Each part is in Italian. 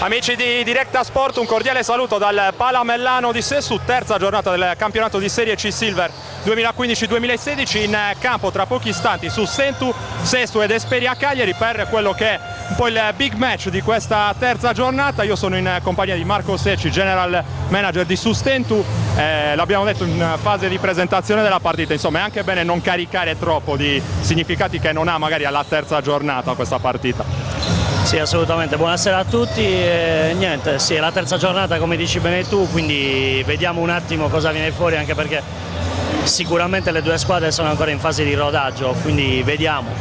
Amici di Directa Sport, un cordiale saluto dal Palamellano di Sesto, terza giornata del campionato di Serie C Silver 2015-2016, in campo tra pochi istanti su Sustentu, Sesto ed Esperia Cagliari per quello che è un po' il big match di questa terza giornata. Io sono in compagnia di Marco Secci, general manager di Sustentu, l'abbiamo detto in fase di presentazione della partita, insomma è anche bene non caricare troppo di significati che non ha magari alla terza giornata questa partita. Sì, assolutamente, buonasera a tutti. Niente, sì, è la terza giornata come dici bene tu, quindi vediamo un attimo cosa viene fuori, anche perché sicuramente le due squadre sono ancora in fase di rodaggio, quindi vediamo.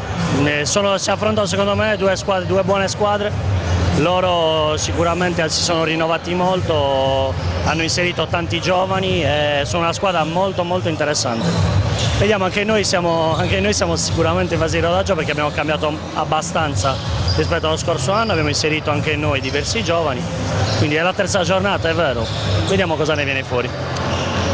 Si affrontano secondo me due buone squadre, loro sicuramente si sono rinnovati molto, hanno inserito tanti giovani e sono una squadra molto interessante. Vediamo, anche noi siamo sicuramente in fase di rodaggio perché abbiamo cambiato abbastanza rispetto allo scorso anno, abbiamo inserito anche noi diversi giovani, quindi è la terza giornata, è vero, vediamo cosa ne viene fuori.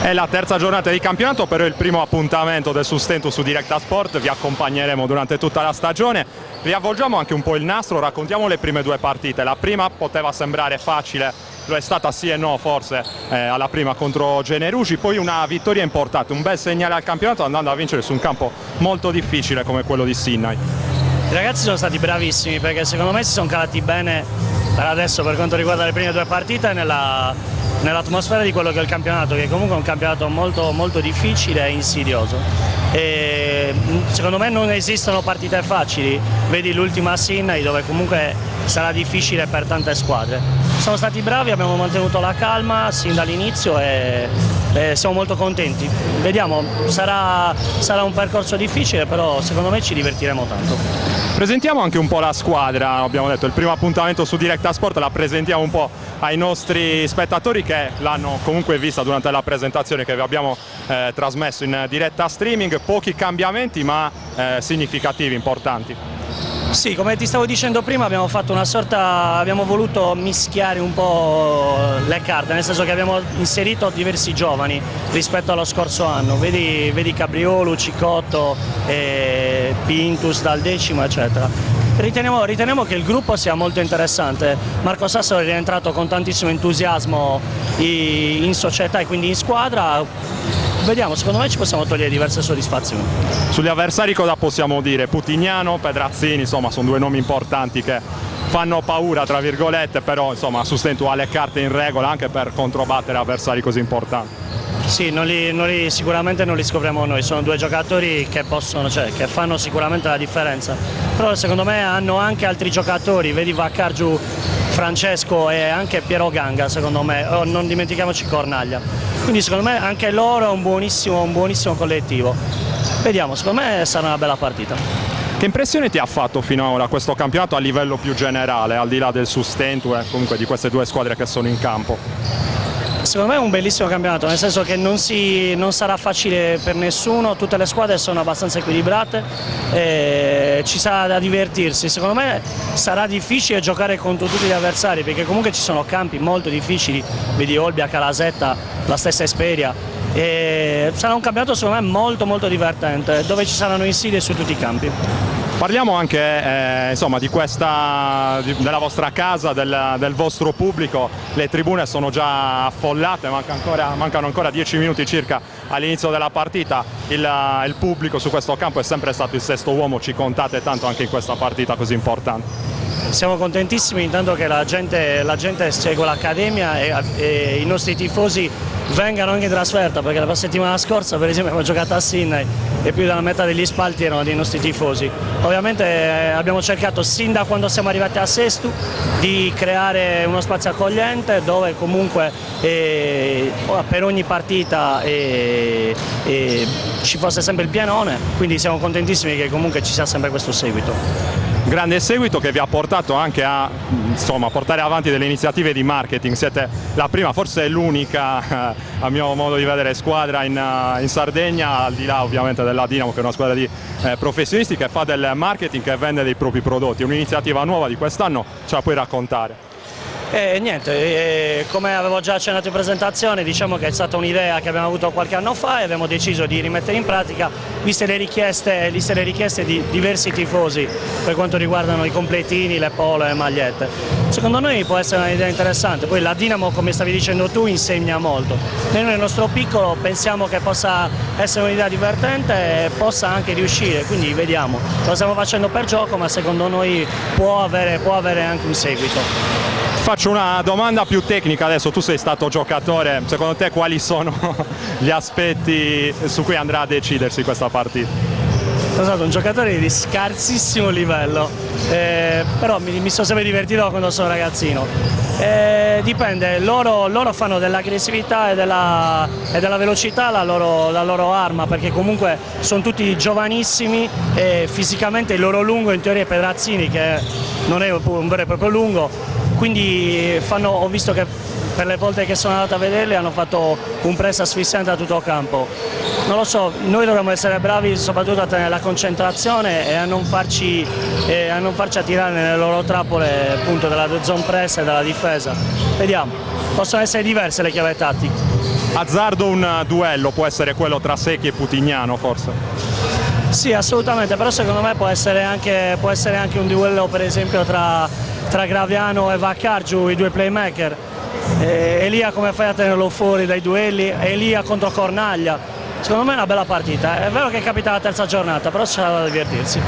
È la terza giornata di campionato, però è il primo appuntamento del Sustentu su Directa Sport, vi accompagneremo durante tutta la stagione, riavvolgiamo anche un po' il nastro, raccontiamo le prime due partite. La prima poteva sembrare facile, lo è stata sì e no forse alla prima contro Generugi, poi una vittoria importante, un bel segnale al campionato andando a vincere su un campo molto difficile come quello di Sinnai. I ragazzi sono stati bravissimi perché secondo me si sono calati bene per adesso per quanto riguarda le prime due partite nell'atmosfera di quello che è il campionato, che comunque è un campionato molto difficile e insidioso. E secondo me non esistono partite facili, vedi l'ultima Sinnai dove comunque sarà difficile per tante squadre. Sono stati bravi, abbiamo mantenuto la calma sin dall'inizio e siamo molto contenti. Vediamo, sarà un percorso difficile, però secondo me ci divertiremo tanto. Presentiamo anche un po' la squadra, abbiamo detto il primo appuntamento su Directa Sport, la presentiamo un po' ai nostri spettatori che l'hanno comunque vista durante la presentazione che vi abbiamo trasmesso in diretta streaming. Pochi cambiamenti ma significativi, importanti. Sì, come ti stavo dicendo prima abbiamo voluto mischiare un po' le carte, nel senso che abbiamo inserito diversi giovani rispetto allo scorso anno, vedi Cabriolo, Cicotto, Pintus dal decimo eccetera. Riteniamo che il gruppo sia molto interessante. Marco Sassaro è rientrato con tantissimo entusiasmo in società e quindi in squadra. Vediamo, secondo me ci possiamo togliere diverse soddisfazioni. Sugli avversari cosa possiamo dire? Putignano, Pedrazzini, insomma sono due nomi importanti che fanno paura tra virgolette, però insomma Sustentu ha le carte in regola anche per controbattere avversari così importanti. Sì, sicuramente non li scopriamo noi, sono due giocatori che che fanno sicuramente la differenza, però secondo me hanno anche altri giocatori, vedi Vaccargiu, Francesco e anche Piero Ganga, secondo me, non dimentichiamoci Cornaglia, quindi secondo me anche loro è un buonissimo collettivo. Vediamo, secondo me sarà una bella partita. Che impressione ti ha fatto finora questo campionato a livello più generale, al di là del Sustentu e comunque di queste due squadre che sono in campo? Secondo me è un bellissimo campionato, nel senso che non sarà facile per nessuno, tutte le squadre sono abbastanza equilibrate, ci sarà da divertirsi. Secondo me sarà difficile giocare contro tutti gli avversari perché comunque ci sono campi molto difficili, vedi Olbia, Calasetta, la stessa Esperia. Sarà un campionato secondo me molto divertente, dove ci saranno insidie su tutti i campi. Parliamo anche insomma, della vostra casa, del vostro pubblico. Le tribune sono già affollate, mancano ancora 10 minuti circa all'inizio della partita. Il pubblico su questo campo è sempre stato il sesto uomo, ci contate tanto anche in questa partita così importante. Siamo contentissimi intanto che la gente segue l'accademia e i nostri tifosi vengano anche in trasferta, perché la settimana scorsa per esempio abbiamo giocato a Sinnai e più della metà degli spalti erano dei nostri tifosi. Ovviamente abbiamo cercato sin da quando siamo arrivati a Sesto di creare uno spazio accogliente dove comunque per ogni partita ci fosse sempre il pienone, quindi siamo contentissimi che comunque ci sia sempre questo seguito. Grande seguito che vi ha portato anche a portare avanti delle iniziative di marketing. Siete la prima, forse l'unica, a mio modo di vedere, squadra in Sardegna, al di là ovviamente della Dinamo che è una squadra di professionisti che fa del marketing e vende dei propri prodotti. Un'iniziativa nuova di quest'anno, ce la puoi raccontare? Come avevo già accennato in presentazione, diciamo che è stata un'idea che abbiamo avuto qualche anno fa e abbiamo deciso di rimettere in pratica, viste le richieste di diversi tifosi per quanto riguardano i completini, le polo e le magliette. secondo noi può essere un'idea interessante. Poi la Dinamo, come stavi dicendo tu, insegna molto. Noi nel nostro piccolo pensiamo che possa essere un'idea divertente e possa anche riuscire, quindi vediamo. Lo stiamo facendo per gioco, ma secondo noi può avere anche un seguito. Faccio una domanda più tecnica adesso, tu sei stato giocatore, secondo te quali sono gli aspetti su cui andrà a decidersi questa partita? Sono stato un giocatore di scarsissimo livello, però mi sono sempre divertito quando sono ragazzino. Dipende, loro fanno dell'aggressività e della velocità la loro arma, perché comunque sono tutti giovanissimi e fisicamente il loro lungo in teoria è Pedrazzini, che non è un vero e proprio lungo, quindi ho visto che per le volte che sono andato a vederli hanno fatto un press asfissiante a tutto campo. Non lo so, noi dovremmo essere bravi soprattutto a tenere la concentrazione e a non farci attirare nelle loro trappole, appunto, della zone press e della difesa. Vediamo, possono essere diverse le chiavi tattiche. Azzardo un duello, può essere quello tra Secchi e Putignano forse? Sì, assolutamente, però secondo me può essere anche un duello, per esempio tra Graviano e Vaccargiu, i due playmaker. Elia, come fai a tenerlo fuori dai duelli? Elia contro Cornaglia. Secondo me è una bella partita, è vero che capita la terza giornata, però c'è da divertirsi.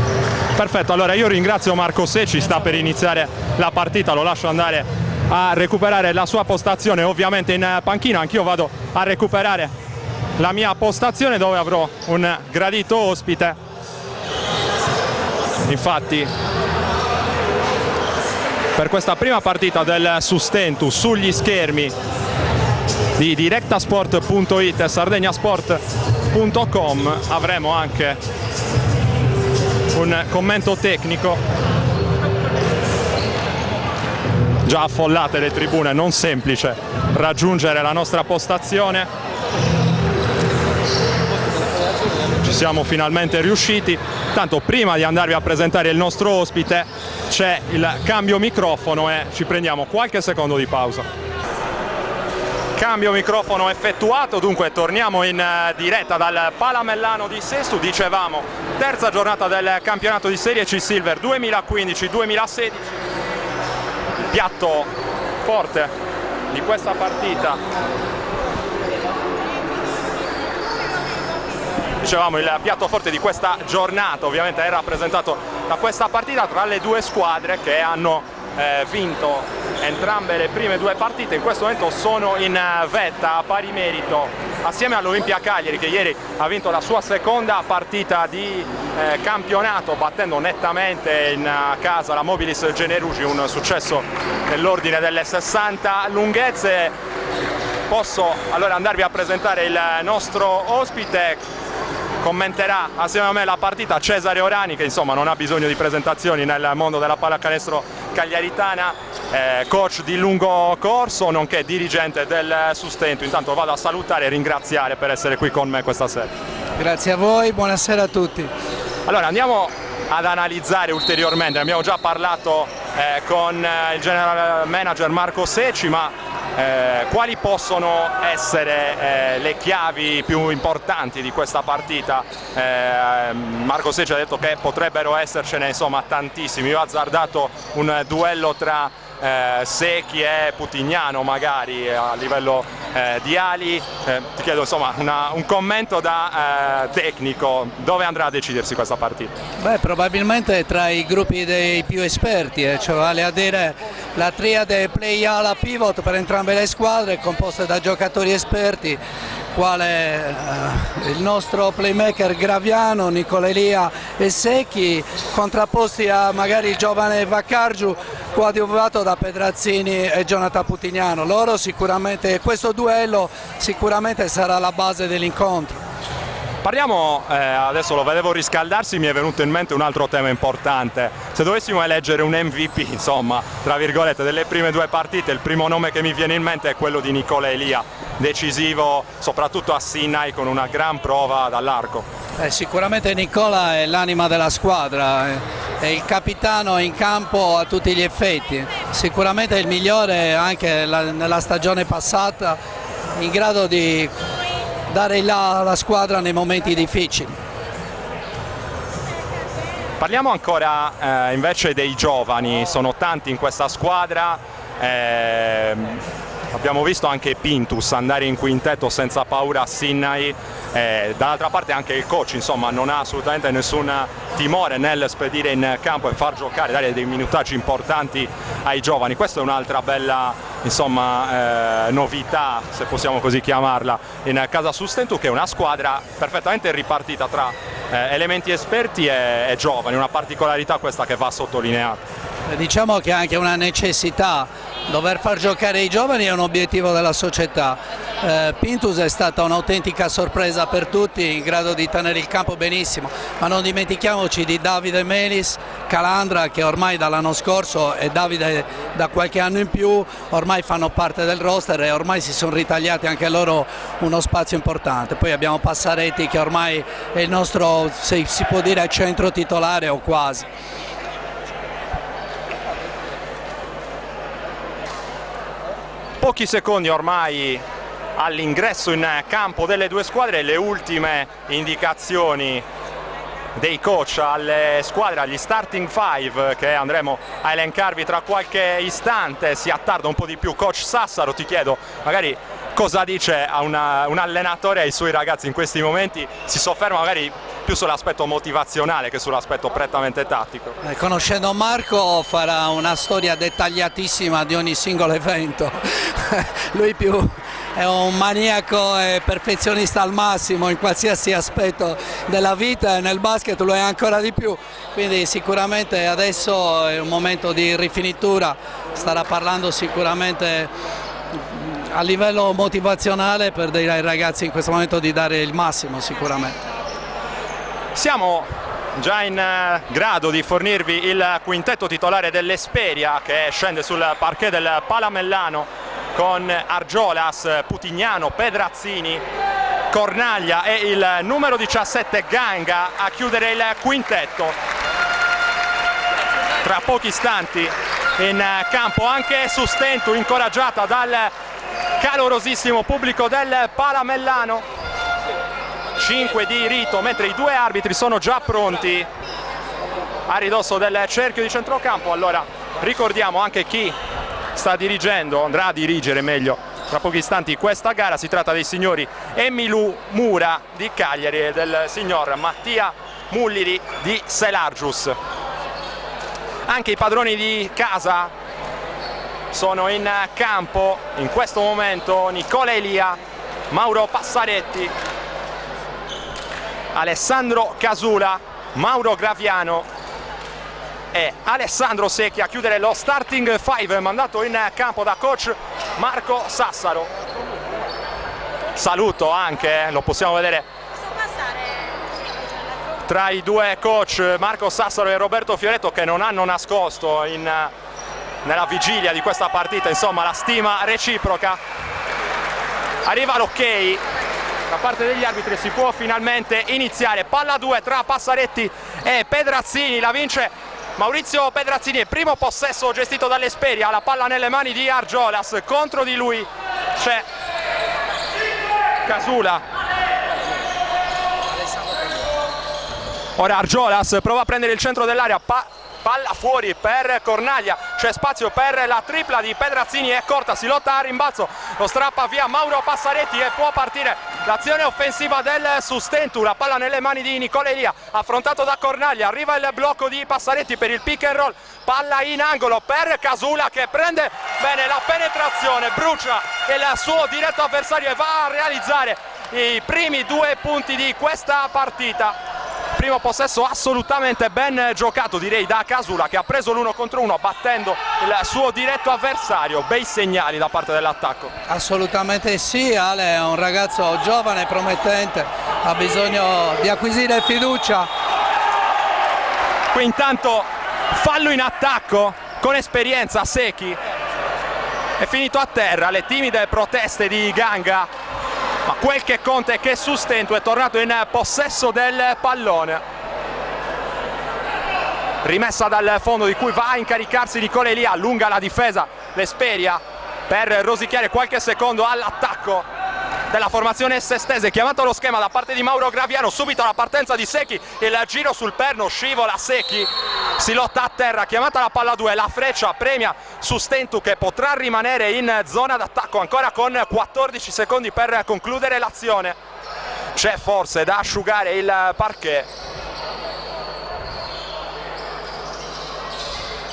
Perfetto, allora io ringrazio Marco Secci, sta per iniziare la partita, lo lascio andare a recuperare la sua postazione ovviamente in panchina, anch'io vado a recuperare la mia postazione dove avrò un gradito ospite. Infatti per questa prima partita del Sustentu sugli schermi di directasport.it e sardegnasport.com avremo anche un commento tecnico. Già affollate le tribune, non semplice raggiungere la nostra postazione. Ci siamo finalmente riusciti. Tanto prima di andarvi a presentare il nostro ospite c'è il cambio microfono e ci prendiamo qualche secondo di pausa. Cambio microfono effettuato, dunque torniamo in diretta dal Palamellano di Sesto. Dicevamo, terza giornata del campionato di Serie C Silver 2015-2016. Il piatto forte di questa partita, dicevamo, il piatto forte di questa giornata ovviamente è rappresentato da questa partita tra le due squadre che hanno vinto entrambe le prime due partite. In questo momento sono in vetta a pari merito assieme all'Olimpia Cagliari, che ieri ha vinto la sua seconda partita di campionato battendo nettamente in casa la Mobilis Generugi, un successo nell'ordine delle 60 lunghezze. Posso allora andarvi a presentare il nostro ospite. Commenterà assieme a me la partita Cesare Orani, che insomma non ha bisogno di presentazioni nel mondo della pallacanestro cagliaritana, coach di lungo corso nonché dirigente del Sustentu. Intanto vado a salutare e ringraziare per essere qui con me questa sera. Grazie a voi, buonasera a tutti. Allora andiamo ad analizzare ulteriormente, abbiamo già parlato con il general manager Marco Secci, ma quali possono essere le chiavi più importanti di questa partita? Marco Secci ha detto che potrebbero essercene insomma tantissimi. Io ho azzardato un duello tra Secchi e Putignano magari a livello di ali. Ti chiedo insomma un commento da tecnico, dove andrà a decidersi questa partita? Beh, probabilmente tra i gruppi dei più esperti, cioè vale a dire la triade play ala pivot per entrambe le squadre, composte da giocatori esperti quale il nostro playmaker Graviano, Nicola Elia e Secchi, contrapposti a magari il giovane Vaccargiu coadiuvato da Pedrazzini e Jonathan Putignano. Loro sicuramente, questo duello sicuramente sarà la base dell'incontro. Parliamo, adesso lo vedevo riscaldarsi, mi è venuto in mente un altro tema importante. Se dovessimo eleggere un MVP, insomma, tra virgolette, delle prime due partite, il primo nome che mi viene in mente è quello di Nicola Elia, decisivo soprattutto a Sinai con una gran prova dall'arco. Sicuramente Nicola è l'anima della squadra, è il capitano in campo a tutti gli effetti, sicuramente è il migliore anche nella stagione passata, in grado di dare là alla squadra nei momenti difficili. Parliamo ancora invece dei giovani, sono tanti in questa squadra, abbiamo visto anche Pintus andare in quintetto senza paura a Sinnai, dall'altra parte anche il coach insomma non ha assolutamente nessun timore nel spedire in campo e far giocare, dare dei minutaggi importanti ai giovani. Questa è un'altra bella insomma novità, se possiamo così chiamarla, in Casa Sustentu, che è una squadra perfettamente ripartita tra elementi esperti e giovani, una particolarità questa che va sottolineata. Diciamo che è anche una necessità, dover far giocare i giovani è un obiettivo della società. Pintus è stata un'autentica sorpresa per tutti, in grado di tenere il campo benissimo, ma non dimentichiamoci di Davide Melis, Calandra, che ormai dall'anno scorso e Davide da qualche anno in più ormai fanno parte del roster e ormai si sono ritagliati anche loro uno spazio importante. Poi abbiamo Passaretti che ormai è il nostro, se si può dire, centro titolare o quasi. Pochi secondi ormai all'ingresso in campo delle due squadre, le ultime indicazioni dei coach alle squadre, agli starting five che andremo a elencarvi tra qualche istante. Si attarda un po' di più. Coach Sassaro, ti chiedo magari cosa dice a un allenatore ai suoi ragazzi in questi momenti, si sofferma magari più sull'aspetto motivazionale che sull'aspetto prettamente tattico. Conoscendo Marco farà una storia dettagliatissima di ogni singolo evento. Lui è un maniaco e perfezionista al massimo in qualsiasi aspetto della vita e nel basket lo è ancora di più, quindi sicuramente adesso è un momento di rifinitura, starà parlando sicuramente a livello motivazionale per dire ai ragazzi in questo momento di dare il massimo sicuramente. Siamo già in grado di fornirvi il quintetto titolare dell'Esperia che scende sul parquet del Palamellano con Argiolas, Putignano, Pedrazzini, Cornaglia e il numero 17 Ganga a chiudere il quintetto. Tra pochi istanti in campo anche Sustentu, incoraggiata dal calorosissimo pubblico del Palamellano. 5 di rito, mentre i due arbitri sono già pronti a ridosso del cerchio di centrocampo. Allora ricordiamo anche chi sta dirigendo, andrà a dirigere meglio tra pochi istanti questa gara. Si tratta dei signori Emilu Mura di Cagliari e del signor Mattia Mulliri di Selargius. Anche i padroni di casa sono in campo in questo momento: Nicola Elia, Mauro Passaretti, Alessandro Casula, Mauro Graviano e Alessandro Secchi a chiudere lo starting five mandato in campo da coach Marco Sassaro. Saluto anche, lo possiamo vedere tra i due coach, Marco Sassaro e Roberto Fioretto, che non hanno nascosto nella vigilia di questa partita insomma la stima reciproca. Arriva l'ok da parte degli arbitri, si può finalmente iniziare. Palla 2 tra Passaretti e Pedrazzini, la vince Maurizio Pedrazzini, primo possesso gestito dall'Esperia, la palla nelle mani di Argiolas, contro di lui c'è Casula. Ora Argiolas prova a prendere il centro dell'area, palla fuori per Cornaglia, c'è spazio per la tripla di Pedrazzini, è corta, si lotta a rimbalzo, lo strappa via Mauro Passaretti e può partire l'azione offensiva del Sustentu. La palla nelle mani di Nicola Elia, affrontato da Cornaglia, arriva il blocco di Passaretti per il pick and roll, palla in angolo per Casula che prende bene la penetrazione, brucia il suo diretto avversario e va a realizzare i primi 2 punti di questa partita. Primo possesso assolutamente ben giocato, direi, da Casula, che ha preso l'1 contro 1 battendo il suo diretto avversario. Bei segnali da parte dell'attacco. Assolutamente sì, Ale è un ragazzo giovane, promettente, ha bisogno di acquisire fiducia. Qui intanto fallo in attacco con esperienza, Secchi è finito a terra, le timide proteste di Ganga, ma quel che conta è che Sustentu è tornato in possesso del pallone. Rimessa dal fondo di cui va a incaricarsi Nicola Elia, allunga la difesa l'Esperia per rosicchiare qualche secondo all'attacco. della formazione sestese, chiamato lo schema da parte di Mauro Graviano, subito la partenza di Secchi, il giro sul perno, scivola Secchi, si lotta a terra, chiamata la palla 2, la freccia premia Sustentu che potrà rimanere in zona d'attacco ancora con 14 secondi per concludere l'azione. C'è forse da asciugare il parquet.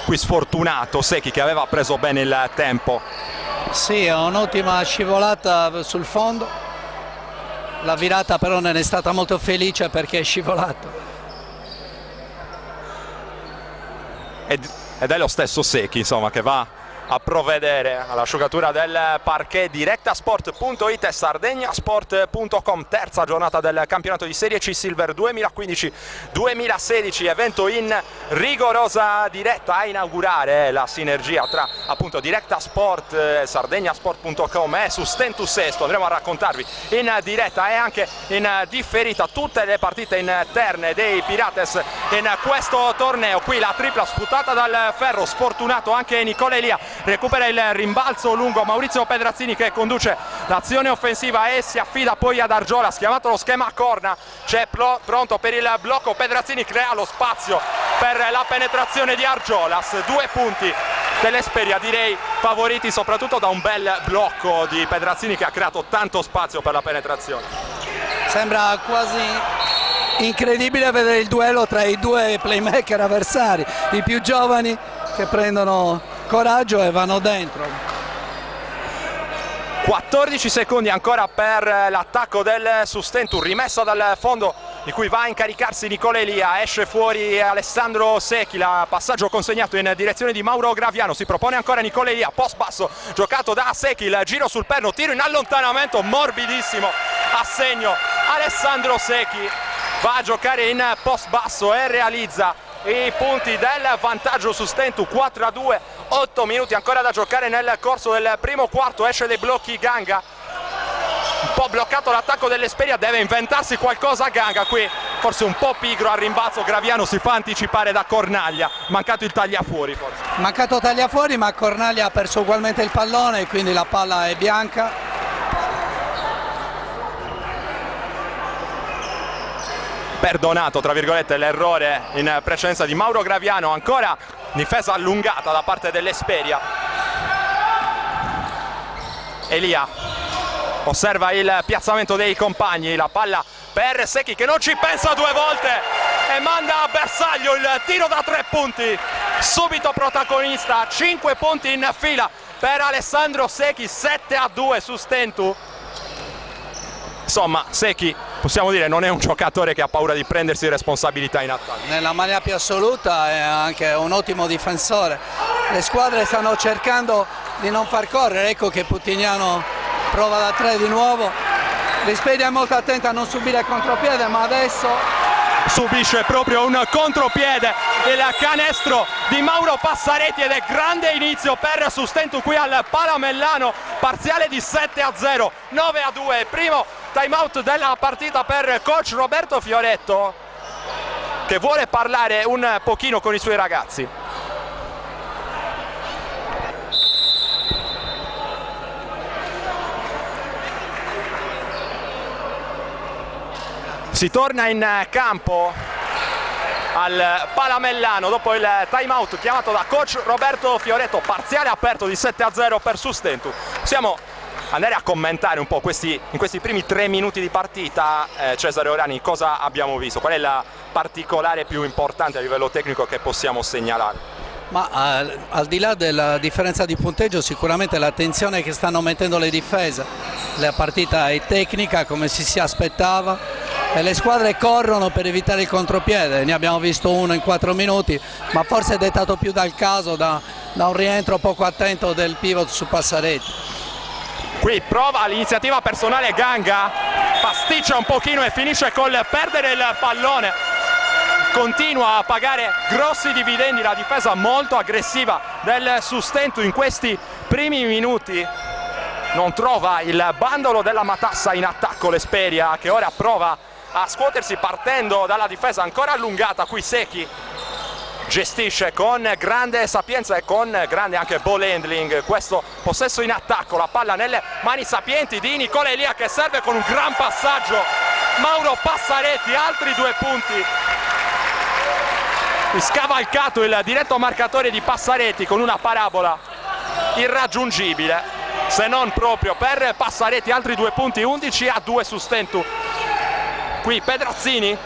Qui sfortunato Secchi che aveva preso bene il tempo. Sì, è un'ottima scivolata sul fondo, la virata però non è stata molto felice perché è scivolato. Ed è lo stesso Secchi, insomma, che va a provvedere all'asciugatura del parquet. Directasport.it e sardegnasport.com, terza giornata del campionato di Serie C Silver 2015-2016, evento in rigorosa diretta a inaugurare la sinergia tra appunto Directasport, sardegnasport.com e Sustentu Sesto. Andremo a raccontarvi in diretta e anche in differita tutte le partite interne dei Pirates in questo torneo. Qui la tripla sputata dal ferro, sfortunato anche Nicola Elia, recupera il rimbalzo lungo Maurizio Pedrazzini che conduce l'azione offensiva e si affida poi ad Argiolas, chiamato lo schema a corna, c'è pronto per il blocco Pedrazzini, crea lo spazio per la penetrazione di Argiolas. 2 punti dell'Esperia, direi favoriti soprattutto da un bel blocco di Pedrazzini che ha creato tanto spazio per la penetrazione. Sembra quasi incredibile vedere il duello tra i due playmaker avversari, i più giovani che prendono coraggio e vanno dentro. 14 secondi ancora per l'attacco del Sustentu, rimessa dal fondo di cui va a incaricarsi Nicola Elia, esce fuori Alessandro Secchi, il passaggio consegnato in direzione di Mauro Graviano, si propone ancora Nicola Elia, post basso giocato da Secchi, il giro sul perno, tiro in allontanamento morbidissimo a segno Alessandro Secchi, va a giocare in post basso e realizza i punti del vantaggio Sustentu. 4-2, 8 minuti ancora da giocare nel corso del primo quarto, esce dei blocchi Ganga, un po' bloccato l'attacco dell'Esperia, deve inventarsi qualcosa Ganga, qui forse un po' pigro al rimbalzo, Graviano si fa anticipare da Cornaglia, mancato il tagliafuori forse. Mancato tagliafuori, ma Cornaglia ha perso ugualmente il pallone, quindi la palla è bianca. Perdonato tra virgolette l'errore in precedenza di Mauro Graviano, ancora difesa allungata da parte dell'Esperia. Elia osserva il piazzamento dei compagni, la palla per Secchi che non ci pensa 2 volte e manda a bersaglio il tiro da 3 punti, subito protagonista, 5 punti in fila per Alessandro Secchi, 7-2 Sustentu. Insomma, Secchi, possiamo dire, non è un giocatore che ha paura di prendersi responsabilità in attacco. Nella maniera più assoluta è anche un ottimo difensore. Le squadre stanno cercando di non far correre, ecco che Putignano prova da 3 di nuovo. L'Esperia è molto attenta a non subire il contropiede, ma adesso subisce proprio un contropiede il canestro di Mauro Passaretti ed è grande inizio per Sustentu qui al Palamellano, parziale di 7-0, 9-2, primo time out della partita per coach Roberto Fioretto che vuole parlare un pochino con i suoi ragazzi. Si torna in campo al Palamellano dopo il time out chiamato da coach Roberto Fioretto, parziale aperto di 7-0 per Sustentu. Possiamo andare a commentare un po' in questi primi 3 minuti di partita. Cesare Orani, cosa abbiamo visto? Qual è la particolare più importante a livello tecnico che possiamo segnalare? Ma al di là della differenza di punteggio, sicuramente l'attenzione che stanno mettendo le difese. La partita è tecnica come si aspettava e le squadre corrono per evitare il contropiede. Ne abbiamo visto uno in 4 minuti, ma forse è dettato più dal caso, da un rientro poco attento del pivot su Passaretti. Qui prova l'iniziativa personale Ganga, pasticcia un pochino e finisce col perdere il pallone. Continua a pagare grossi dividendi la difesa molto aggressiva del Sustentu in questi primi minuti. Non trova il bandolo della matassa in attacco l'Esperia, che ora prova a scuotersi partendo dalla difesa ancora allungata. Qui Secchi gestisce con grande sapienza e con grande anche ball handling questo possesso in attacco, la palla nelle mani sapienti di Nicola Elia che serve con un gran passaggio Mauro Passaretti, altri 2 punti. Scavalcato il diretto marcatore di Passaretti con una parabola irraggiungibile, se non proprio per Passaretti, altri 2 punti, 11-2 su Stentu. Qui Pedrazzini,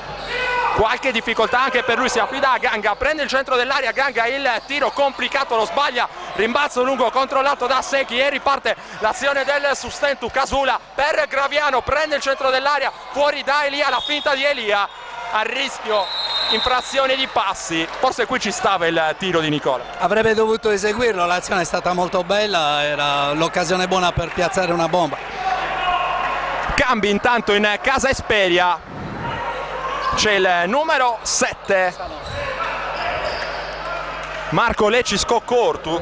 qualche difficoltà anche per lui, si affida a Ganga, prende il centro dell'area, Ganga il tiro complicato, lo sbaglia, rimbalzo lungo controllato da Secchi e riparte l'azione del Sustentu. Casula per Graviano, prende il centro dell'area, fuori da Elia, la finta di Elia, a rischio infrazione di passi, forse qui ci stava il tiro di Nicola. Avrebbe dovuto eseguirlo, l'azione è stata molto bella, era l'occasione buona per piazzare una bomba. Cambi intanto in casa Esperia, c'è il numero 7 Marco Lecisco Cortu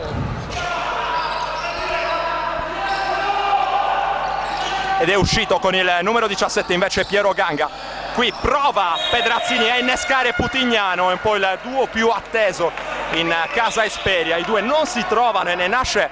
ed è uscito con il numero 17 invece Piero Ganga. Qui prova Pedrazzini a innescare Putignano, è un po' il duo più atteso in casa Esperia, i due non si trovano e ne nasce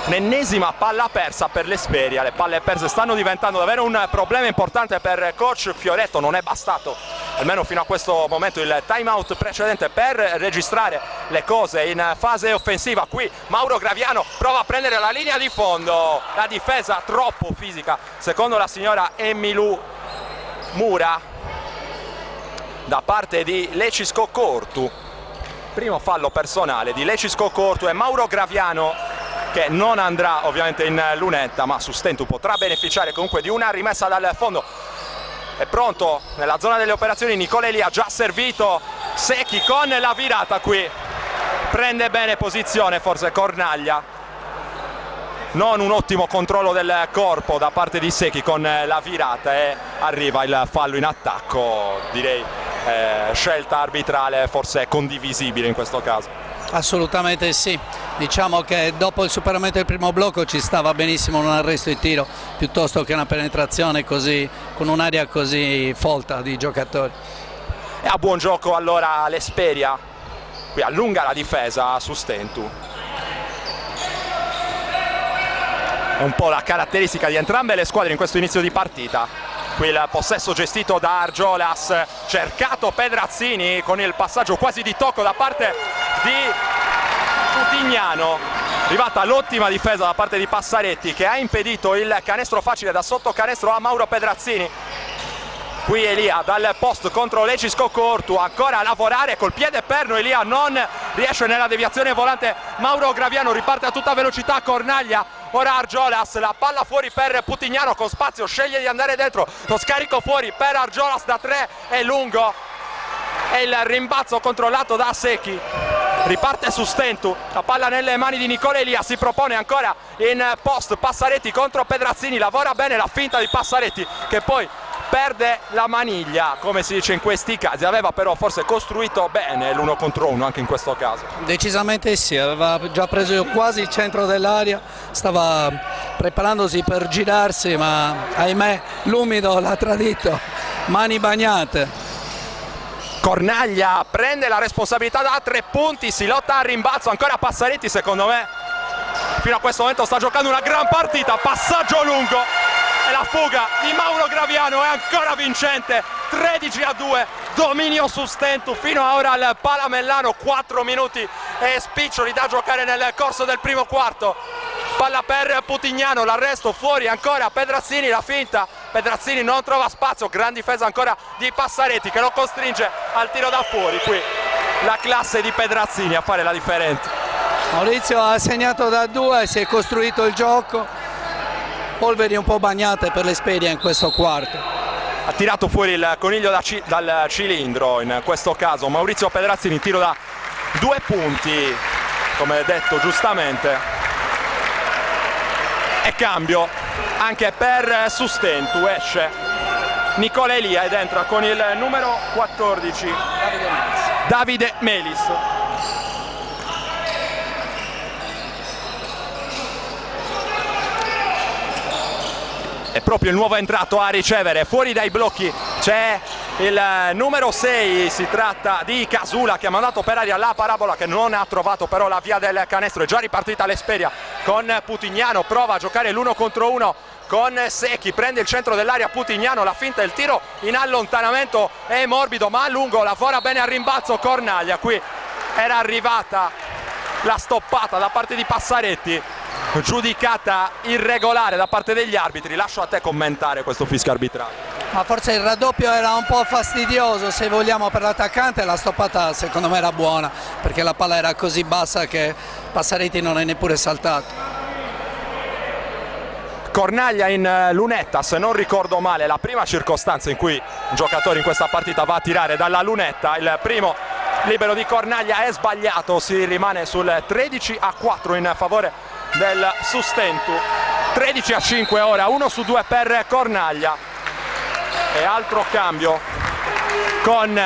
un'ennesima palla persa per l'Esperia. Le palle perse stanno diventando davvero un problema importante per coach Fioretto, non è bastato almeno fino a questo momento il time out precedente per registrare le cose in fase offensiva. Qui Mauro Graviano prova a prendere la linea di fondo, la difesa troppo fisica secondo la signora Emilu Mura da parte di Lecisco Cortu. Primo fallo personale di Lecisco Cortu e Mauro Graviano che non andrà ovviamente in lunetta, ma Sustentu potrà beneficiare comunque di una rimessa dal fondo. È pronto nella zona delle operazioni Nicola Elia, già servito Secchi con la virata, qui prende bene posizione forse Cornaglia, non un ottimo controllo del corpo da parte di Secchi con la virata e arriva il fallo in attacco, direi scelta arbitrale forse condivisibile in questo caso. Assolutamente sì, diciamo che dopo il superamento del primo blocco ci stava benissimo un arresto di tiro piuttosto che una penetrazione così, con un'area così folta di giocatori. E a buon gioco allora l'Esperia, qui allunga la difesa su Stentu. È un po' la caratteristica di entrambe le squadre in questo inizio di partita. Qui il possesso gestito da Argiolas, cercato Pedrazzini con il passaggio quasi di tocco da parte di Putignano. Arrivata l'ottima difesa da parte di Passaretti che ha impedito il canestro facile da sotto canestro a Mauro Pedrazzini. Qui Elia dal post contro Lecisco Cortu, ancora a lavorare col piede perno, Elia non riesce nella deviazione volante, Mauro Graviano riparte a tutta velocità, Cornaglia, ora Argiolas, la palla fuori per Putignano con spazio, sceglie di andare dentro, lo scarico fuori per Argiolas da 3 è lungo e il rimbalzo controllato da Secchi. Riparte su Stentu, la palla nelle mani di Nicola Elia, si propone ancora in post Passaretti contro Pedrazzini, lavora bene la finta di Passaretti che poi perde la maniglia, come si dice in questi casi. Aveva però forse costruito bene l'1 contro 1 anche in questo caso. Decisamente sì, aveva già preso quasi il centro dell'area, stava preparandosi per girarsi, ma ahimè l'umido l'ha tradito, mani bagnate. Cornaglia prende la responsabilità da 3 punti, si lotta a rimbalzo, ancora Passaretti secondo me fino a questo momento sta giocando una gran partita, passaggio lungo e la fuga di Mauro Graviano è ancora vincente, 13-2, dominio su Stentu fino a ora al Palamellano, 4 minuti e spiccioli da giocare nel corso del primo quarto. Palla per Putignano, l'arresto fuori ancora Pedrazzini, la finta, Pedrazzini non trova spazio, gran difesa ancora di Passaretti che lo costringe al tiro da fuori. Qui la classe di Pedrazzini a fare la differenza. Maurizio ha segnato da 2, si è costruito il gioco, polveri un po' bagnate per l'Esperia in questo quarto. Ha tirato fuori il coniglio dal cilindro in questo caso Maurizio Pedrazzini, tiro da 2 punti come detto giustamente. E cambio anche per Sustentu, esce Nicola Elia ed entra con il numero 14 Davide Melis. È proprio il nuovo entrato a ricevere, fuori dai blocchi c'è il numero 6, si tratta di Casula, che ha mandato per aria la parabola che non ha trovato però la via del canestro. È già ripartita l'Esperia con Putignano, prova a giocare l'1 contro 1 con Secchi, prende il centro dell'area Putignano, la finta del tiro in allontanamento è morbido ma a lungo, lavora bene al rimbalzo Cornaglia. Qui era arrivata la stoppata da parte di Passaretti, giudicata irregolare da parte degli arbitri. Lascio a te commentare questo fischio arbitrale. Ma forse il raddoppio era un po' fastidioso, se vogliamo, per l'attaccante. La stoppata secondo me era buona, perché la palla era così bassa che Passaretti non è neppure saltato. Cornaglia in lunetta, se non ricordo male, la prima circostanza in cui un giocatore in questa partita va a tirare dalla lunetta. Il primo libero di Cornaglia è sbagliato, si rimane sul 13-4 in favore del Sustentu. 13-5 ora, 1 su 2 per Cornaglia. E altro cambio con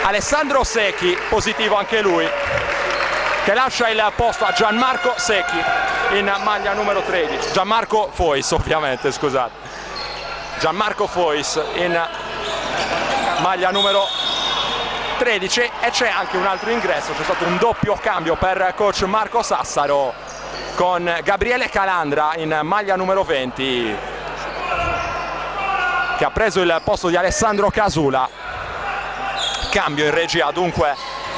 Alessandro Secchi, positivo anche lui, che lascia il posto a Gianmarco Secchi in maglia numero 13. Gianmarco Fois, ovviamente, scusate. Gianmarco Fois in maglia numero 13, e c'è anche un altro ingresso, c'è stato un doppio cambio per coach Marco Sassaro con Gabriele Calandra in maglia numero 20, che ha preso il posto di Alessandro Casula. Cambio in regia dunque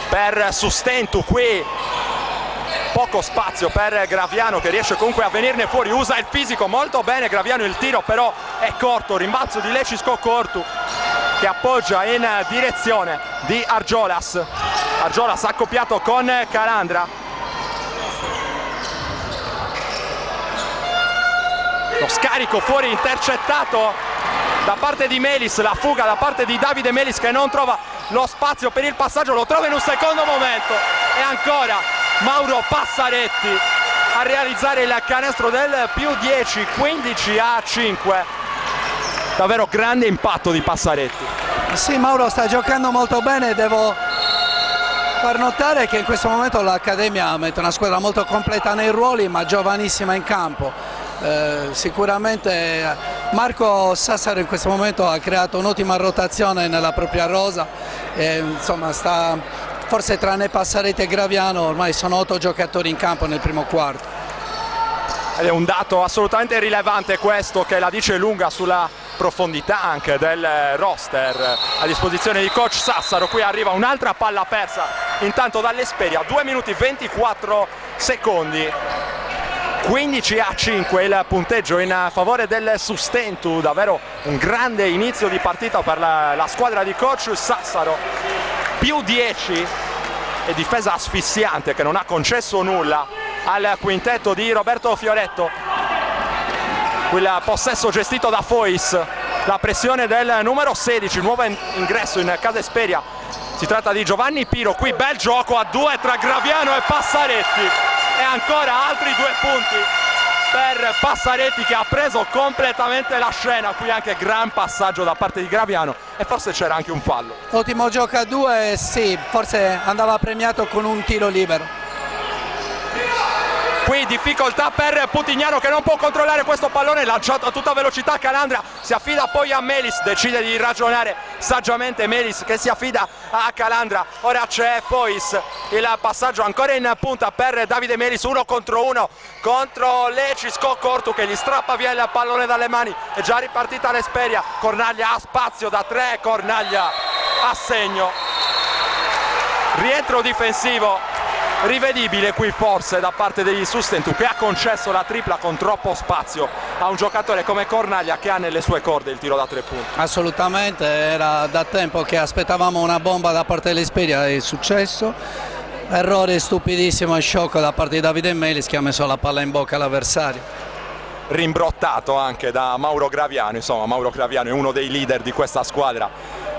per Sustentu, qui poco spazio per Graviano, che riesce comunque a venirne fuori, usa il fisico molto bene Graviano, il tiro però è corto, rimbalzo di Lecisco Cortu che appoggia in direzione di Argiolas. Argiolas accoppiato con Calandra. Lo scarico fuori intercettato da parte di Melis, la fuga da parte di Davide Melis che non trova lo spazio per il passaggio, lo trova in un secondo momento, e ancora Mauro Passaretti a realizzare il canestro del più 10, 15-5. Davvero grande impatto di Passaretti. Sì, Mauro sta giocando molto bene. Devo far notare che in questo momento l'Accademia mette una squadra molto completa nei ruoli, ma giovanissima in campo. Sicuramente Marco Sassaro in questo momento ha creato un'ottima rotazione nella propria rosa, insomma forse tranne Passaretti e Graviano ormai sono 8 giocatori in campo nel primo quarto. Ed è un dato assolutamente rilevante questo, che la dice lunga sulla profondità anche del roster a disposizione di coach Sassaro. Qui arriva un'altra palla persa intanto dall'Esperia, 2 minuti 24 secondi. 15-5 il punteggio in favore del Sustentu. Davvero un grande inizio di partita per la squadra di coach Sassaro. Più 10 e difesa asfissiante che non ha concesso nulla al quintetto di Roberto Fioretto. Il possesso gestito da Fois, la pressione del numero 16, nuovo ingresso in casa Esperia. Si tratta di Giovanni Piro. Qui bel gioco a 2 tra Graviano e Passaretti, e ancora altri 2 punti per Passaretti, che ha preso completamente la scena. Qui anche gran passaggio da parte di Graviano, e forse c'era anche un fallo. Ottimo gioco a 2, sì, forse andava premiato con un tiro libero. Qui difficoltà per Putignano, che non può controllare questo pallone, lanciato a tutta velocità. Calandra si affida poi a Melis, decide di ragionare saggiamente Melis, che si affida a Calandra. Ora c'è Fois, il passaggio ancora in punta per Davide Melis, 1 contro 1 contro Lecisco Cortu, che gli strappa via il pallone dalle mani. È già ripartita l'Esperia. Cornaglia ha spazio da 3, Cornaglia a segno. Rientro difensivo rivedibile qui forse da parte degli Sustentu, che ha concesso la tripla con troppo spazio a un giocatore come Cornaglia, che ha nelle sue corde il tiro da 3 punti. Assolutamente, era da tempo che aspettavamo una bomba da parte dell'Esperia, è successo. Errore stupidissimo e sciocco da parte di Davide Melis, che ha messo la palla in bocca all'avversario. Rimbrottato anche da Mauro Graviano. Insomma, Mauro Graviano è uno dei leader di questa squadra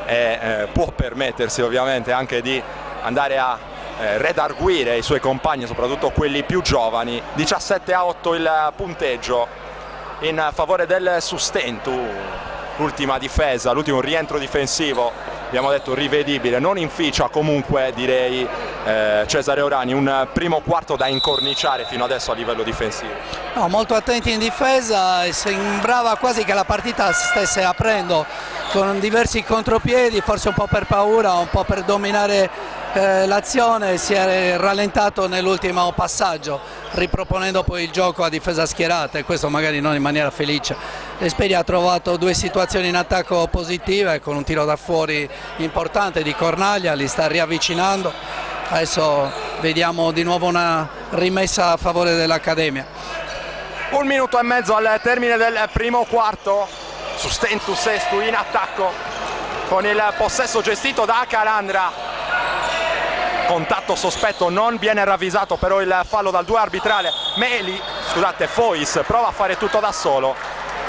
e può permettersi ovviamente anche di andare a redarguire i suoi compagni, soprattutto quelli più giovani. 17-8 il punteggio in favore del Sustentu. L'ultima difesa, l'ultimo rientro difensivo, abbiamo detto rivedibile, non inficia comunque direi Cesare Orani, un primo quarto da incorniciare fino adesso a livello difensivo. No, molto attenti in difesa e sembrava quasi che la partita si stesse aprendo con diversi contropiedi, forse un po' per paura, un po' per dominare l'azione, si è rallentato nell'ultimo passaggio, riproponendo poi il gioco a difesa schierata e questo magari non in maniera felice. L'Esperia ha trovato due situazioni in attacco positive con un tiro da fuori importante di Cornaglia, li sta riavvicinando. Adesso vediamo di nuovo una rimessa a favore dell'Accademia. 1 minuto e mezzo al termine del primo quarto, Sustentu Sestu in attacco con il possesso gestito da Calandra. Contatto sospetto, non viene ravvisato però il fallo dal 2 arbitrale. Fois prova a fare tutto da solo,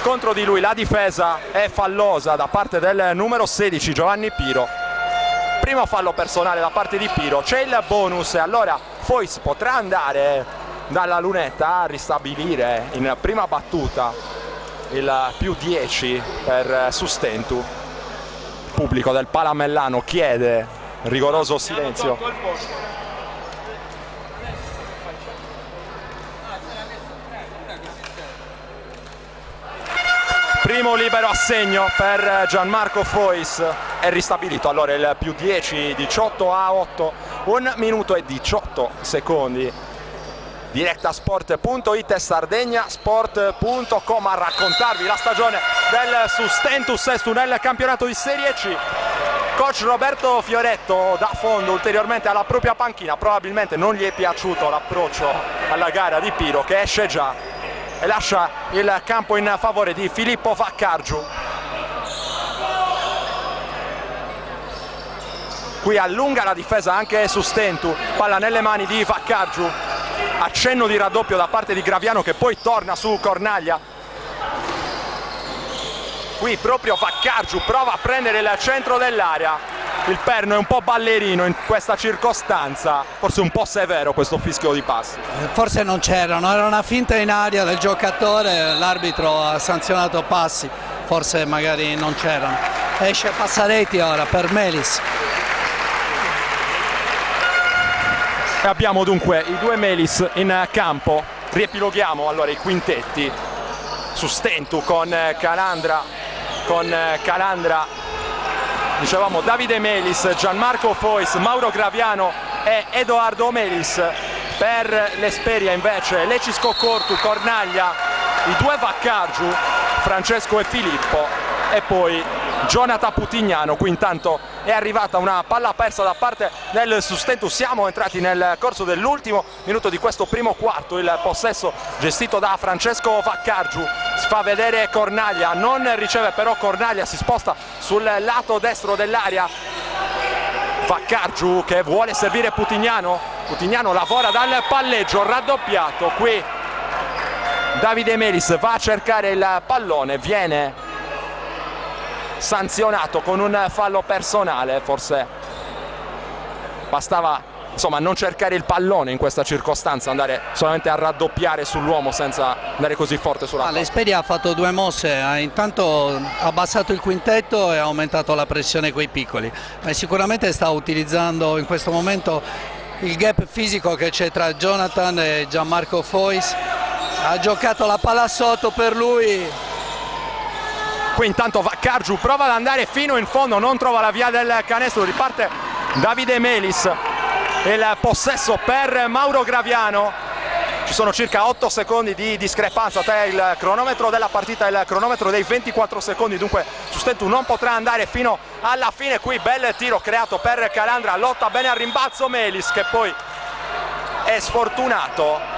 contro di lui la difesa è fallosa da parte del numero 16 Giovanni Piro. Primo fallo personale da parte di Piro, c'è il bonus e allora Fois potrà andare dalla lunetta a ristabilire in prima battuta il più 10 per Sustentu. Il pubblico del Palamellano chiede rigoroso silenzio. Primo libero a segno per Gianmarco Fois, è ristabilito allora il più 10, 18-8, 1 minuto e 18 secondi. Directasport.it e sardegnasport.com a raccontarvi la stagione del Sustentu Sestu nel campionato di Serie C. Coach Roberto Fioretto dà fondo ulteriormente alla propria panchina, probabilmente non gli è piaciuto l'approccio alla gara di Piro che esce già e lascia il campo in favore di Filippo Vaccargiu. Qui allunga la difesa anche Sustentu, palla nelle mani di Vaccargiu, accenno di raddoppio da parte di Graviano che poi torna su Cornaglia. Qui proprio Vaccargiu prova a prendere il centro dell'area. Il perno è un po' ballerino in questa circostanza, forse un po' severo questo fischio di passi. Forse non c'erano, era una finta in aria del giocatore, l'arbitro ha sanzionato passi, forse magari non c'erano. Esce Passaretti ora per Melis. E abbiamo dunque i due Melis in campo, riepiloghiamo allora i quintetti. Sustentu con Calandra, dicevamo Davide Melis, Gianmarco Fois, Mauro Graviano e Edoardo Melis. Per l'Esperia invece Lecisco Cortu, Cornaglia, i due Vaccargiu, Francesco e Filippo e poi Jonathan Putignano. Qui intanto è arrivata una palla persa da parte del Sustentu, siamo entrati nel corso dell'ultimo minuto di questo primo quarto, il possesso gestito da Francesco Vaccargiu, si fa vedere Cornaglia, non riceve però Cornaglia, si sposta sul lato destro dell'area, Vaccargiu che vuole servire Putignano, Putignano lavora dal palleggio, raddoppiato, qui Davide Melis va a cercare il pallone, viene sanzionato con un fallo personale, forse bastava insomma non cercare il pallone in questa circostanza, andare solamente a raddoppiare sull'uomo senza andare così forte sulla palla. L'Esperia ha fatto due mosse, ha intanto abbassato il quintetto e ha aumentato la pressione coi piccoli, ma sicuramente sta utilizzando in questo momento il gap fisico che c'è tra Jonathan e Gianmarco Fois, ha giocato la palla sotto per lui. Qui intanto Vaccargiu prova ad andare fino in fondo, non trova la via del canestro, riparte Davide Melis, il possesso per Mauro Graviano. Ci sono circa 8 secondi di discrepanza tra il cronometro della partita e il cronometro dei 24 secondi, dunque Sustentu non potrà andare fino alla fine. Qui bel tiro creato per Calandra, lotta bene al rimbalzo Melis che poi è sfortunato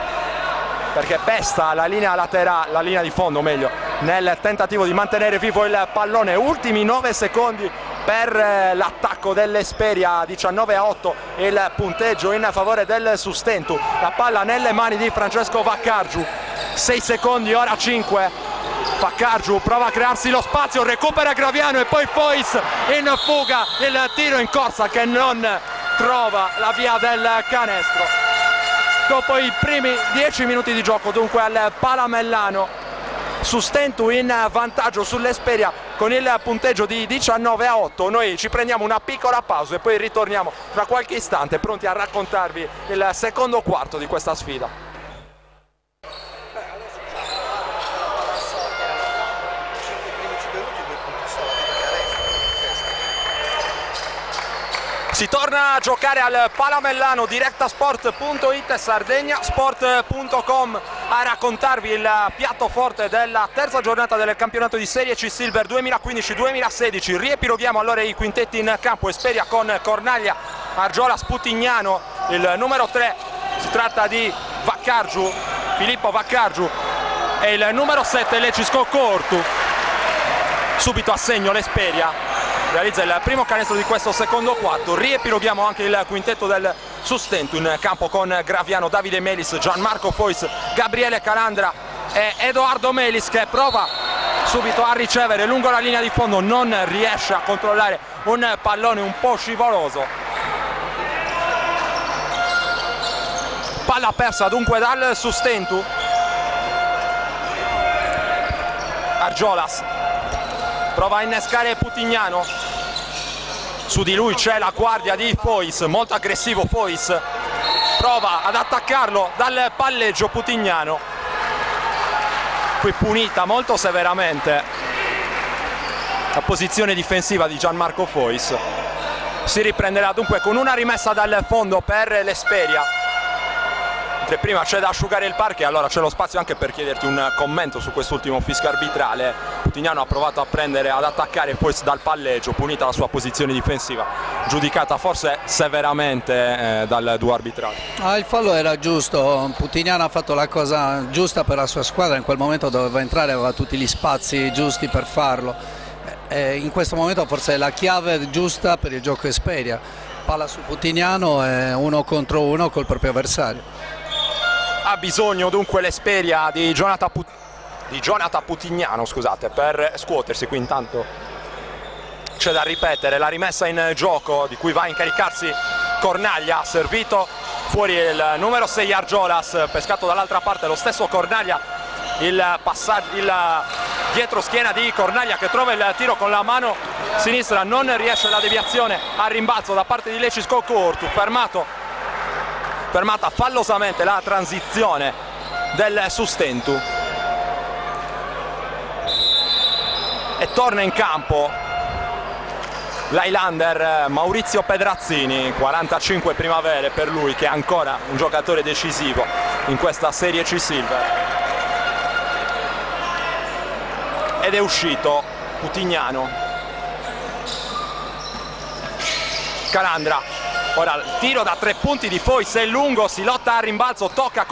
perché pesta la linea laterale, la linea di fondo meglio, nel tentativo di mantenere vivo il pallone. Ultimi 9 secondi per l'attacco dell'Esperia, 19-8 il punteggio in favore del Sustentu. La palla nelle mani di Francesco Vaccargiu, 6 secondi, ora 5. Vaccargiu prova a crearsi lo spazio, recupera Graviano e poi Fois in fuga, il tiro in corsa che non trova la via del canestro. Dopo i primi 10 minuti di gioco dunque al Palamellano, Sustentu in vantaggio sull'Esperia con il punteggio di 19-8. Noi ci prendiamo una piccola pausa e poi ritorniamo tra qualche istante pronti a raccontarvi il secondo quarto di questa sfida. Si torna a giocare al Palamellano, Directasport.it e Sardegnasport.com a raccontarvi il piatto forte della terza giornata del campionato di Serie C Silver 2015-2016. Riepiloghiamo allora i quintetti in campo. Esperia con Cornaglia, Argiola, Sputignano, il numero 3 si tratta di Vaccargiu, Filippo Vaccargiu, e il numero 7 Lecisco Cortu. Subito a segno l'Esperia, realizza il primo canestro di questo secondo quarto. Riepiloghiamo anche il quintetto del Sustento in campo con Graviano, Davide Melis, Gianmarco Fois, Gabriele Calandra e Edoardo Melis, che prova subito a ricevere lungo la linea di fondo, non riesce a controllare un pallone un po' scivoloso. Palla persa dunque dal Sustento. Argiolas prova a innescare Putignano, su di lui c'è la guardia di Fois, molto aggressivo Fois, prova ad attaccarlo dal palleggio Putignano, qui punita molto severamente la posizione difensiva di Gianmarco Fois. Si riprenderà dunque con una rimessa dal fondo per l'Esperia. Prima c'è da asciugare il parquet, allora c'è lo spazio anche per chiederti un commento su quest'ultimo fischio arbitrale. Putignano ha provato a prendere, ad attaccare poi dal palleggio, punita la sua posizione difensiva, giudicata forse severamente dal duo arbitrale. Il fallo era giusto, Putignano ha fatto la cosa giusta per la sua squadra, in quel momento doveva entrare, aveva tutti gli spazi giusti per farlo. In questo momento forse è la chiave giusta per il gioco Esperia, palla su Putignano e 1 contro 1 col proprio avversario. Ha bisogno dunque l'Esperia di Jonathan Putignano, scusate, per scuotersi. Qui intanto c'è da ripetere la rimessa in gioco di cui va a incaricarsi Cornaglia, servito fuori il numero 6 Argiolas, pescato dall'altra parte lo stesso Cornaglia, il passaggio, il dietro schiena di Cornaglia che trova il tiro con la mano sinistra, non riesce la deviazione a rimbalzo da parte di Lecisco Cortu, fermata fallosamente la transizione del Sustento, e torna in campo l'Highlander Maurizio Pedrazzini. 45 primavere per lui, che è ancora un giocatore decisivo in questa Serie C Silver, ed è uscito Putignano. Calandra, ora il tiro da 3 punti di Fois è lungo, si lotta a rimbalzo, tocca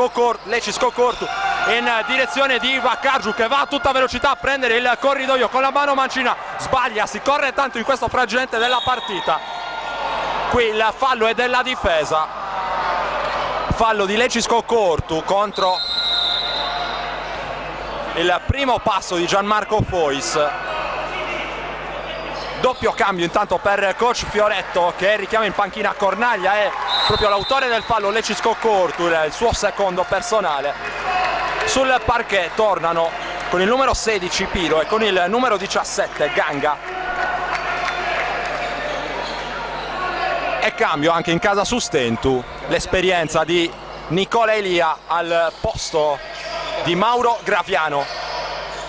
Lecisco Cortu in direzione di Vaccargiu, che va a tutta velocità a prendere il corridoio con la mano mancina, sbaglia, si corre tanto in questo frangente della partita. Qui il fallo è della difesa, fallo di Lecisco Cortu contro il primo passo di Gianmarco Fois. Doppio cambio intanto per coach Fioretto, che richiama in panchina Cornaglia, è proprio l'autore del fallo Lecisco Cortu, il suo secondo personale. Sul parquet tornano con il numero 16 Piro e con il numero 17 Ganga. E cambio anche in casa Sustento, l'esperienza di Nicola Elia al posto di Mauro Graviano.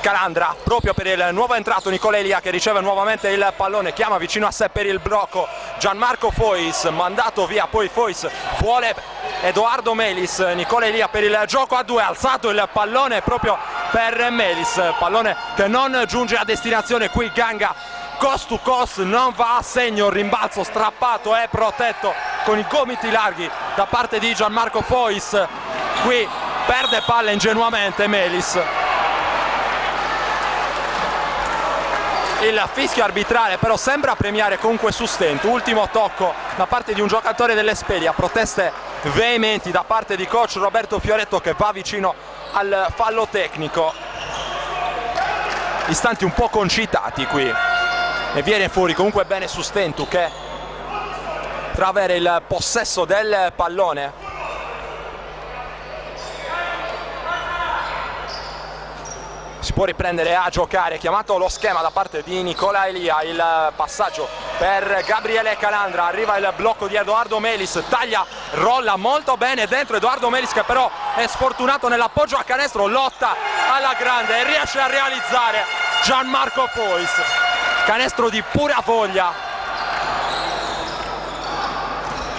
Calandra proprio per il nuovo entrato Nicola Elia, che riceve nuovamente il pallone, chiama vicino a sé per il blocco Gianmarco Fois, mandato via poi Fois, vuole Edoardo Melis, Nicola Elia per il gioco a 2, alzato il pallone proprio per Melis, pallone che non giunge a destinazione. Qui Ganga cost to cost non va a segno, rimbalzo strappato e protetto con i gomiti larghi da parte di Gianmarco Fois. Qui perde palla ingenuamente Melis. Il fischio arbitrale però sembra premiare comunque Sustento. Ultimo tocco da parte di un giocatore dell'Esperia, proteste veementi da parte di coach Roberto Fioretto, che va vicino al fallo tecnico. Istanti un po' concitati qui, e viene fuori comunque bene Sustento, che tra avere il possesso del pallone si può riprendere a giocare, chiamato lo schema da parte di Nicola Elia, il passaggio per Gabriele Calandra, arriva il blocco di Edoardo Melis, taglia, rolla molto bene dentro Edoardo Melis che però è sfortunato nell'appoggio a canestro, lotta alla grande e riesce a realizzare Gianmarco Fois, canestro di pura voglia.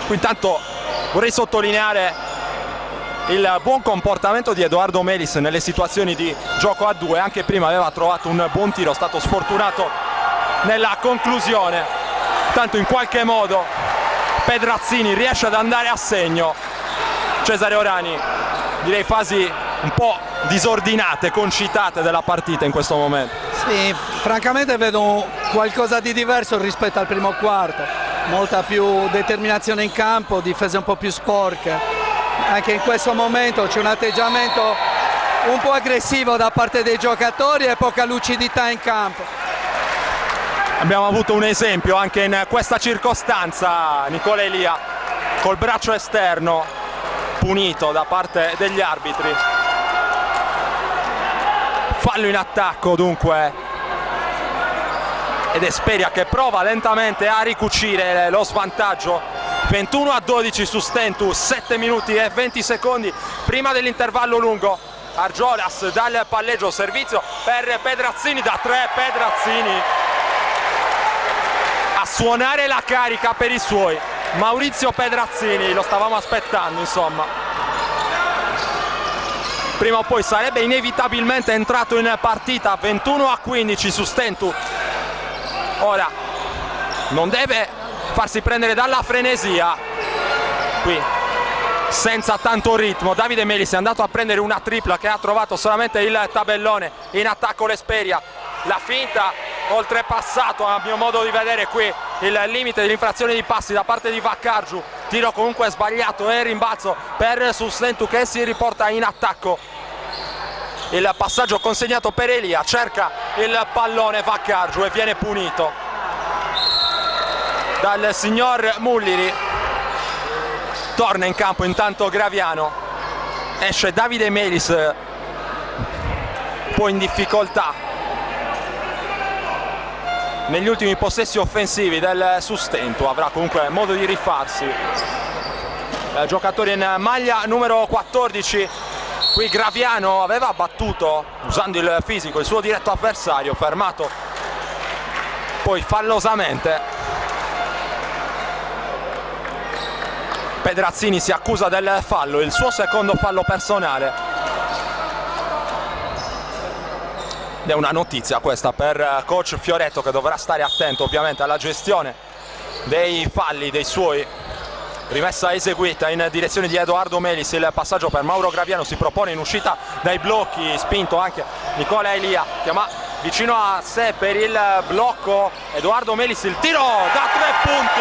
Qui intanto vorrei sottolineare il buon comportamento di Edoardo Melis nelle situazioni di gioco a due, anche prima aveva trovato un buon tiro, è stato sfortunato nella conclusione, tanto in qualche modo Pedrazzini riesce ad andare a segno. Cesare Orani, direi fasi un po' disordinate, concitate della partita in questo momento. Sì, francamente vedo qualcosa di diverso rispetto al primo quarto, molta più determinazione in campo, difese un po' più sporche. Anche in questo momento c'è un atteggiamento un po' aggressivo da parte dei giocatori e poca lucidità in campo. Abbiamo avuto un esempio anche in questa circostanza, Nicola Elia col braccio esterno punito da parte degli arbitri. Fallo in attacco dunque ed Esperia che prova lentamente a ricucire lo svantaggio. 21-12 su Stentu, 7 minuti e 20 secondi prima dell'intervallo lungo. Argiolas dal palleggio, servizio per Pedrazzini da 3, Pedrazzini a suonare la carica per i suoi. Maurizio Pedrazzini, lo stavamo aspettando insomma. Prima o poi sarebbe inevitabilmente entrato in partita. 21-15 su Stentu. Ora non deve farsi prendere dalla frenesia, qui senza tanto ritmo. Davide Melis è andato a prendere una tripla che ha trovato solamente il tabellone. In attacco l'Esperia, la finta oltrepassato a mio modo di vedere qui il limite dell'infrazione di passi da parte di Vaccargiu, tiro comunque sbagliato e rimbalzo per Sustentu che si riporta in attacco. Il passaggio consegnato per Elia, cerca il pallone Vaccargiu e viene punito dal signor Mulliri. Torna in campo intanto Graviano, esce Davide Melis un po' in difficoltà negli ultimi possessi offensivi del Sustentu, avrà comunque modo di rifarsi. Giocatore in maglia numero 14, qui Graviano aveva battuto usando il fisico il suo diretto avversario, fermato poi fallosamente. Pedrazzini si accusa del fallo, il suo secondo fallo personale. Ed è una notizia questa per coach Fioretto che dovrà stare attento ovviamente alla gestione dei falli dei suoi. Rimessa eseguita in direzione di Edoardo Melis, il passaggio per Mauro Graviano, si propone in uscita dai blocchi, spinto anche Nicola Elia, chiama vicino a sé per il blocco Edoardo Melis, il tiro da 3 punti.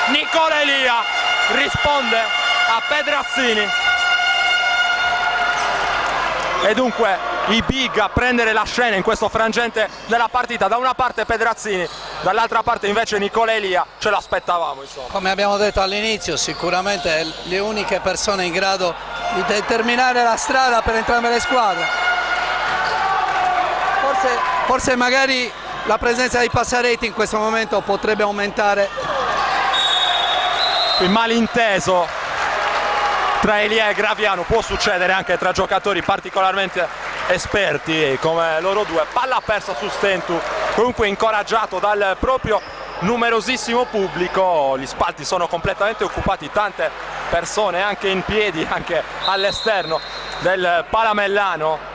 Nicola Elia risponde a Pedrazzini e dunque i big a prendere la scena in questo frangente della partita. Da una parte Pedrazzini, dall'altra parte invece Nicola Elia. Ce l'aspettavamo insomma. Come abbiamo detto all'inizio, sicuramente le uniche persone in grado di determinare la strada per entrambe le squadre. Forse magari la presenza di Passareti in questo momento potrebbe aumentare. Il malinteso tra Elia e Graviano può succedere anche tra giocatori particolarmente esperti come loro due. Palla persa su Stentu, comunque incoraggiato dal proprio numerosissimo pubblico. Gli spalti sono completamente occupati, tante persone anche in piedi, anche all'esterno del Palamellano,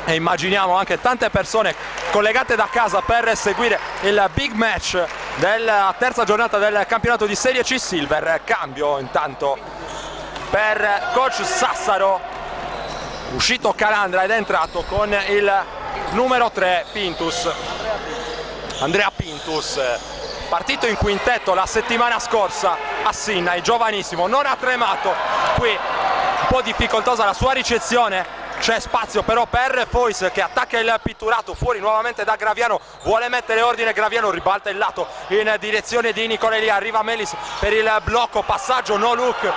e immaginiamo anche tante persone collegate da casa per seguire il big match della terza giornata del campionato di Serie C Silver. Cambio intanto per coach Sassaro, uscito Calandra ed è entrato con il numero 3 Pintus, Andrea Pintus, partito in quintetto la settimana scorsa a Sinnai, giovanissimo, non ha tremato. Qui un po' difficoltosa la sua ricezione, c'è spazio però per Fois che attacca il pitturato, fuori nuovamente da Graviano, vuole mettere ordine Graviano, ribalta il lato in direzione di Nicola Elia, arriva Melis per il blocco, passaggio no look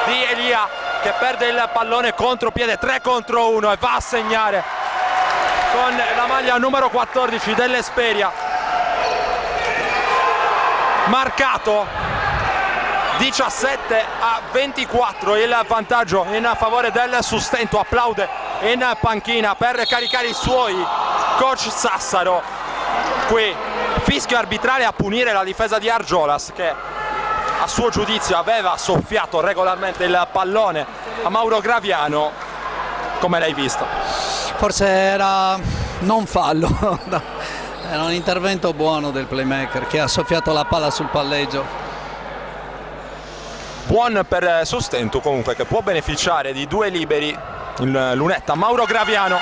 di Elia che perde il pallone contropiede, 3 contro 1 e va a segnare con la maglia numero 14 dell'Esperia, marcato 17-24, il vantaggio in favore del Sustento. Applaude in panchina per caricare i suoi coach Sassaro. Qui fischio arbitrale a punire la difesa di Argiolas, che a suo giudizio aveva soffiato regolarmente il pallone a Mauro Graviano. Come l'hai visto? Forse era non fallo, era un intervento buono del playmaker che ha soffiato la palla sul palleggio. Buon per Sustento comunque, che può beneficiare di 2 liberi in lunetta. Mauro Graviano,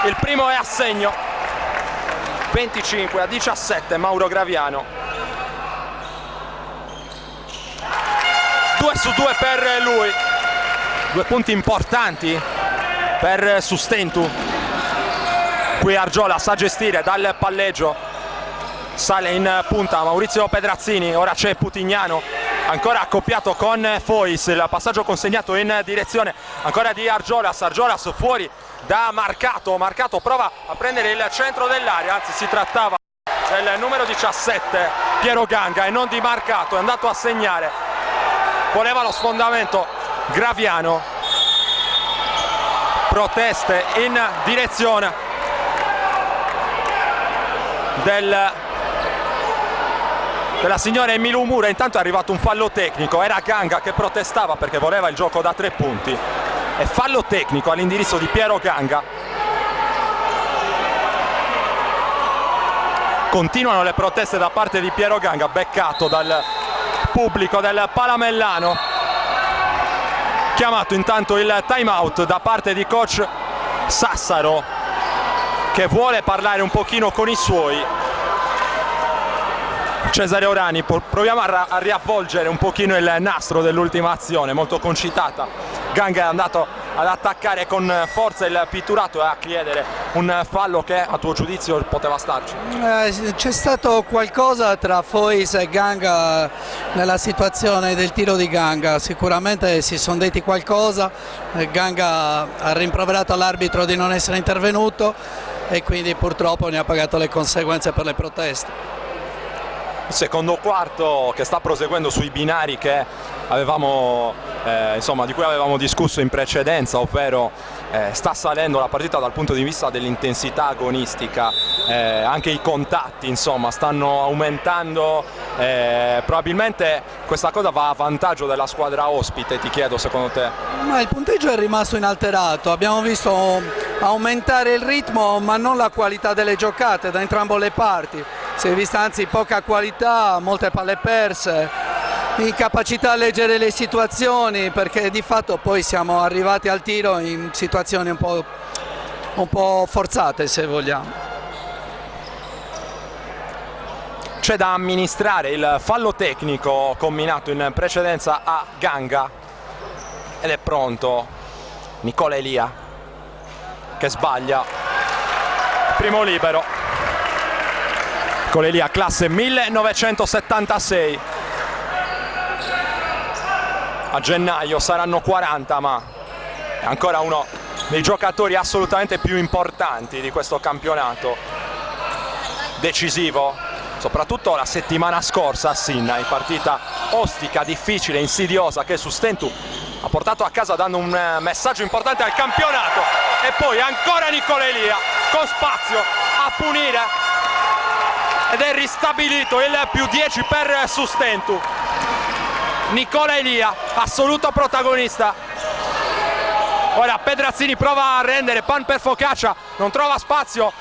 il primo è a segno, 25-17 Mauro Graviano. 2 su 2 per lui, 2 punti importanti per Sustento. Qui Argiolas a gestire dal palleggio, sale in punta Maurizio Pedrazzini, ora c'è Putignano, ancora accoppiato con Fois, il passaggio consegnato in direzione ancora di Argiolas. Argiolas fuori da Marcato, Marcato prova a prendere il centro dell'area, anzi si trattava del numero 17 Piero Ganga e non di Marcato, è andato a segnare, voleva lo sfondamento Graviano. Proteste in direzione della signora Emilu Mura. Intanto è arrivato un fallo tecnico, era Ganga che protestava perché voleva il gioco da 3 punti, e fallo tecnico all'indirizzo di Piero Ganga. Continuano le proteste da parte di Piero Ganga, beccato dal pubblico del Palamellano. Chiamato intanto il time out da parte di coach Sassaro, che vuole parlare un pochino con i suoi. Cesare Orani, proviamo a riavvolgere un pochino il nastro dell'ultima azione, molto concitata. Ganga è andato ad attaccare con forza il pitturato e a chiedere un fallo che a tuo giudizio poteva starci. C'è stato qualcosa tra Fois e Ganga nella situazione del tiro di Ganga, sicuramente si sono detti qualcosa, Ganga ha rimproverato all'arbitro di non essere intervenuto e quindi purtroppo ne ha pagato le conseguenze per le proteste. Il secondo quarto che sta proseguendo sui binari che avevamo, di cui avevamo discusso in precedenza, ovvero sta salendo la partita dal punto di vista dell'intensità agonistica, anche i contatti insomma stanno aumentando, probabilmente questa cosa va a vantaggio della squadra ospite. Ti chiedo, secondo te? Ma il punteggio è rimasto inalterato, abbiamo visto aumentare il ritmo ma non la qualità delle giocate da entrambe le parti. Si è vista anzi poca qualità, molte palle perse, incapacità a leggere le situazioni, perché di fatto poi siamo arrivati al tiro in situazioni un po' forzate, se vogliamo. C'è da amministrare il fallo tecnico combinato in precedenza a Ganga ed è pronto Nicola Elia che sbaglia. Primo libero. Con Elia, classe 1976. A gennaio saranno 40, ma è ancora uno dei giocatori assolutamente più importanti di questo campionato. Decisivo, soprattutto la settimana scorsa a Sinai, partita ostica, difficile, insidiosa che Sustento ha portato a casa dando un messaggio importante al campionato. E poi ancora Nicola Elia con spazio a punire. Ed è ristabilito il +10 per Sustento. Nicola Elia, assoluto protagonista. Ora Pedrazzini prova a rendere, pan per focaccia, non trova spazio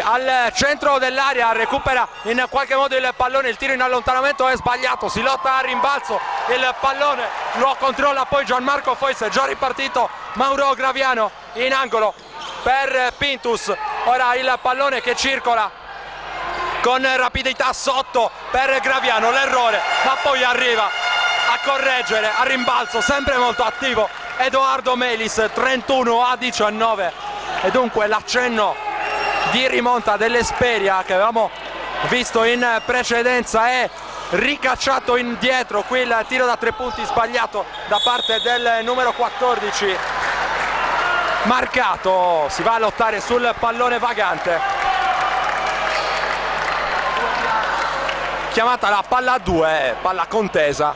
al centro dell'area, recupera in qualche modo il pallone, il tiro in allontanamento è sbagliato, si lotta a rimbalzo, il pallone lo controlla poi Gianmarco Fois, è già ripartito Mauro Graviano in angolo per Pintus. Ora il pallone che circola con rapidità sotto per Graviano, l'errore, ma poi arriva a correggere a rimbalzo, sempre molto attivo Edoardo Melis, 31-19, e dunque l'accenno di rimonta dell'Esperia che avevamo visto in precedenza è ricacciato indietro. Qui il tiro da 3 punti sbagliato da parte del numero 14 Marcato, si va a lottare sul pallone vagante. Chiamata la palla a 2, palla contesa.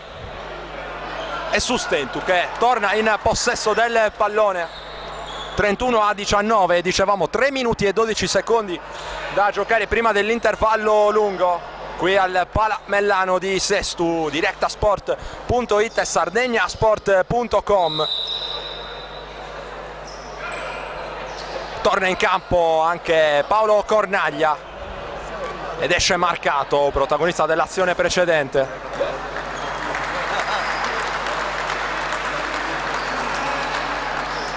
E Sustentu che torna in possesso del pallone. 31-19, dicevamo 3 minuti e 12 secondi da giocare prima dell'intervallo lungo qui al Palamellano di Sestu. Directasport.it e sardegnasport.com. Torna in campo anche Paolo Cornaglia ed esce Marcato, protagonista dell'azione precedente.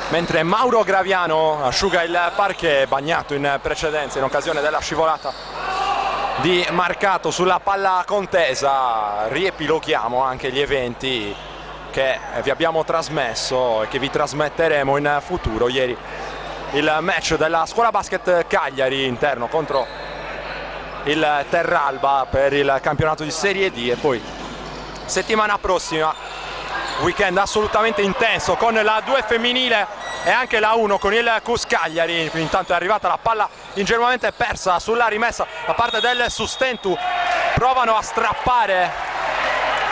Mentre Mauro Graviano asciuga il parquet bagnato in precedenza in occasione della scivolata di Marcato sulla palla contesa. Riepiloghiamo anche gli eventi che vi abbiamo trasmesso e che vi trasmetteremo in futuro. Ieri il match della Scuola Basket Cagliari interno contro il Terralba per il campionato di Serie D, e poi settimana prossima weekend assolutamente intenso con la 2 femminile e anche la 1 con il Cus Cagliari. Intanto è arrivata la palla ingenuamente persa sulla rimessa da parte del Sustentu. Provano a strappare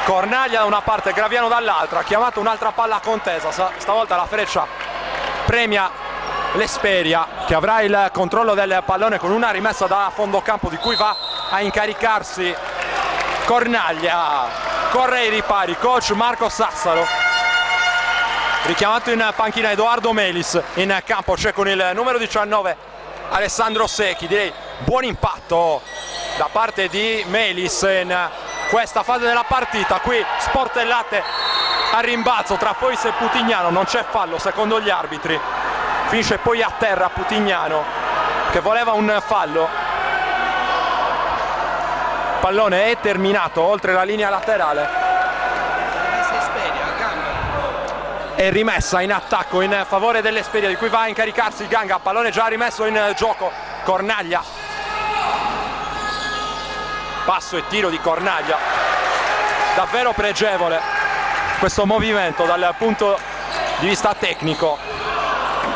Cornaglia da una parte, Graviano dall'altra. Ha chiamato un'altra palla contesa, stavolta la freccia premia l'Esperia, che avrà il controllo del pallone con una rimessa da fondo campo di cui va a incaricarsi Cornaglia. Corre ai ripari coach Marco Sassaro. Richiamato in panchina Edoardo Melis. In campo c'è con il numero 19 Alessandro Secchi. Direi buon impatto da parte di Melis in questa fase della partita. Qui sportellate a rimbalzo tra Fois e Putignano, non c'è fallo secondo gli arbitri. Finisce poi a terra Putignano che voleva un fallo. Pallone è terminato oltre la linea laterale. È rimessa in attacco in favore dell'Esperia, di cui va a incaricarsi il Ganga. Pallone già rimesso in gioco. Cornaglia. Passo e tiro di Cornaglia. Davvero pregevole questo movimento dal punto di vista tecnico.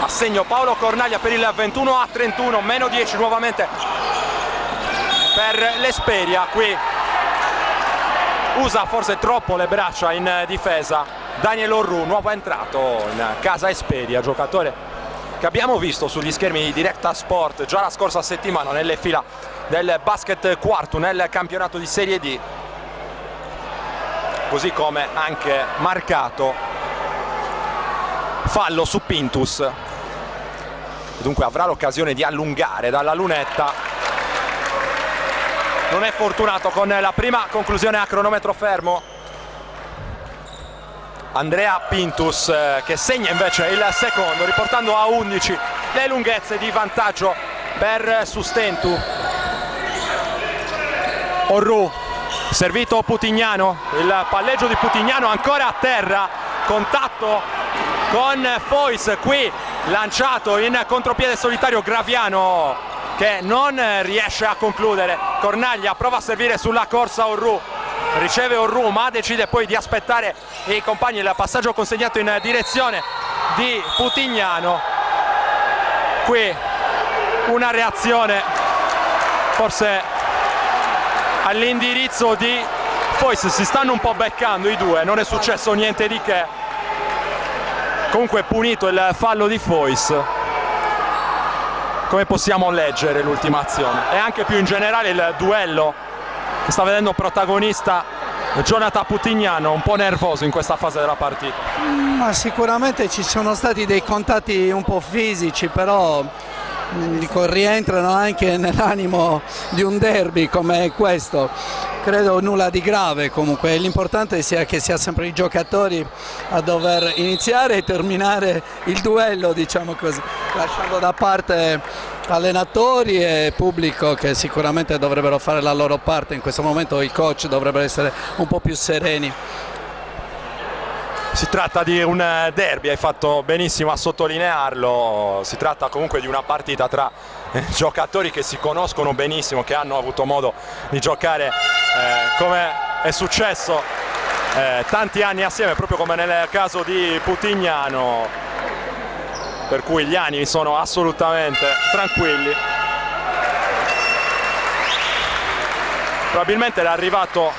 Assegno Paolo Cornaglia per il 21-31, meno 10 nuovamente per l'Esperia. Qui usa forse troppo le braccia in difesa Daniel Orru, nuovo entrato in casa Esperia, giocatore che abbiamo visto sugli schermi di Directa Sport già la scorsa settimana nelle fila del basket quarto nel campionato di Serie D, così come anche Marcato. Fallo su Pintus, dunque avrà l'occasione di allungare dalla lunetta. Non è fortunato con la prima conclusione a cronometro fermo Andrea Pintus, che segna invece il secondo, riportando a 11 le lunghezze di vantaggio per Sustentu. Orru, servito Putignano, il palleggio di Putignano ancora a terra, contatto con Fois, qui lanciato in contropiede solitario Graviano che non riesce a concludere. Cornaglia prova a servire sulla corsa Orru, riceve Orru ma decide poi di aspettare i compagni. Il passaggio consegnato in direzione di Putignano. Qui una reazione forse all'indirizzo di Fois, si stanno un po' beccando i due, non è successo niente di che. Comunque punito il fallo di Fois. Come possiamo leggere l'ultima azione e anche più in generale il duello che sta vedendo protagonista Jonathan Putignano, un po' nervoso in questa fase della partita? Ma sicuramente ci sono stati dei contatti un po' fisici, però dico, rientrano anche nell'animo di un derby come questo. Credo nulla di grave, comunque l'importante sia che sia sempre i giocatori a dover iniziare e terminare il duello, diciamo così, lasciando da parte allenatori e pubblico che sicuramente dovrebbero fare la loro parte. In questo momento i coach dovrebbero essere un po' più sereni. Si tratta di un derby, hai fatto benissimo a sottolinearlo. Si tratta comunque di una partita tra giocatori che si conoscono benissimo, che hanno avuto modo di giocare come è successo tanti anni assieme, proprio come nel caso di Putignano. per cui gli animi sono assolutamente tranquilli. Probabilmente era arrivato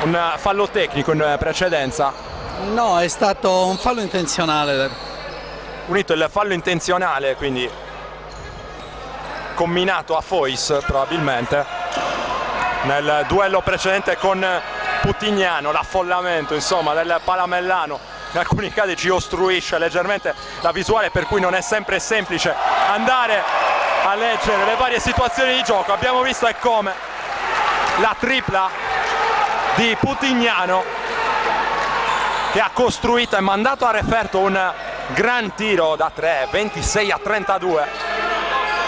un fallo tecnico in precedenza. No, è stato un fallo intenzionale. Unito il fallo intenzionale, quindi combinato a Fois probabilmente nel duello precedente con Putignano. L'affollamento insomma del Palamellano in alcuni casi ci ostruisce leggermente la visuale, per cui non è sempre semplice andare a leggere le varie situazioni di gioco. Abbiamo visto e come la tripla di Putignano, che ha costruito e mandato a referto un gran tiro da 3, 26-32.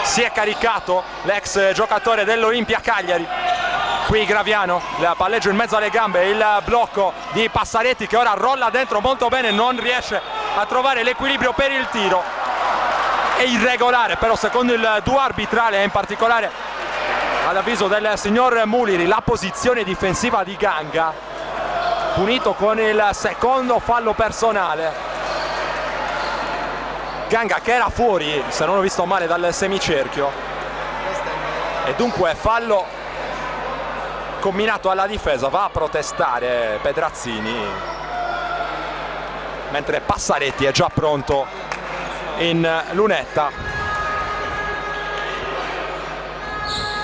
Si è caricato l'ex giocatore dell'Olimpia Cagliari. Qui Graviano, il palleggio in mezzo alle gambe, il blocco di Passaretti che ora rolla dentro molto bene, non riesce a trovare l'equilibrio per il tiro. È irregolare però secondo il duo arbitrale, e in particolare ad avviso del signor Muliri, la posizione difensiva di Ganga, punito con il secondo fallo personale. Ganga che era fuori, se non ho visto male, dal semicerchio, e dunque fallo combinato alla difesa. Va a protestare Pedrazzini, mentre Passaretti è già pronto in lunetta.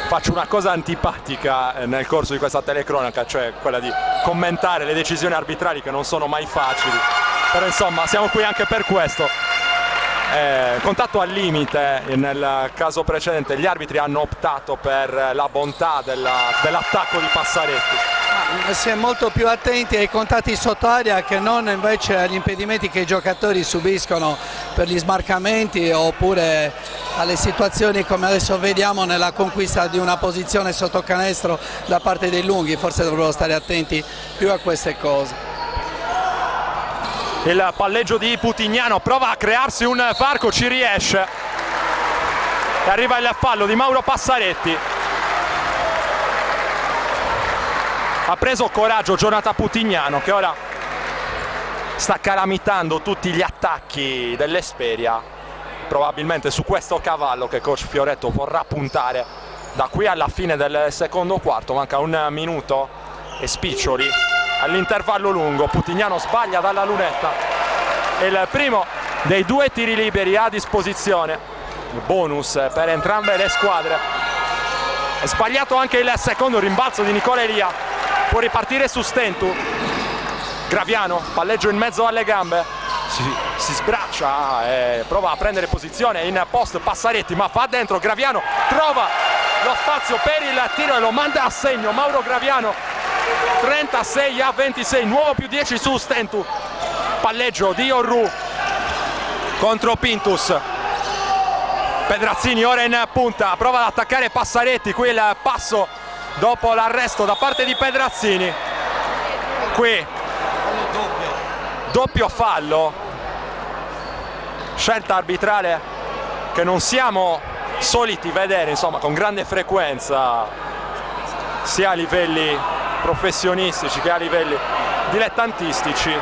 Faccio una cosa antipatica nel corso di questa telecronaca, cioè quella di commentare le decisioni arbitrali che non sono mai facili, però insomma siamo qui anche per questo. Contatto al limite, nel caso precedente gli arbitri hanno optato per la bontà dell'attacco di Passaretti. Si è molto più attenti ai contatti sotto area che non invece agli impedimenti che i giocatori subiscono per gli smarcamenti oppure alle situazioni come adesso vediamo nella conquista di una posizione sotto canestro da parte dei lunghi. Forse dovrebbero stare attenti più a queste cose. Il palleggio di Putignano, prova a crearsi un varco, ci riesce e arriva il fallo di Mauro Passaretti. Ha preso coraggio Jonathan Putignano, che ora sta calamitando tutti gli attacchi dell'Esperia, probabilmente su questo cavallo che coach Fioretto vorrà puntare da qui alla fine del secondo quarto. Manca un minuto e spiccioli all'intervallo lungo. Putignano sbaglia dalla lunetta, è il primo dei due tiri liberi a disposizione, bonus per entrambe le squadre. È sbagliato anche il secondo rimbalzo di Nicola Elia, può ripartire su Stentu. Graviano, palleggio in mezzo alle gambe, si sbraccia e prova a prendere posizione in post Passaretti, ma fa dentro. Graviano trova lo spazio per il tiro e lo manda a segno Mauro Graviano. 36-26, nuovo più 10 su Stentu. Palleggio di Orru contro Pintus. Pedrazzini ora in punta, prova ad attaccare Passaretti. Qui il passo dopo l'arresto da parte di Pedrazzini. Qui doppio fallo, scelta arbitrale che non siamo soliti vedere insomma con grande frequenza, sia a livelli professionistici che a livelli dilettantistici.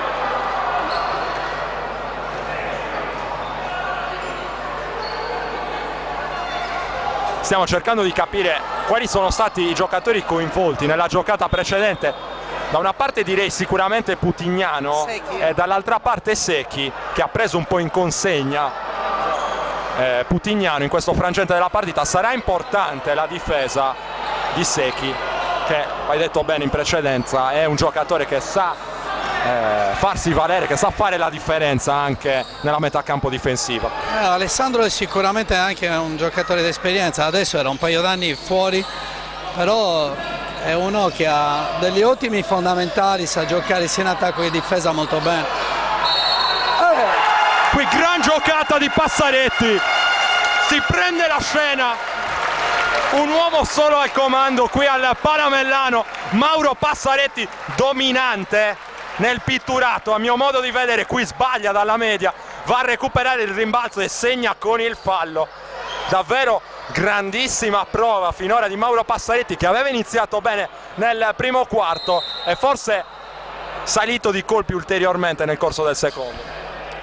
Stiamo cercando di capire quali sono stati i giocatori coinvolti nella giocata precedente. Da una parte direi sicuramente Putignano e dall'altra parte Secchi, che ha preso un po' in consegna Putignano in questo frangente della partita. Sarà importante la difesa di Secchi, che hai detto bene in precedenza è un giocatore che sa farsi valere, che sa fare la differenza anche nella metà campo difensiva. Alessandro è sicuramente anche un giocatore d'esperienza, adesso era un paio d'anni fuori, però è uno che ha degli ottimi fondamentali, sa giocare sia in attacco che in difesa molto bene. Qui gran giocata di Passaretti, si prende la scena, un uomo solo al comando qui al Palamellano, Mauro Passaretti dominante nel pitturato a mio modo di vedere. Qui sbaglia dalla media, va a recuperare il rimbalzo e segna con il fallo. Davvero grandissima prova finora di Mauro Passaretti, che aveva iniziato bene nel primo quarto e forse salito di colpi ulteriormente nel corso del secondo.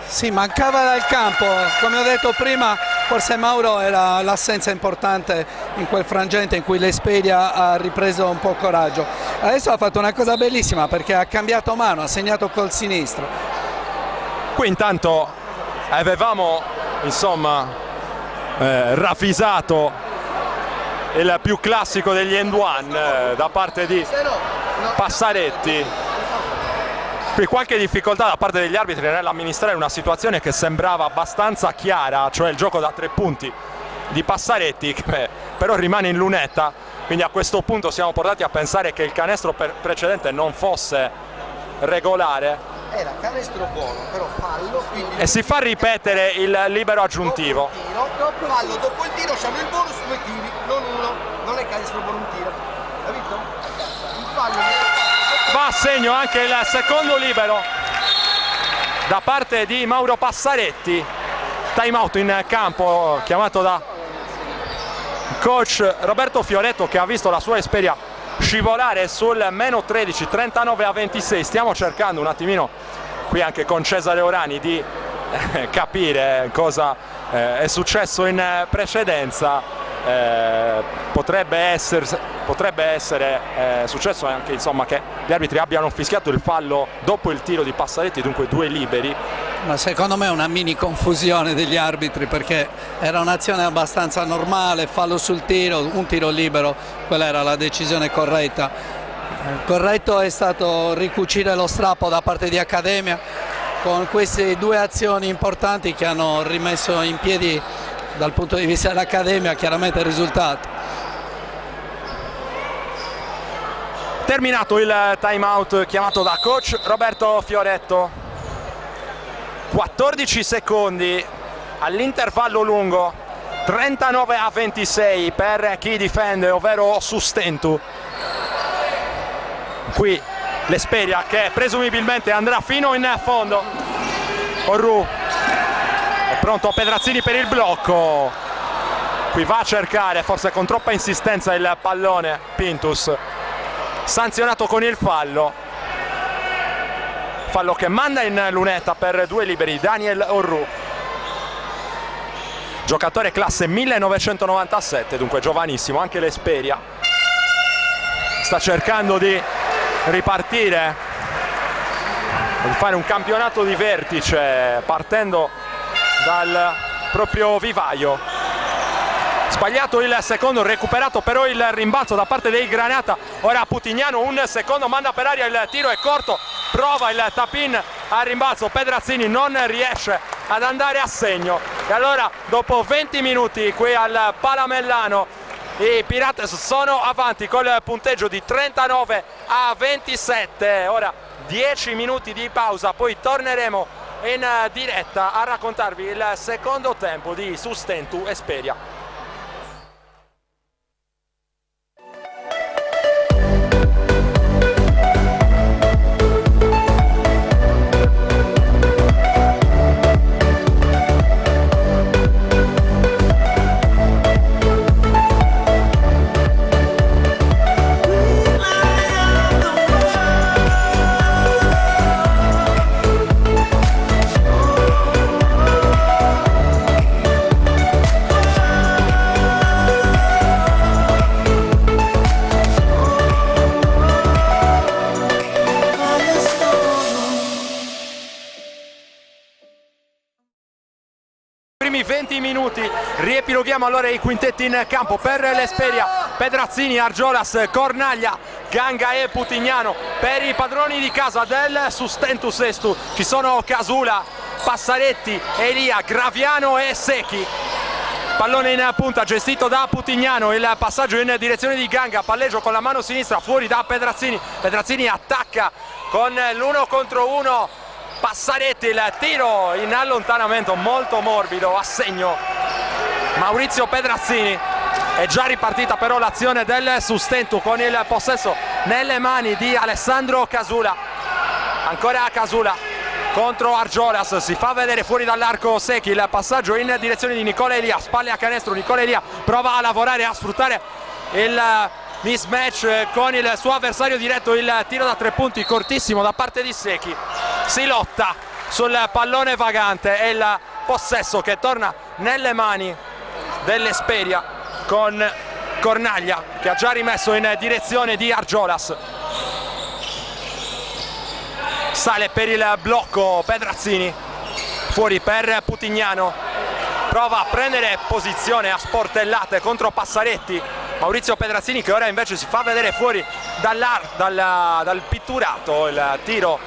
Sì, mancava dal campo, come ho detto prima, forse Mauro era l'assenza importante in quel frangente in cui l'Espedia ha ripreso un po' coraggio. Adesso ha fatto una cosa bellissima perché ha cambiato mano, ha segnato col sinistro. Qui intanto avevamo insomma ravvisato il più classico degli end one da parte di Passaretti. Qui qualche difficoltà da parte degli arbitri nell'amministrare una situazione che sembrava abbastanza chiara, cioè il gioco da 3 punti di Passaretti, che però rimane in lunetta, quindi a questo punto siamo portati a pensare che il canestro precedente non fosse regolare. Era canestro buono, però fallo, quindi E si fa ripetere il libero aggiuntivo. fallo, dopo il tiro c'hanno il bonus 2 tiri, non uno, non è canestro buono un tiro, capito? Il fallo Va a segno anche il secondo libero da parte di Mauro Passaretti. Time out in campo chiamato da coach Roberto Fioretto, che ha visto la sua Espedia scivolare sul meno 13, 39-26. Stiamo cercando un attimino qui anche con Cesare Orani di capire cosa è successo in precedenza. Potrebbe essere successo anche insomma che gli arbitri abbiano fischiato il fallo dopo il tiro di Passaretti, dunque 2 liberi. Ma secondo me è una mini confusione degli arbitri, perché era un'azione abbastanza normale, fallo sul tiro, un tiro libero, quella era la decisione corretta. Corretto è stato ricucire lo strappo da parte di Accademia con queste 2 azioni importanti che hanno rimesso in piedi dal punto di vista dell'Accademia chiaramente il risultato. Terminato il time out chiamato da coach Roberto Fioretto, 14 secondi all'intervallo lungo, 39-26 per chi difende, ovvero Sustentu. Qui l'Espedia che presumibilmente andrà fino in fondo. Orru è pronto Pedrazzini per il blocco, qui va a cercare forse con troppa insistenza il pallone Pintus, sanzionato con il fallo che manda in lunetta per 2 liberi Daniel Orru, giocatore classe 1997, dunque giovanissimo. Anche l'Espedia sta cercando di ripartire, di fare un campionato di vertice partendo dal proprio vivaio. Sbagliato il secondo, recuperato però il rimbalzo da parte dei Granata. Ora Putignano, un secondo, manda per aria, il tiro è corto, prova il tap-in al rimbalzo, Pedrazzini non riesce ad andare a segno. E allora dopo 20 minuti qui al Palamellano i Pirates sono avanti col punteggio di 39-27. Ora 10 minuti di pausa, poi torneremo in diretta a raccontarvi il secondo tempo di Sustentu Espedia. Primi 20 minuti, riepiloghiamo allora i quintetti in campo per l'Espedia: Pedrazzini, Argiolas, Cornaglia, Ganga e Putignano. Per i padroni di casa del Sustentu Sestu ci sono Casula, Passaretti, Elia, Graviano e Secchi. Pallone in punta gestito da Putignano, il passaggio in direzione di Ganga, palleggio con la mano sinistra fuori da Pedrazzini. Pedrazzini attacca con l'1 contro 1. Passaretti, il tiro in allontanamento molto morbido, a segno Maurizio Pedrazzini. È già ripartita però l'azione del Sustentu con il possesso nelle mani di Alessandro Casula. Ancora Casula contro Argiolas, si fa vedere fuori dall'arco Secchi, il passaggio in direzione di Nicola Elia, spalle a canestro. Nicola Elia prova a lavorare, a sfruttare il mismatch con il suo avversario diretto, il tiro da 3 punti cortissimo da parte di Secchi. Si lotta sul pallone vagante e il possesso che torna nelle mani dell'Esperia con Cornaglia che ha già rimesso in direzione di Argiolas. Sale per il blocco Pedrazzini, fuori per Putignano, prova a prendere posizione a sportellate contro Passaretti. Maurizio Pedrazzini che ora invece si fa vedere fuori dal pitturato. Il tiro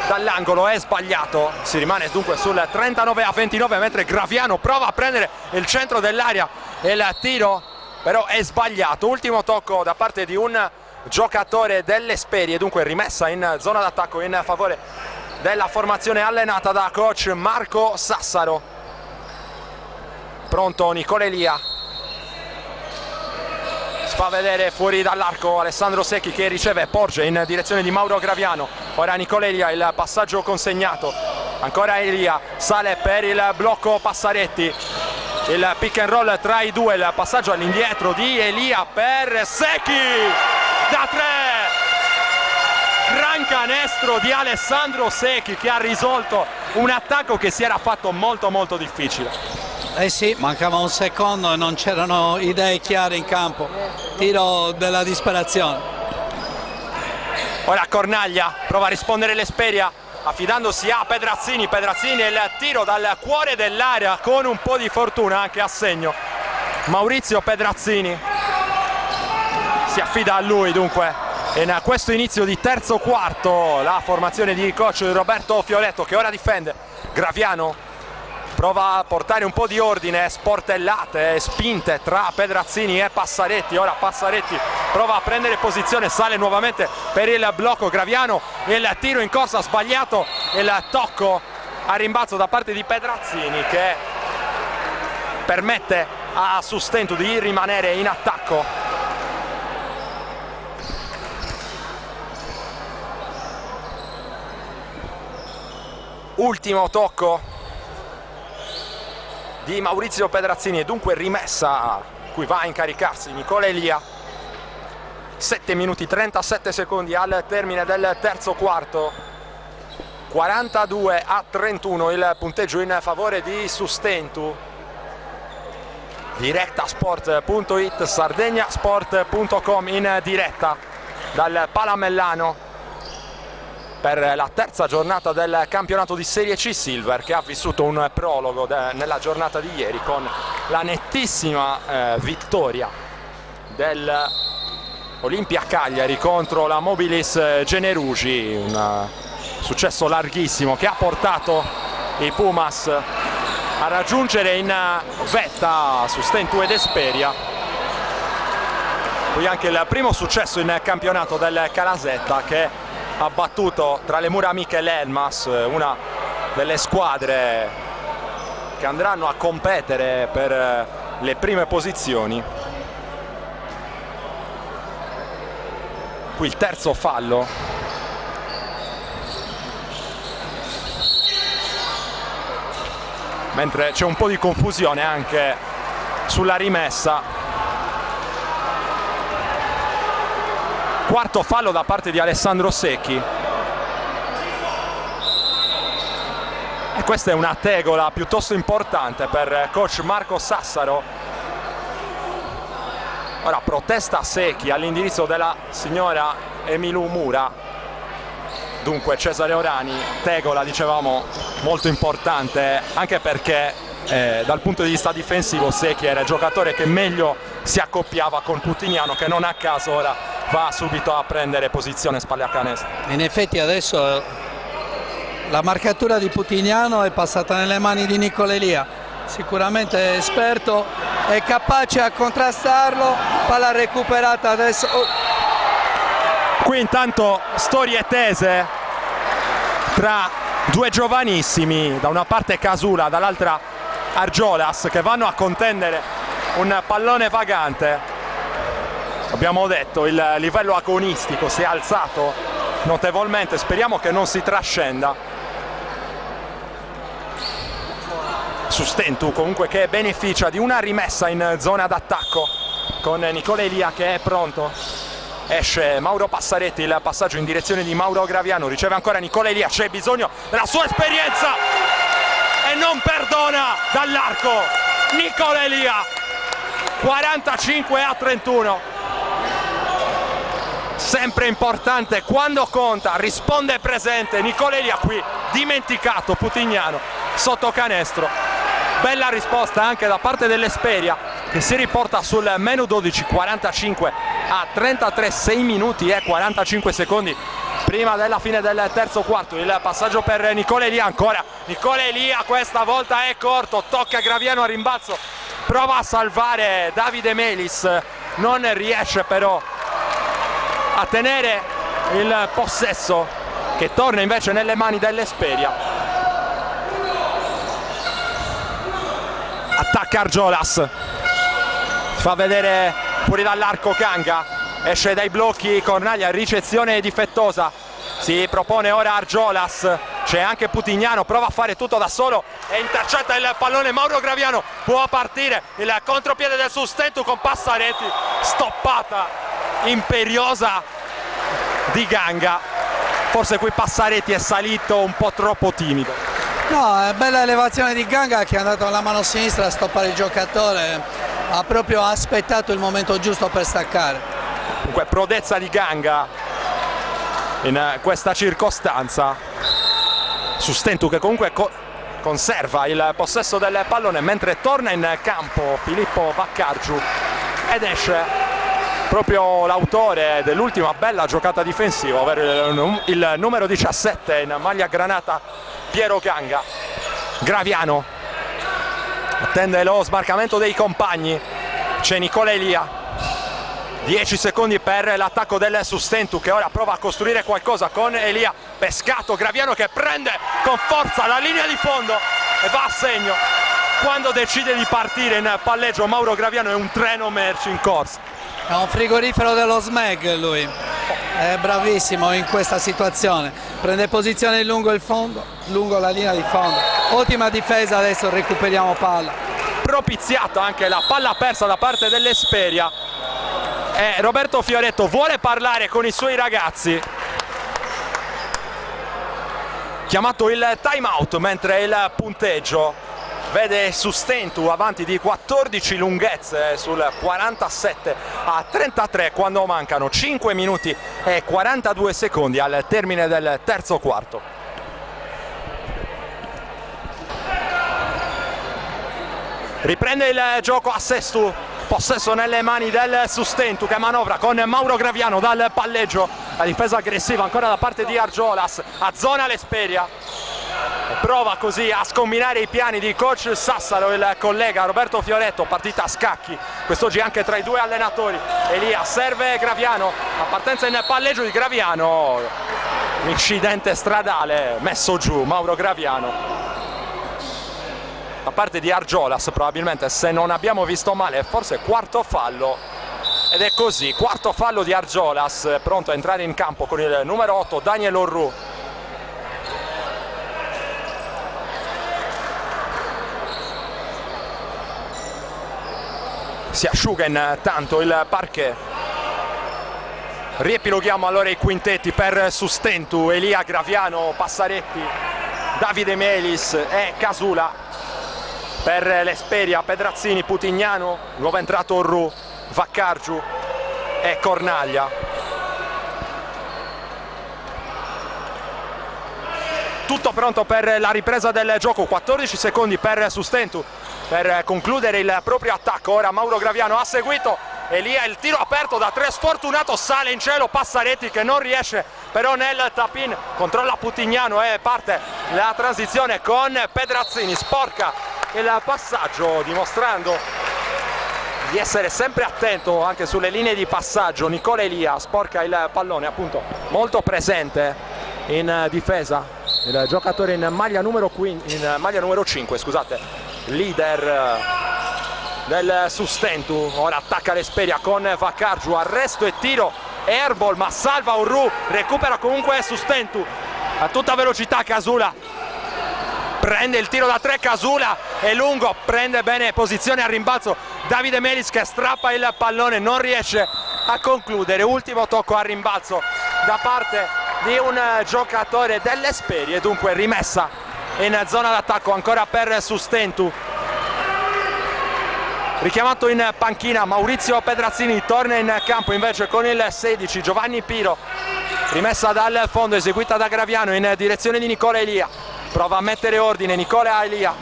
dall'angolo è sbagliato, si rimane dunque sul 39-29, mentre Graviano prova a prendere il centro dell'area e il tiro però è sbagliato. Ultimo tocco da parte di un giocatore dell'Esperia, dunque rimessa in zona d'attacco in favore della formazione allenata da coach Marco Sassaro. Pronto Nicola Elia, si fa vedere fuori dall'arco Alessandro Secchi che riceve, porge in direzione di Mauro Graviano. Ora Nicola Elia, il passaggio consegnato, ancora Elia, sale per il blocco Passaretti, il pick and roll tra i due, il passaggio all'indietro di Elia per Secchi da 3. Gran canestro di Alessandro Secchi che ha risolto un attacco che si era fatto molto difficile. Eh sì, mancava un secondo e non c'erano idee chiare in campo. Tiro della disperazione. Ora Cornaglia prova a rispondere l'Esperia affidandosi a Pedrazzini. Pedrazzini, il tiro dal cuore dell'area con un po' di fortuna anche a segno. Maurizio Pedrazzini si affida a lui dunque in questo inizio di terzo quarto la formazione di coach Roberto Fioletto che ora difende. Graviano prova a portare un po' di ordine, sportellate, spinte tra Pedrazzini e Passaretti. Ora Passaretti prova a prendere posizione, sale nuovamente per il blocco Graviano, il tiro in corsa sbagliato, il tocco a rimbalzo da parte di Pedrazzini che permette a Sustento di rimanere in attacco. Ultimo tocco di Maurizio Pedrazzini e dunque rimessa cui va a incaricarsi Nicola Elia. 7 minuti 37 secondi al termine del terzo quarto, 42-31 il punteggio in favore di Sustentu. Directasport.it, sardegnasport.com in diretta dal Palamellano per la terza giornata del campionato di Serie C Silver, che ha vissuto un prologo nella giornata di ieri con la nettissima vittoria dell'Olimpia Cagliari contro la Mobilis Generugi, un successo larghissimo che ha portato i Pumas a raggiungere in vetta Sustentu ed Esperia. Poi anche il primo successo in campionato del Calasetta che ha battuto tra le mura amiche l'Elmas, una delle squadre che andranno a competere per le prime posizioni. Qui il terzo fallo. Mentre c'è un po' di confusione anche sulla rimessa. Quarto fallo da parte di Alessandro Secchi. E questa è una tegola piuttosto importante per coach Marco Sassaro. Ora protesta Secchi all'indirizzo della signora Emilu Mura. Dunque Cesare Orani, tegola dicevamo molto importante anche perché dal punto di vista difensivo Secchi era il giocatore che meglio si accoppiava con Putignano, che non a caso ora va subito a prendere posizione spalle a canestro. In effetti adesso la marcatura di Putignano è passata nelle mani di Nicola Elia, sicuramente esperto e capace a contrastarlo. Palla recuperata adesso. Qui intanto storie tese tra due giovanissimi, da una parte Casula, dall'altra Argiolas, che vanno a contendere un pallone vagante. Abbiamo detto il livello agonistico si è alzato notevolmente, speriamo che non si trascenda. Sustentu comunque che beneficia di una rimessa in zona d'attacco con Nicola Elia che è pronto esce Mauro Passaretti, il passaggio in direzione di Mauro Graviano, riceve ancora Nicola Elia, c'è bisogno della sua esperienza e non perdona dall'arco Nicola Elia, 45-31. Sempre importante quando conta, risponde presente Nicola Elia, qui dimenticato Putignano sotto canestro. Bella risposta anche da parte dell'Esperia che si riporta sul menu 12, 45-33, 6 minuti e 45 secondi prima della fine del terzo quarto. Il passaggio per Nicola Elia, ancora Nicola Elia, questa volta è corto, tocca Graviano a rimbalzo, prova a salvare Davide Melis, non riesce però a tenere il possesso che torna invece nelle mani dell'Esperia. Attacca Argiolas, si fa vedere fuori dall'arco Ganga, esce dai blocchi Cornaglia, ricezione difettosa, si propone ora Argiolas, c'è anche Putignano, prova a fare tutto da solo e intercetta il pallone Mauro Graviano, può partire il contropiede del Sustentu con Passaretti, stoppata imperiosa di Ganga, forse qui Passaretti è salito un po' troppo timido. No, è bella elevazione di Ganga che è andato alla mano sinistra a stoppare il giocatore, ha proprio aspettato il momento giusto per staccare. Comunque prodezza di Ganga in questa circostanza. Sustentu che comunque conserva il possesso del pallone mentre torna in campo Filippo Vaccargiu ed esce proprio l'autore dell'ultima bella giocata difensiva, ovvero il numero 17 in maglia granata Piero Ganga. Graviano attende lo smarcamento dei compagni, c'è Nicola Elia, 10 secondi per l'attacco del Sustentu che ora prova a costruire qualcosa con Elia, pescato Graviano che prende con forza la linea di fondo e va a segno. Quando decide di partire in palleggio Mauro Graviano è un treno merci in corsa. È un frigorifero dello SMEG lui, è bravissimo in questa situazione, prende posizione lungo il fondo, lungo la linea di fondo, ottima difesa, adesso recuperiamo palla. Propiziata anche la palla persa da parte dell'Esperia e Roberto Fioretto vuole parlare con i suoi ragazzi, chiamato il time out mentre il punteggio vede Sustentu avanti di 14 lunghezze sul 47-33 quando mancano 5 minuti e 42 secondi al termine del terzo quarto. Riprende il gioco a Sestu, possesso nelle mani del Sustentu che manovra con Mauro Graviano dal palleggio, la difesa aggressiva ancora da parte di Argiolas, azzona l'Esperia. Prova così a scombinare i piani di coach Sassaro, il collega Roberto Fioretto, partita a scacchi quest'oggi anche tra i due allenatori. Elia serve Graviano, la partenza in palleggio di Graviano, incidente stradale, messo giù Mauro Graviano da parte di Argiolas, probabilmente se non abbiamo visto male forse quarto fallo, ed è così, quarto fallo di Argiolas, pronto a entrare in campo con il numero 8 Daniel Orru. Si asciuga intanto il parquet. Riepiloghiamo allora i quintetti per Sustentu, Elia, Graviano, Passaretti, Davide Melis e Casula. Per l'Esperia, Pedrazzini, Putignano, nuovo entrato Orru, Vaccargiu e Cornaglia. Tutto pronto per la ripresa del gioco, 14 secondi per Sustentu per concludere il proprio attacco. Ora Mauro Graviano ha seguito Elia, il tiro aperto da tre sfortunato, sale in cielo Passaretti che non riesce però nel tap-in, controlla Putignano e parte la transizione con Pedrazzini, sporca il passaggio dimostrando di essere sempre attento anche sulle linee di passaggio. Nicola Elia sporca il pallone, appunto molto presente in difesa il giocatore in maglia numero 5, scusate, leader del Sustentu. Ora attacca l'Esperia con Vaccargiu, arresto e tiro airball ma salva Orru, recupera comunque Sustentu a tutta velocità. Casula prende il tiro da tre, Casula è lungo, prende bene posizione a rimbalzo Davide Melis che strappa il pallone, non riesce a concludere. Ultimo tocco a rimbalzo da parte di un giocatore dell'Esperia e dunque rimessa in zona d'attacco ancora per Sustentu. Richiamato in panchina Maurizio Pedrazzini, torna in campo invece con il 16 Giovanni Piro. Rimessa dal fondo eseguita da Graviano in direzione di Nicola Elia. Prova a mettere ordine Nicola Elia.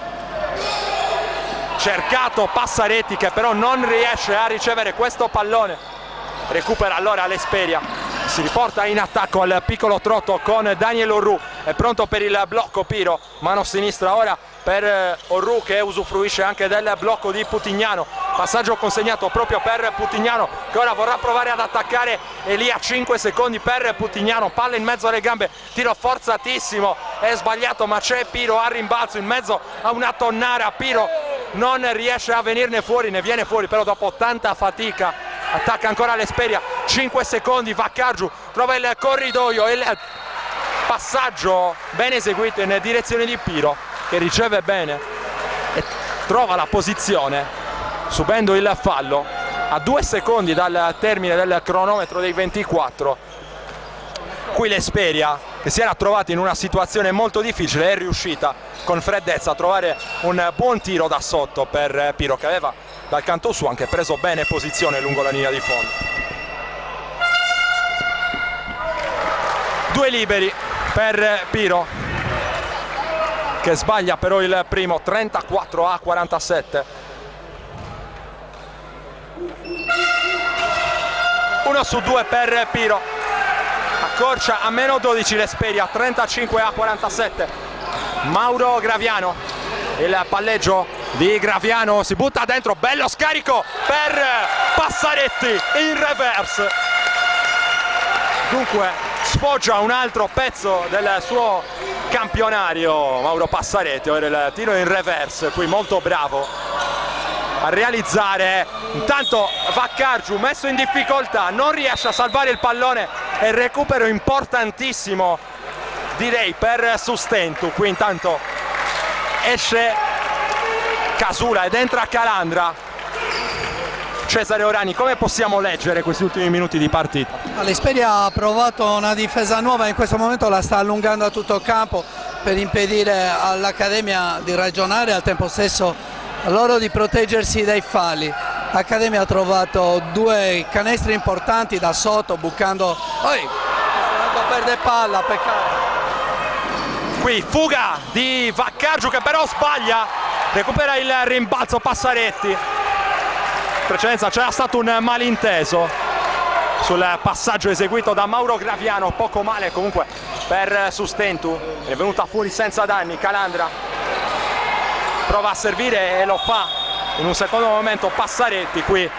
Cercato Passaretti che però non riesce a ricevere questo pallone. Recupera allora l'Esperia. Si riporta in attacco al piccolo trotto con Daniel Orru. È pronto per il blocco Piro. Mano sinistra ora per Orru che usufruisce anche del blocco di Putignano. Passaggio consegnato proprio per Putignano che ora vorrà provare ad attaccare Elia. 5 secondi per Putignano, palla in mezzo alle gambe, tiro forzatissimo, è sbagliato ma c'è Piro a rimbalzo in mezzo a una tonnara. Piro non riesce a venirne fuori, ne viene fuori però dopo tanta fatica. Attacca ancora l'Esperia, 5 secondi, Vaccargiu trova il corridoio e il passaggio ben eseguito in direzione di Piro che riceve bene e trova la posizione subendo il fallo a 2 secondi dal termine del cronometro dei 24. Qui l'Esperia, che si era trovata in una situazione molto difficile, è riuscita con freddezza a trovare un buon tiro da sotto per Piro che aveva dal canto suo anche preso bene posizione lungo la linea di fondo. 2 liberi per Piro che sbaglia però il primo, 34-47. 1 su 2 per Piro, accorcia a meno 12 l'Esperia, 35-47. Mauro Graviano, il palleggio di Graviano, si butta dentro, bello scarico per Passaretti in reverse. Dunque sfoggia un altro pezzo del suo campionario Mauro Passaretti. Ora il tiro in reverse, qui molto bravo a realizzare. Intanto Vaccargiu messo in difficoltà, non riesce a salvare il pallone e recupero importantissimo direi per Sustentu. Qui intanto esce Casula ed entra Calandra. Cesare Orani, come possiamo leggere questi ultimi minuti di partita? L'Esperia ha provato una difesa nuova, in questo momento la sta allungando a tutto il campo per impedire all'Accademia di ragionare e al tempo stesso a loro di proteggersi dai falli. L'Accademia ha trovato 2 canestri importanti da sotto, bucando. Perde palla, peccato. Qui fuga di Vaccargiu che però sbaglia, recupera il rimbalzo Passaretti. In precedenza c'era stato un malinteso sul passaggio eseguito da Mauro Graviano, poco male comunque per Sustentu. È venuta fuori senza danni. Calandra prova a servire e lo fa in un secondo momento Passaretti. Qui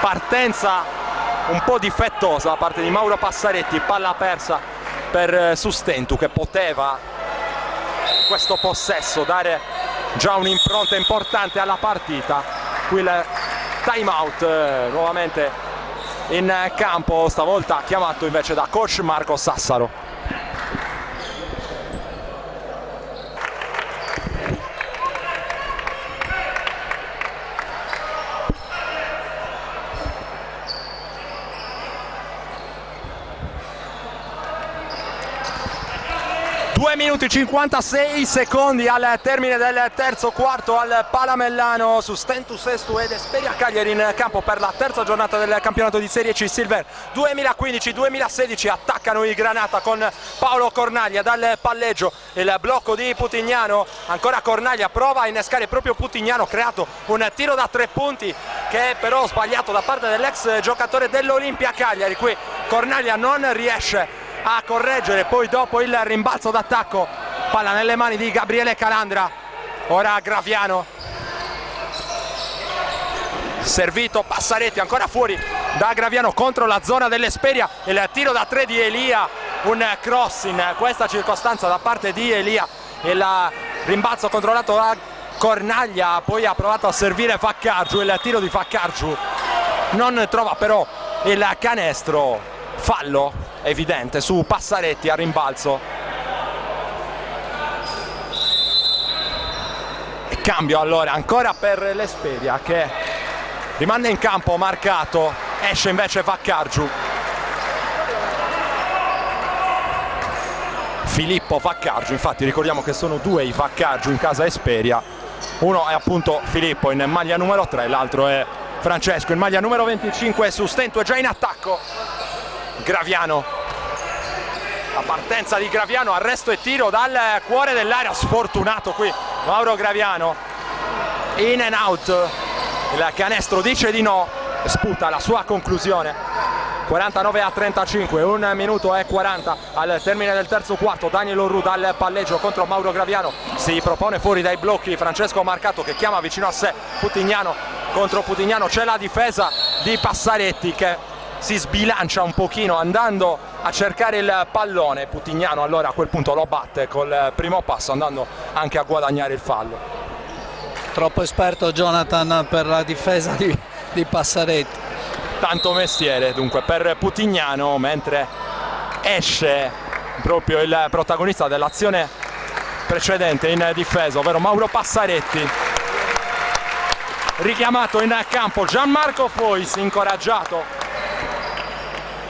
partenza un po' difettosa da parte di Mauro Passaretti, palla persa per Sustentu che poteva in questo possesso dare già un'impronta importante alla partita. Qui il time out nuovamente in campo, stavolta chiamato invece da coach Marco Sassaro. Minuti 56 secondi al termine del terzo quarto al Palamellano. Sustentu Sestu ed Esperia Cagliari in campo per la terza giornata del campionato di Serie C Silver 2015-2016. Attaccano i Granata con Paolo Cornaglia dal palleggio, il blocco di Putignano, ancora Cornaglia prova a innescare proprio Putignano, creato un tiro da 3 punti che è però sbagliato da parte dell'ex giocatore dell'Olimpia Cagliari. Qui Cornaglia non riesce a correggere, poi dopo il rimbalzo d'attacco, palla nelle mani di Gabriele Calandra. Ora Graviano, servito Passaretti, ancora fuori da Graviano contro la zona dell'Esperia, il tiro da 3 di Elia, un cross in questa circostanza da parte di Elia, il rimbalzo controllato da Cornaglia, poi ha provato a servire Vaccargiu, il tiro di Vaccargiu non trova però il canestro, fallo evidente su Passaretti a rimbalzo. E cambio allora ancora per l'Esperia che rimane in campo marcato esce invece Vaccargiu. Filippo Vaccargiu, infatti ricordiamo che sono due i Vaccargiu in casa Esperia, uno è appunto Filippo in maglia numero 3, l'altro è Francesco in maglia numero 25. Su Stento è già in attacco Graviano, la partenza di Graviano, arresto e tiro dal cuore dell'area, sfortunato qui Mauro Graviano, in and out, il canestro dice di no, sputa la sua conclusione. 49-35, 1 minuto e 40 al termine del terzo quarto. Daniel Orru dal palleggio contro Mauro Graviano, si propone fuori dai blocchi Francesco Marcato che chiama vicino a sé Putignano contro Putignano. C'è la difesa di Passaretti che si sbilancia un pochino andando a cercare il pallone. Putignano allora a quel punto lo batte col primo passo, andando anche a guadagnare il fallo. Troppo esperto Jonathan per la difesa di Passaretti. Tanto mestiere dunque per Putignano, mentre esce proprio il protagonista dell'azione precedente in difesa, ovvero Mauro Passaretti. Richiamato in campo Gianmarco Fois, incoraggiato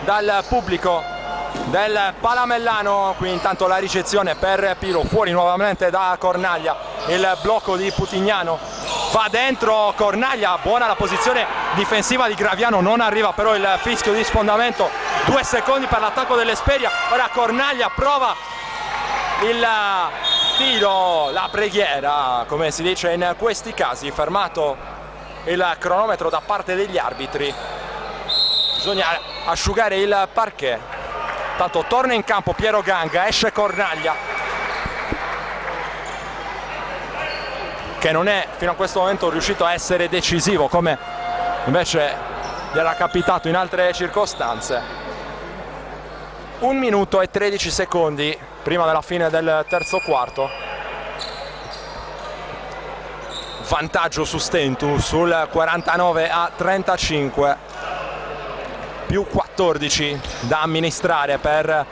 dal pubblico del Palamellano. Qui intanto la ricezione per Piro, fuori nuovamente da Cornaglia, il blocco di Putignano va dentro Cornaglia, buona la posizione difensiva di Graviano, non arriva però il fischio di sfondamento. 2 secondi per l'attacco dell'Esperia, ora Cornaglia prova il tiro, la preghiera come si dice in questi casi, fermato il cronometro da parte degli arbitri, bisogna asciugare il parquet. Tanto torna in campo Piero Ganga, esce Cornaglia che non è fino a questo momento riuscito a essere decisivo come invece gli era capitato in altre circostanze. 1 minuto e 13 secondi prima della fine del terzo quarto. Vantaggio su Stentu sul 49-35, più 14 da amministrare per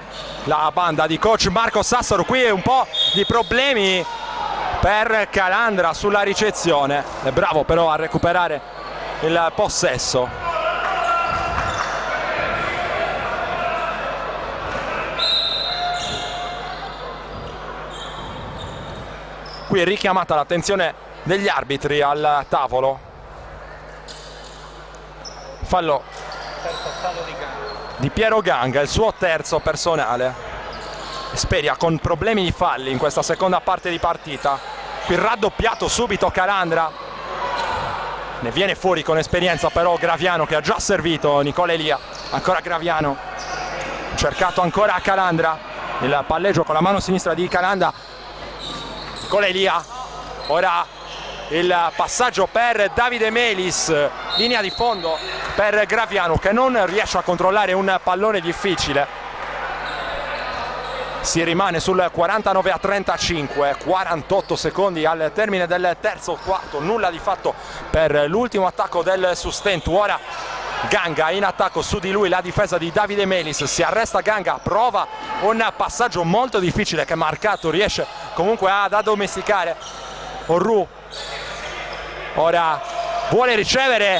la banda di coach Marco Sassaro. Qui un po' di problemi per Calandra sulla ricezione, è bravo però a recuperare il possesso. Qui è richiamata l'attenzione degli arbitri al tavolo. Fallo di Piero Ganga, il suo terzo personale. Esperia con problemi di falli in questa seconda parte di partita. Qui raddoppiato subito Calandra, ne viene fuori con esperienza però Graviano che ha già servito Nicola Elia. Ancora Graviano, cercato ancora Calandra, il palleggio con la mano sinistra di Calandra. Nicola Elia, ora il passaggio per Davide Melis, linea di fondo per Graviano che non riesce a controllare un pallone difficile. Si rimane sul 49-35, 48 secondi al termine del terzo quarto, nulla di fatto per l'ultimo attacco del Sustentu. Ora Ganga in attacco, su di lui la difesa di Davide Melis, si arresta Ganga, prova un passaggio molto difficile che Marcato riesce comunque ad addomesticare. Orru ora vuole ricevere,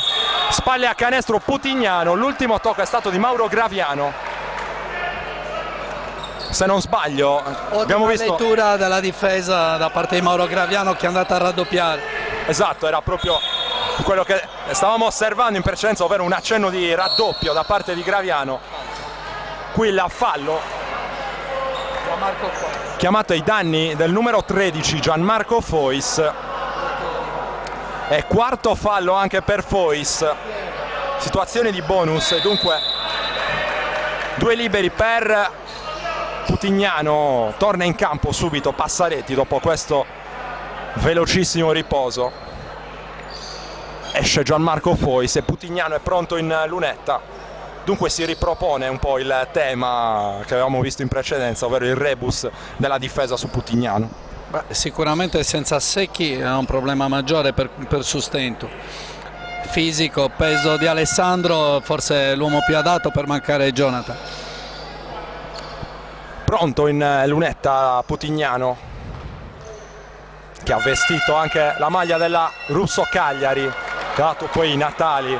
spalle a canestro Putignano, l'ultimo tocco è stato di Mauro Graviano. Se non sbaglio abbiamo visto lettura della difesa da parte di Mauro Graviano che è andata a raddoppiare. Esatto, era proprio quello che stavamo osservando in precedenza, ovvero un accenno di raddoppio da parte di Graviano. Qui il fallo chiamato ai danni del numero 13 Gianmarco Fois, e quarto fallo anche per Fois, situazione di bonus e dunque 2 liberi per Putignano. Torna in campo subito Passaretti dopo questo velocissimo riposo. Esce Gianmarco Fois e Putignano è pronto in lunetta. Dunque si ripropone un po' il tema che avevamo visto in precedenza, ovvero il rebus della difesa su Putignano. Beh, sicuramente senza Secchi è un problema maggiore per Sustentu. Fisico, peso di Alessandro, forse l'uomo più adatto per mancare Jonathan. Pronto in lunetta Putignano, che ha vestito anche la maglia della Russo Cagliari, che ha dato poi i Natali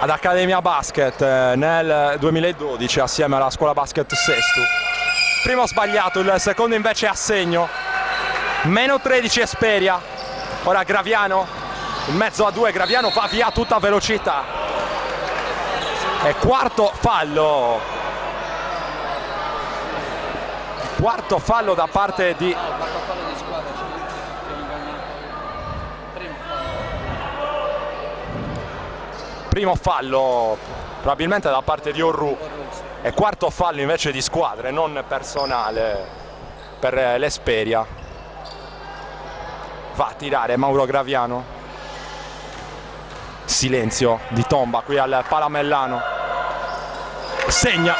ad Accademia Basket nel 2012 assieme alla scuola basket Sestu. Primo sbagliato, il secondo invece a segno. Meno 13 Esperia. Ora Graviano in mezzo a due, Graviano va via a tutta velocità. E quarto fallo. Quarto fallo da parte di primo fallo probabilmente da parte di Orru e quarto fallo invece di squadra e non personale per l'Esperia. Va a tirare Mauro Graviano. Silenzio di tomba qui al Palamellano. Segna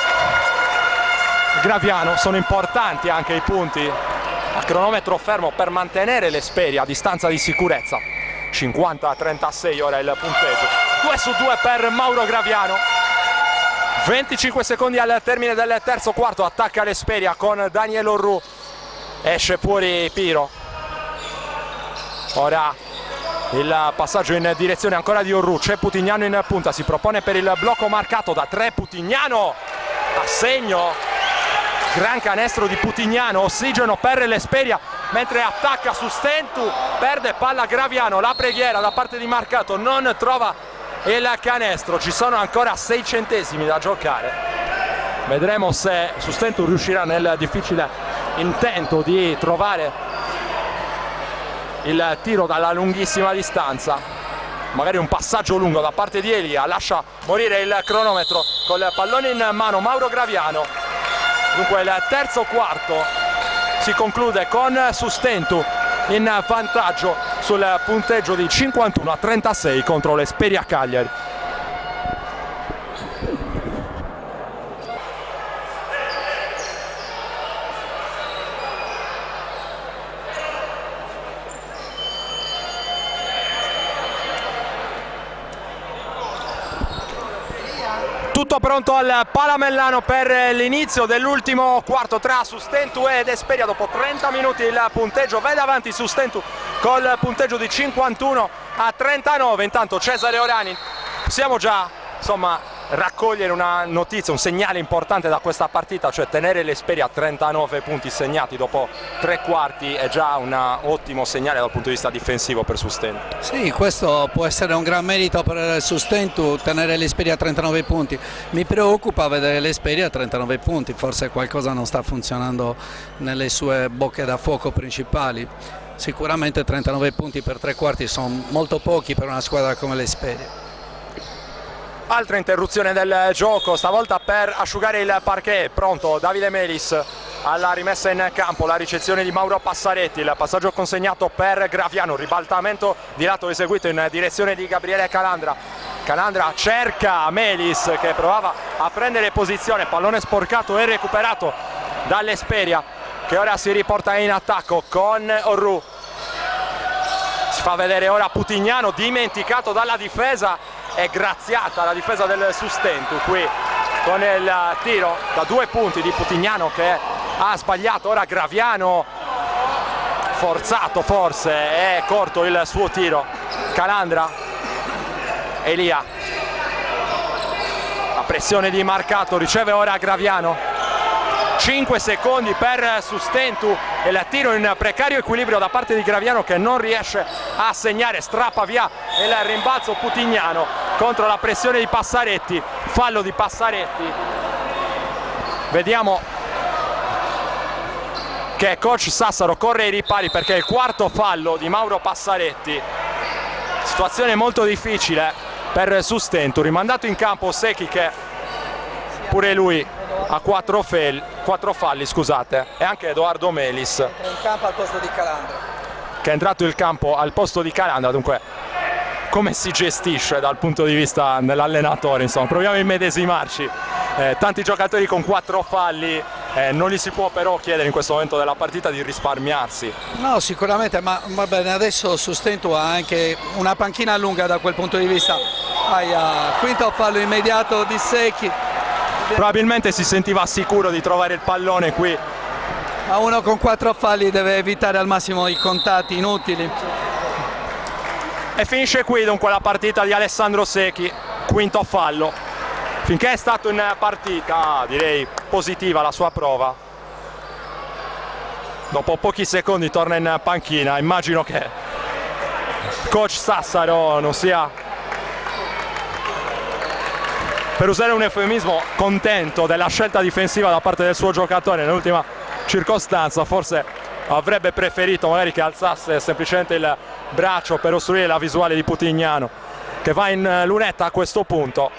Graviano. Sono importanti anche i punti a cronometro fermo per mantenere l'Esperia a distanza di sicurezza. 50-36 ora il punteggio. 2 su 2 per Mauro Graviano. 25 secondi al termine del terzo quarto. Attacca l'Esperia con Daniel Orru. Esce fuori Piro. Ora il passaggio in direzione ancora di Orru. C'è Putignano in punta. Si propone per il blocco marcato da 3. Putignano a segno. Gran canestro di Putignano. Ossigeno per l'Esperia mentre attacca su Stentu. Perde palla Graviano. La preghiera da parte di Marcato non trova il canestro. Ci sono ancora 6 centesimi da giocare. Vedremo se Sustentu riuscirà nel difficile intento di trovare il tiro dalla lunghissima distanza. Magari un passaggio lungo da parte di Elia. Lascia morire il cronometro col pallone in mano Mauro Graviano. Dunque il terzo quarto si conclude con Sustentu in vantaggio sul punteggio di 51-36 contro l'Esperia Cagliari. Tutto pronto al Palamellano per l'inizio dell'ultimo quarto tra Sustentu ed Esperia. Dopo 30 minuti il punteggio vede avanti Sustentu col punteggio di 51-39. Intanto Cesare Orani, possiamo già raccogliere una notizia, un segnale importante da questa partita, cioè tenere l'Esperia a 39 punti segnati dopo 3 quarti è già un ottimo segnale dal punto di vista difensivo per Sustentu. Sì, questo può essere un gran merito per Sustentu, tenere l'Esperia a 39 punti. Mi preoccupa vedere l'Esperia a 39 punti, forse qualcosa non sta funzionando nelle sue bocche da fuoco principali. Sicuramente 39 punti per 3 quarti sono molto pochi per una squadra come l'Esperia. Altra interruzione del gioco, stavolta per asciugare il parquet. Pronto Davide Melis alla rimessa in campo, la ricezione di Mauro Passaretti, il passaggio consegnato per Graviano, ribaltamento di lato eseguito in direzione di Gabriele Calandra. Calandra cerca Melis che provava a prendere posizione, pallone sporcato e recuperato dall'Esperia che ora si riporta in attacco con Orru. Si fa vedere ora Putignano, dimenticato dalla difesa. È graziata la difesa del Sustentu qui con il tiro da 2 punti di Putignano che ha sbagliato. Ora Graviano, forzato forse, è corto il suo tiro. Calandra, Elia, la pressione di Marcato, riceve ora Graviano. 5 secondi per Sustentu e il tiro in precario equilibrio da parte di Graviano che non riesce a segnare, strappa via il rimbalzo Putignano contro la pressione di Passaretti, fallo di Passaretti. Vediamo che coach Sassaro corre ai ripari perché è il quarto fallo di Mauro Passaretti. Situazione molto difficile per Sustentu, rimandato in campo Secchi che pure lui ha 4 falli, scusate, e anche Edoardo Melis Entra in campo al posto di Calandra, che è entrato in campo al posto di Calandra. Dunque come si gestisce dal punto di vista dell'allenatore, insomma proviamo a immedesimarci. Tanti giocatori con 4 falli, non gli si può però chiedere in questo momento della partita di risparmiarsi. No, sicuramente, ma va bene, adesso Sustentu ha anche una panchina lunga da quel punto di vista. Quinto fallo immediato di Secchi. Probabilmente si sentiva sicuro di trovare il pallone qui. Ma uno con 4 falli deve evitare al massimo i contatti inutili. E finisce qui dunque la partita di Alessandro Secchi. quinto fallo. Finché è stato in partita, direi positiva la sua prova. Dopo pochi secondi torna in panchina. Immagino che coach Sassaro non sia, per usare un eufemismo, contento della scelta difensiva da parte del suo giocatore nell'ultima circostanza. Forse avrebbe preferito magari che alzasse semplicemente il braccio per ostruire la visuale di Putignano, che va in lunetta a questo punto.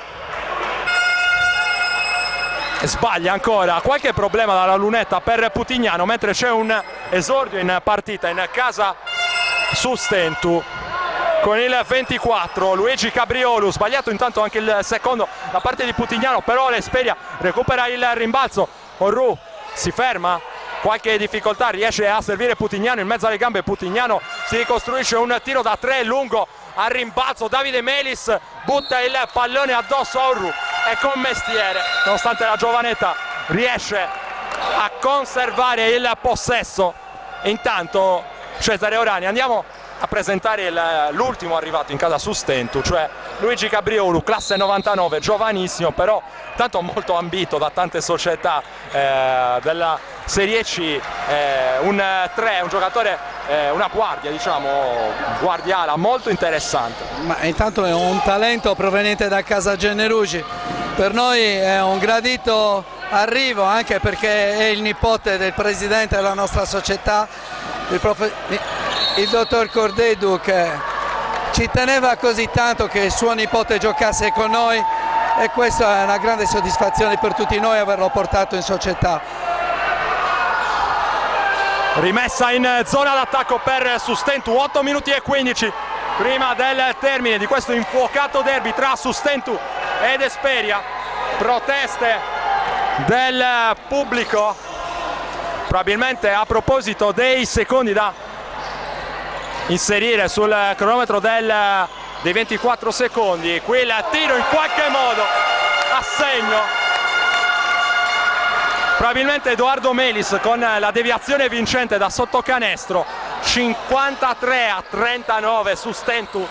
E sbaglia ancora, qualche problema dalla lunetta per Putignano, mentre c'è un esordio in partita in casa Sustentu con il 24 Luigi Cabriolu. Sbagliato intanto anche il secondo da parte di Putignano, però l'Esperia recupera il rimbalzo. Orru si ferma, qualche difficoltà, riesce a servire Putignano in mezzo alle gambe. Putignano si ricostruisce un tiro da 3 lungo al rimbalzo. Davide Melis butta il pallone addosso a Orru e con mestiere, nonostante la giovanetta, riesce a conservare il possesso. Intanto Cesare Orani, andiamo a presentare l'ultimo arrivato in casa Sustentu, cioè Luigi Cabriolu, classe 99, giovanissimo, però tanto molto ambito da tante società della Serie C, un giocatore, una guardia, diciamo, guardiala molto interessante. Ma intanto è un talento proveniente da casa Generugi, per noi è un gradito arrivo, anche perché è il nipote del presidente della nostra società, il dottor Cordedu, che ci teneva così tanto che il suo nipote giocasse con noi, e questa è una grande soddisfazione per tutti noi averlo portato in società. Rimessa in zona d'attacco per Sustentu, 8 minuti e 15 prima del termine di questo infuocato derby tra Sustentu ed Esperia. Proteste del pubblico, probabilmente a proposito dei secondi da inserire sul cronometro dei 24 secondi. Qui il tiro in qualche modo a segno, probabilmente Edoardo Melis con la deviazione vincente da sotto canestro. 53-39 Sustentu,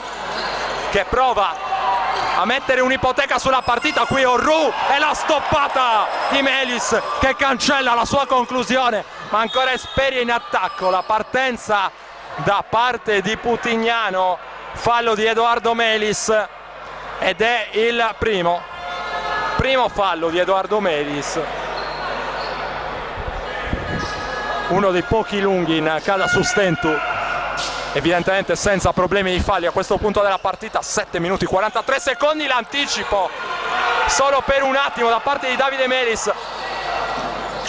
che prova a mettere un'ipoteca sulla partita. Qui Orru e la stoppata di Melis che cancella la sua conclusione, ma ancora Esperia in attacco. La partenza da parte di Putignano, fallo di Edoardo Melis, ed è il primo fallo di Edoardo Melis, uno dei pochi lunghi in casa Sustentu, evidentemente senza problemi di falli a questo punto della partita. 7 minuti 43 secondi, l'anticipo solo per un attimo da parte di Davide Melis.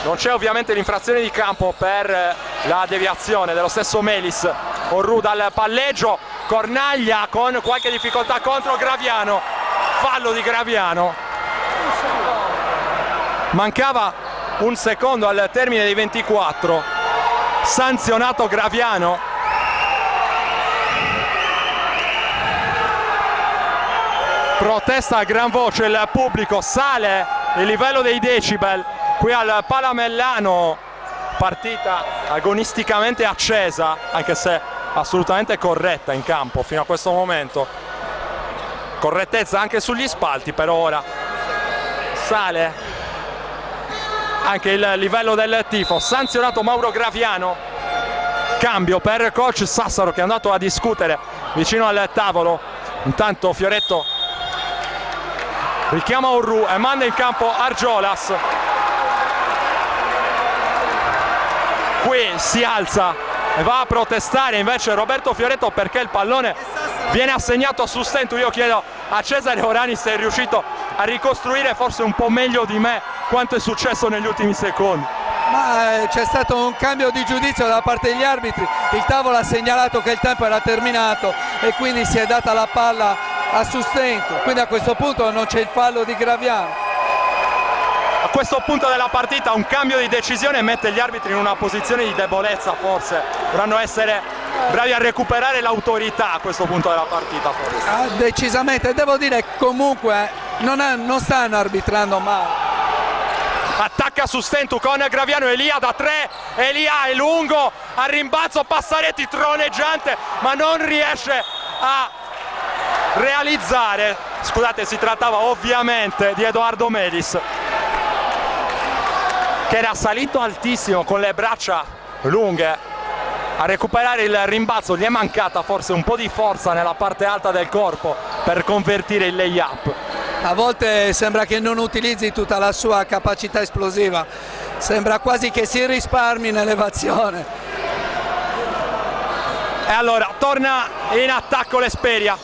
Non c'è ovviamente l'infrazione di campo per la deviazione dello stesso Melis. Orru dal palleggio, Cornaglia con qualche difficoltà contro Graviano, fallo di Graviano. Mancava un secondo al termine dei 24, sanzionato Graviano. Protesta a gran voce il pubblico, sale il livello dei decibel qui al Palamellano. Partita agonisticamente accesa, anche se assolutamente corretta in campo fino a questo momento. Correttezza anche sugli spalti, però ora sale anche il livello del tifo. Sanzionato Mauro Graviano. Cambio per coach Sassaro, che è andato a discutere vicino al tavolo. Intanto Fioretto richiama Orru e manda in campo Argiolas. Qui si alza e va a protestare invece Roberto Fioretto, perché il pallone viene assegnato a Sustentu. Io chiedo a Cesare Orani se è riuscito a ricostruire forse un po' meglio di me quanto è successo negli ultimi secondi. Ma c'è stato un cambio di giudizio da parte degli arbitri, il tavolo ha segnalato che il tempo era terminato e quindi si è data la palla a Sustentu, quindi a questo punto non c'è il fallo di Graviano. A questo punto della partita un cambio di decisione mette gli arbitri in una posizione di debolezza, forse dovranno essere bravi a recuperare l'autorità a questo punto della partita, forse. Decisamente, devo dire che comunque non stanno arbitrando male. Attacca Sustentu con Graviano, Elia da 3, Elia è lungo, al rimbalzo Passaretti troneggiante, ma non riesce a realizzare Scusate, si trattava ovviamente di Edoardo Melis, che era salito altissimo con le braccia lunghe a recuperare il rimbalzo. Gli è mancata forse un po' di forza nella parte alta del corpo per convertire il layup. A volte sembra che non utilizzi tutta la sua capacità esplosiva, sembra quasi che si risparmi in elevazione. E allora torna in attacco l'Esperia,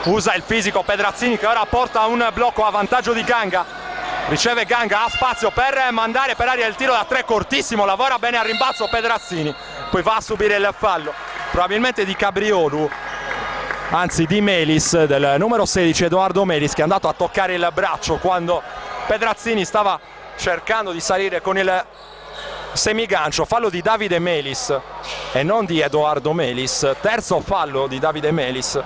usa il fisico Pedrazzini, che ora porta un blocco a vantaggio di Ganga. Riceve Ganga, ha spazio per mandare per aria il tiro da 3 cortissimo, lavora bene al rimbalzo Pedrazzini, poi va a subire il fallo probabilmente di Cabriolu, anzi di Melis, del numero 16 Edoardo Melis, che è andato a toccare il braccio quando Pedrazzini stava cercando di salire con il semigancio. Fallo di Davide Melis e non di Edoardo Melis, terzo fallo di Davide Melis.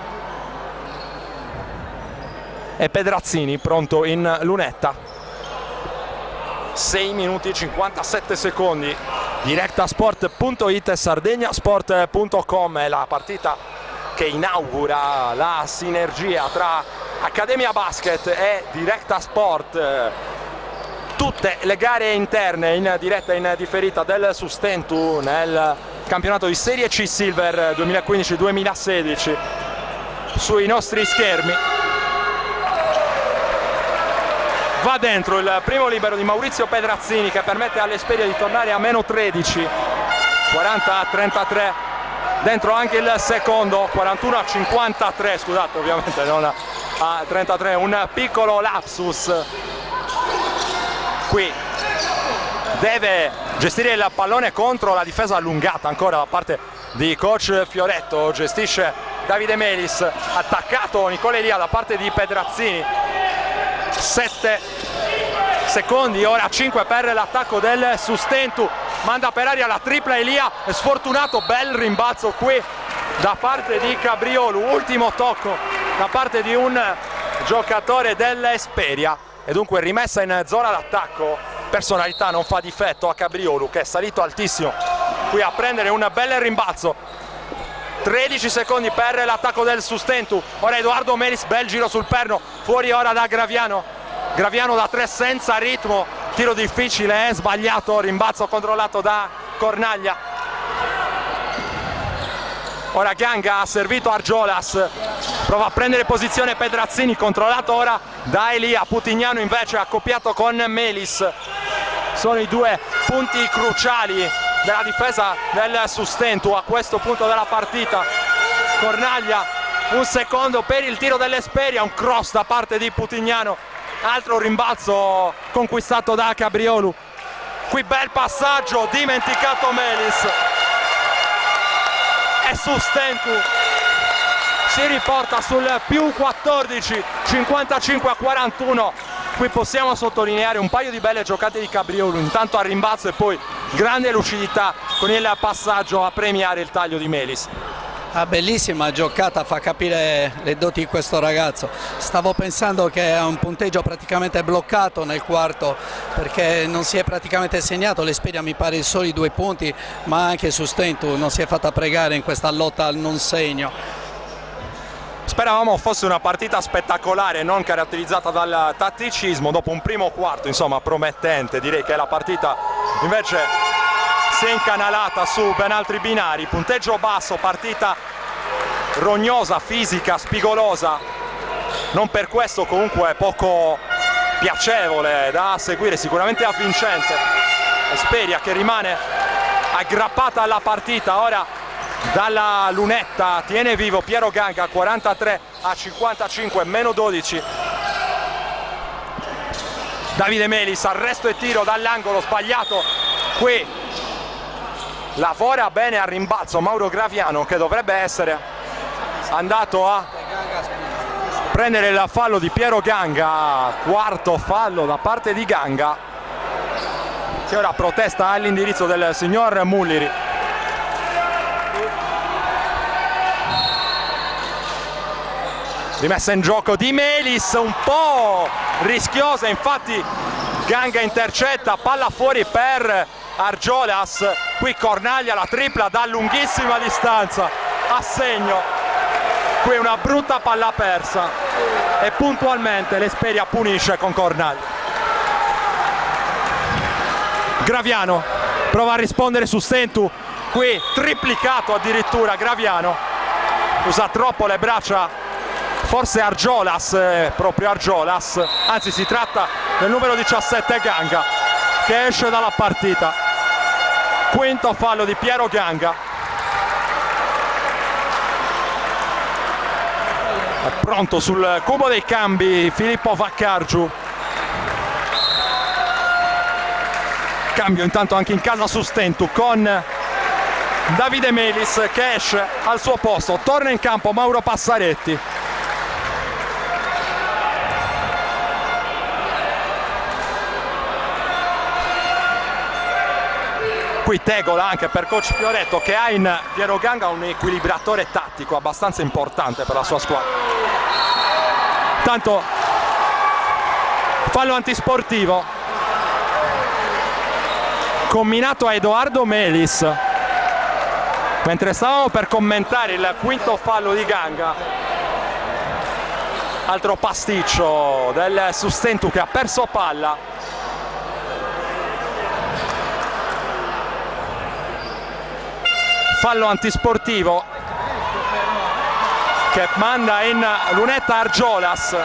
E Pedrazzini pronto in lunetta. 6 minuti e 57 secondi. Directasport.it e sardegnasport.com è la partita che inaugura la sinergia tra Accademia Basket e Directasport. Tutte le gare interne in diretta e in differita del Sustentu nel campionato di Serie C Silver 2015-2016 sui nostri schermi. Va dentro il primo libero di Maurizio Pedrazzini, che permette all'Esperia di tornare a meno 13, 40-33. Dentro anche il secondo, 41-53, scusate, ovviamente non a 33, un piccolo lapsus. Qui deve gestire il pallone contro la difesa allungata ancora da parte di coach Fioretto. Gestisce Davide Melis, attaccato Nicola Elia da parte di Pedrazzini. 7 secondi, ora 5 per l'attacco del Sustentu. Manda per aria la tripla Elia, sfortunato, bel rimbalzo qui da parte di Cabriolu. Ultimo tocco da parte di un giocatore dell'Esperia e dunque rimessa in zona d'attacco. Personalità non fa difetto a Cabriolu, che è salito altissimo qui a prendere un bel rimbalzo. 13 secondi per l'attacco del Sustentu. Ora Edoardo Melis, bel giro sul perno, fuori ora da Graviano. Graviano da 3 senza ritmo, tiro difficile, sbagliato, rimbalzo controllato da Cornaglia. Ora Ganga ha servito Argiolas, prova a prendere posizione Pedrazzini, controllato ora da Elia. Putignano invece accoppiato con Melis. Sono i due punti cruciali della difesa del Sustentu a questo punto della partita. Cornaglia, un secondo per il tiro dell'Esperia, un cross da parte di Putignano, altro rimbalzo conquistato da Cabriolu. Qui bel passaggio, dimenticato Melis, e Sustentu si riporta sul più 14, 55-41. Qui possiamo sottolineare un paio di belle giocate di Cabriolu, intanto a rimbalzo e poi grande lucidità con il passaggio a premiare il taglio di Melis. Una bellissima giocata, fa capire le doti di questo ragazzo. Stavo pensando che ha un punteggio praticamente bloccato nel quarto, perché non si è praticamente segnato. L'Esperia mi pare soli 2 punti, ma anche Sustentu non si è fatta pregare in questa lotta al non segno. Speravamo fosse una partita spettacolare, non caratterizzata dal tatticismo. Dopo un primo quarto insomma promettente, direi che la partita invece si è incanalata su ben altri binari. Punteggio basso, partita rognosa, fisica, spigolosa, non per questo comunque poco piacevole da seguire, sicuramente avvincente. Esperia che rimane aggrappata alla partita. Ora dalla lunetta tiene vivo Piero Ganga, 43-55, meno 12. Davide Melis, arresto e tiro dall'angolo sbagliato. Qui lavora bene al rimbalzo Mauro Graviano, che dovrebbe essere andato a prendere il fallo di Piero Ganga. Quarto fallo da parte di Ganga, che ora protesta all'indirizzo del signor Mulliri. Rimessa in gioco di Melis, un po' rischiosa, infatti Ganga intercetta, palla fuori per Argiolas. Qui Cornaglia, la tripla da lunghissima distanza, a segno. Qui una brutta palla persa e puntualmente l'Esperia punisce con Cornaglia. Graviano prova a rispondere su Stentu, qui triplicato addirittura Graviano, usa troppo le braccia, forse Argiolas, proprio Argiolas, anzi si tratta del numero 17 Ganga che esce dalla partita. Quinto fallo di Piero Ganga. È pronto sul cubo dei cambi Filippo Vaccargiu. Cambio intanto anche in casa su Stentu con Davide Melis che esce al suo posto. Torna in campo Mauro Passaretti. Qui tegola anche per coach Fioretto che ha in Piero Ganga un equilibratore tattico abbastanza importante per la sua squadra. Tanto fallo antisportivo comminato a Edoardo Melis mentre stavamo per commentare il quinto fallo di Ganga. Altro pasticcio del Sustentu che ha perso palla. Fallo antisportivo che manda in lunetta Argiolas.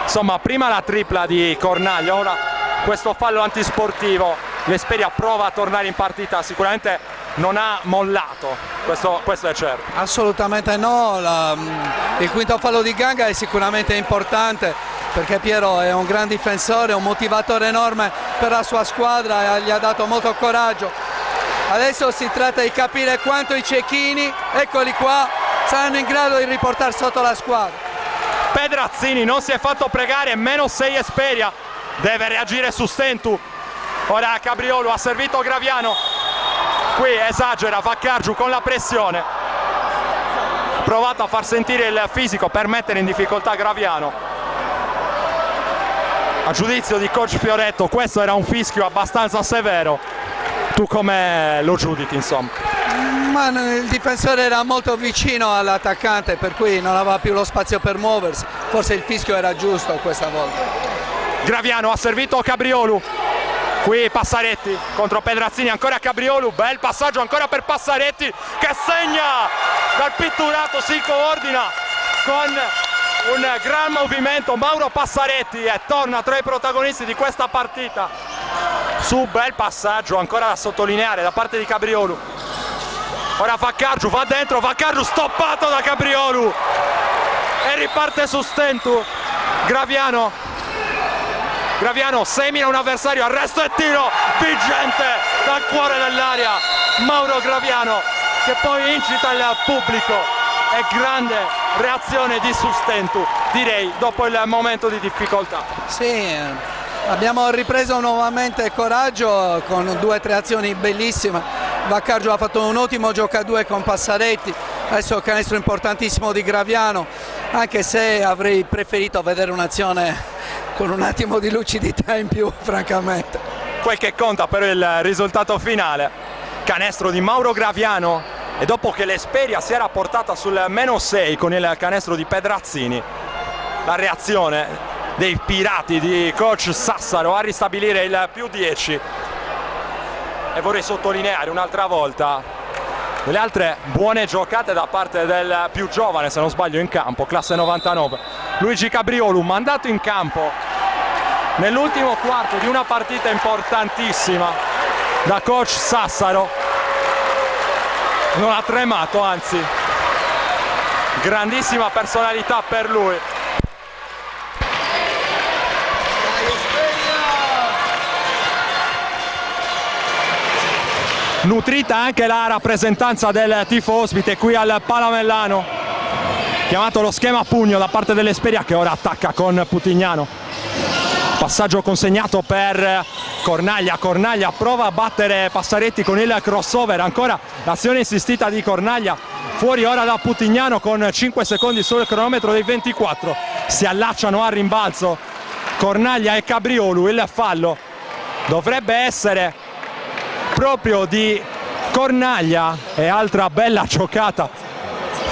Insomma, prima la tripla di Cornaglia, ora questo fallo antisportivo. L'Esperia prova a tornare in partita, sicuramente non ha mollato, questo è certo. Assolutamente no, il quinto fallo di Ganga è sicuramente importante perché Piero è un gran difensore, un motivatore enorme per la sua squadra e gli ha dato molto coraggio. Adesso si tratta di capire quanto i cecchini, eccoli qua, saranno in grado di riportare sotto la squadra. Pedrazzini non si è fatto pregare, -6 Esperia, deve reagire su Stentu. Ora Cabriolo ha servito Graviano, qui esagera Vaccargiu con la pressione. Ha provato a far sentire il fisico per mettere in difficoltà Graviano. A giudizio di coach Fioretto questo era un fischio abbastanza severo. Tu come lo giudichi, insomma? Ma il difensore era molto vicino all'attaccante, per cui non aveva più lo spazio per muoversi. Forse il fischio era giusto questa volta. Graviano ha servito Cabriolu. Qui Passaretti contro Pedrazzini, ancora Cabriolu, bel passaggio ancora per Passaretti che segna dal pitturato, si coordina con un gran movimento Mauro Passaretti e torna tra i protagonisti di questa partita. Su bel passaggio ancora da sottolineare da parte di Cabriolu. Ora Vaccargiu va dentro, Vaccargiu stoppato da Cabriolu e riparte su Stentu. Graviano semina un avversario, arresto e tiro vincente dal cuore dell'area Mauro Graviano che poi incita il pubblico e grande reazione di Sustentu, direi dopo il momento di difficoltà. Sì, abbiamo ripreso nuovamente coraggio con 2 o 3 azioni bellissime. Vaccargiu ha fatto un ottimo gioco a 2 con Passaretti, adesso canestro importantissimo di Graviano, anche se avrei preferito vedere un'azione con un attimo di lucidità in più, francamente. Quel che conta però il risultato finale, canestro di Mauro Graviano, e dopo che l'Esperia si era portata sul -6 con il canestro di Pedrazzini, la reazione dei pirati di coach Sassaro a ristabilire il +10. E vorrei sottolineare un'altra volta delle altre buone giocate da parte del più giovane, se non sbaglio, in campo, classe 99, Luigi Cabriolu, mandato in campo nell'ultimo quarto di una partita importantissima da coach Sassaro. Non ha tremato, anzi, grandissima personalità per lui. Nutrita anche la rappresentanza del tifo ospite qui al Palamellano, chiamato lo schema a pugno da parte dell'Esperia che ora attacca con Putignano. Passaggio consegnato per Cornaglia, Cornaglia prova a battere Passaretti con il crossover, ancora l'azione insistita di Cornaglia, fuori ora da Putignano con 5 secondi sul cronometro dei 24, si allacciano al rimbalzo Cornaglia e Cabriolu. Il fallo dovrebbe essere proprio di Cornaglia e altra bella giocata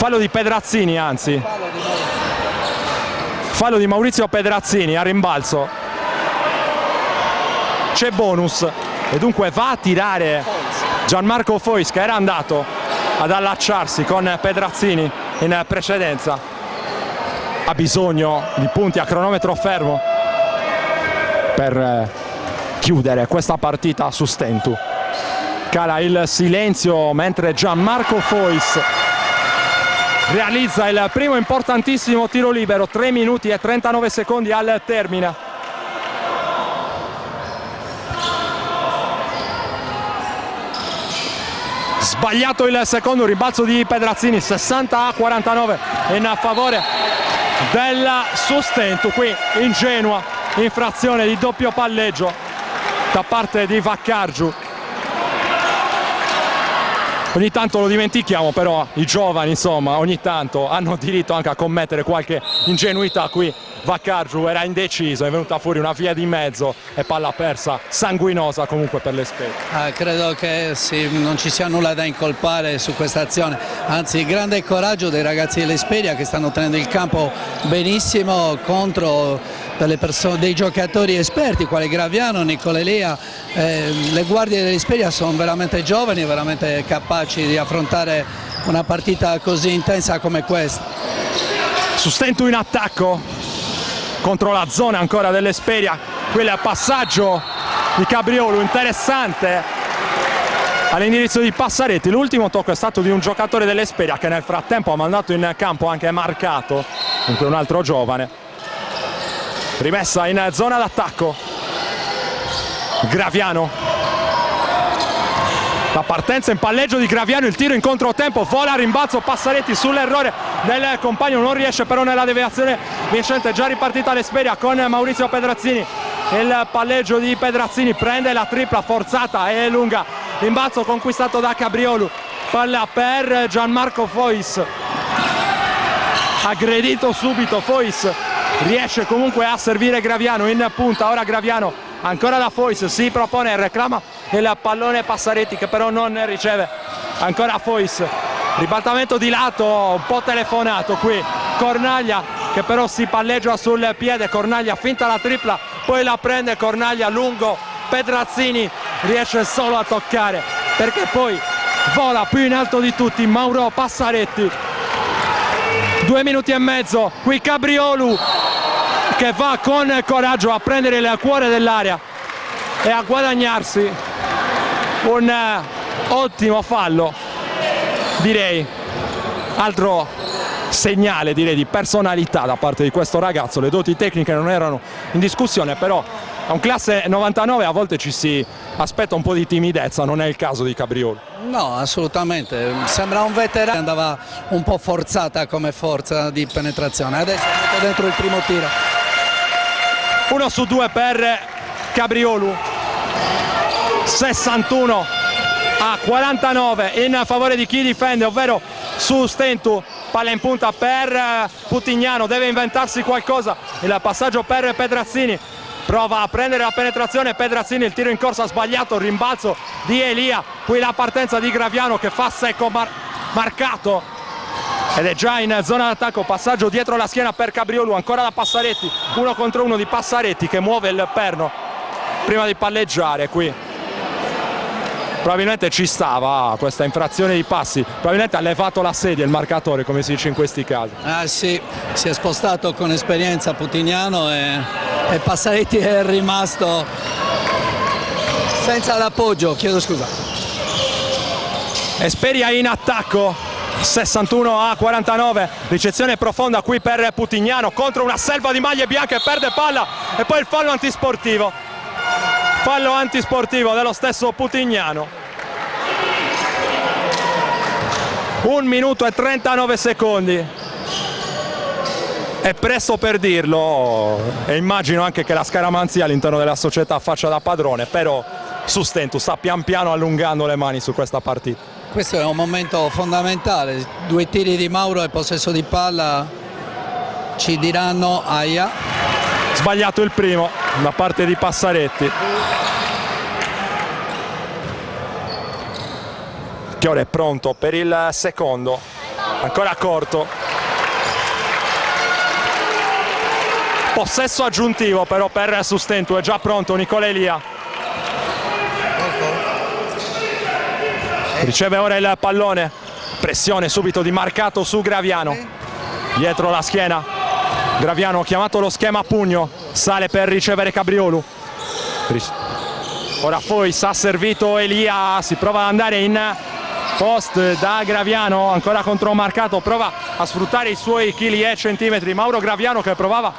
fallo di Pedrazzini, anzi fallo di Maurizio Pedrazzini a rimbalzo, c'è bonus e dunque va a tirare Gianmarco Fois, che era andato ad allacciarsi con Pedrazzini in precedenza. Ha bisogno di punti a cronometro fermo per chiudere questa partita su Stentu. Cala il silenzio mentre Gianmarco Fois realizza il primo importantissimo tiro libero, 3 minuti e 39 secondi al termine. Sbagliato il secondo, rimbalzo di Pedrazzini, 60-49 in favore del Stentu. Qui ingenua infrazione di doppio palleggio da parte di Vaccargiu. Ogni tanto lo dimentichiamo, però i giovani insomma ogni tanto hanno diritto anche a commettere qualche ingenuità. Qui Vaccargiu era indeciso, è venuta fuori una via di mezzo e palla persa sanguinosa comunque per l'Esperia. Credo che sì, non ci sia nulla da incolpare su questa azione, anzi grande coraggio dei ragazzi dell'Esperia che stanno tenendo il campo benissimo contro dei giocatori esperti quali Graviano, Nicolelia. Le guardie dell'Esperia sono veramente giovani e veramente capaci di affrontare una partita così intensa come questa. Su Stentu in attacco contro la zona ancora dell'Esperia, quel passaggio di Cabriolu interessante all'indirizzo di Passaretti. L'ultimo tocco è stato di un giocatore dell'Esperia che nel frattempo ha mandato in campo anche Marcato, dunque un altro giovane. Rimessa in zona d'attacco Graviano, la partenza in palleggio di Graviano, il tiro in controtempo, vola a rimbalzo Passaretti sull'errore del compagno, non riesce però nella deviazione vincente. Già ripartita l'Esperia con Maurizio Pedrazzini, il palleggio di Pedrazzini, prende la tripla forzata e lunga, rimbalzo conquistato da Cabriolu, palla per Gianmarco Fois, aggredito subito Fois, riesce comunque a servire Graviano in punta. Ora Graviano ancora da Fois, si propone, reclama il pallone Passaretti che però non riceve. Ancora Fois, ribaltamento di lato un po' telefonato qui, Cornaglia che però si palleggia sul piede, Cornaglia finta la tripla, poi la prende Cornaglia lungo, Pedrazzini riesce solo a toccare perché poi vola più in alto di tutti Mauro Passaretti. 2 minuti e mezzo, qui Cabriolu che va con coraggio a prendere il cuore dell'area e a guadagnarsi un ottimo fallo, direi, altro segnale direi di personalità da parte di questo ragazzo. Le doti tecniche non erano in discussione, però a un classe 99 a volte ci si aspetta un po' di timidezza, non è il caso di Cabriolu. No, assolutamente, sembra un veterano, andava un po' forzata come forza di penetrazione, adesso mette dentro il primo tiro. 1 su 2 per Cabriolu, 61-49 in favore di chi difende, ovvero su Stentu. Palla in punta per Putignano, deve inventarsi qualcosa, il passaggio per Pedrazzini, prova a prendere la penetrazione Pedrazzini, il tiro in corsa sbagliato, rimbalzo di Elia, qui la partenza di Graviano che fa secco marcato ed è già in zona d'attacco, passaggio dietro la schiena per Cabriolu, ancora da Passaretti, 1 contro 1 di Passaretti che muove il perno prima di palleggiare. Qui probabilmente ci stava questa infrazione di passi, probabilmente ha levato la sedia il marcatore, come si dice in questi casi. Sì, si è spostato con esperienza Putignano e Passaretti è rimasto senza l'appoggio, chiedo scusa. Esperia in attacco, 61-49, ricezione profonda qui per Putignano contro una selva di maglie bianche, perde palla e poi il fallo antisportivo. Fallo antisportivo dello stesso Putignano. 1 minuto e 39 secondi. È presto per dirlo e immagino anche che la scaramanzia all'interno della società faccia da padrone, però su Stentu sta pian piano allungando le mani su questa partita. Questo è un momento fondamentale, 2 tiri di Mauro e possesso di palla ci diranno aia. Sbagliato il primo da parte di Passaretti. Chiore è pronto per il secondo. ancora corto. Possesso aggiuntivo però per Sustentu, è già pronto Nicola Elia. Riceve ora il pallone, pressione subito di Marcato su Graviano, dietro la schiena. Graviano chiamato lo schema a pugno, sale per ricevere Cabriolu. Ora Fois ha servito Elia, si prova ad andare in post da Graviano, ancora contromarcato, prova a sfruttare i suoi chili e centimetri. Mauro Graviano che provava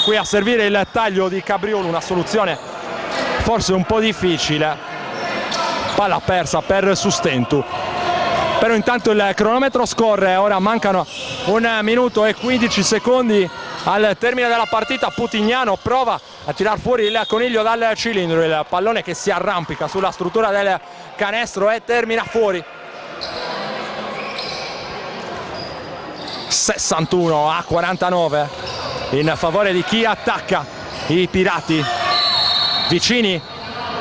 qui a servire il taglio di Cabriolu, una soluzione forse un po' difficile. Palla persa per Sustentu, però intanto il cronometro scorre, ora mancano 1 minuto e 15 secondi al termine della partita. Putignano prova a tirar fuori il coniglio dal cilindro, il pallone che si arrampica sulla struttura del canestro e termina fuori. 61-49 in favore di chi attacca. I Pirati vicini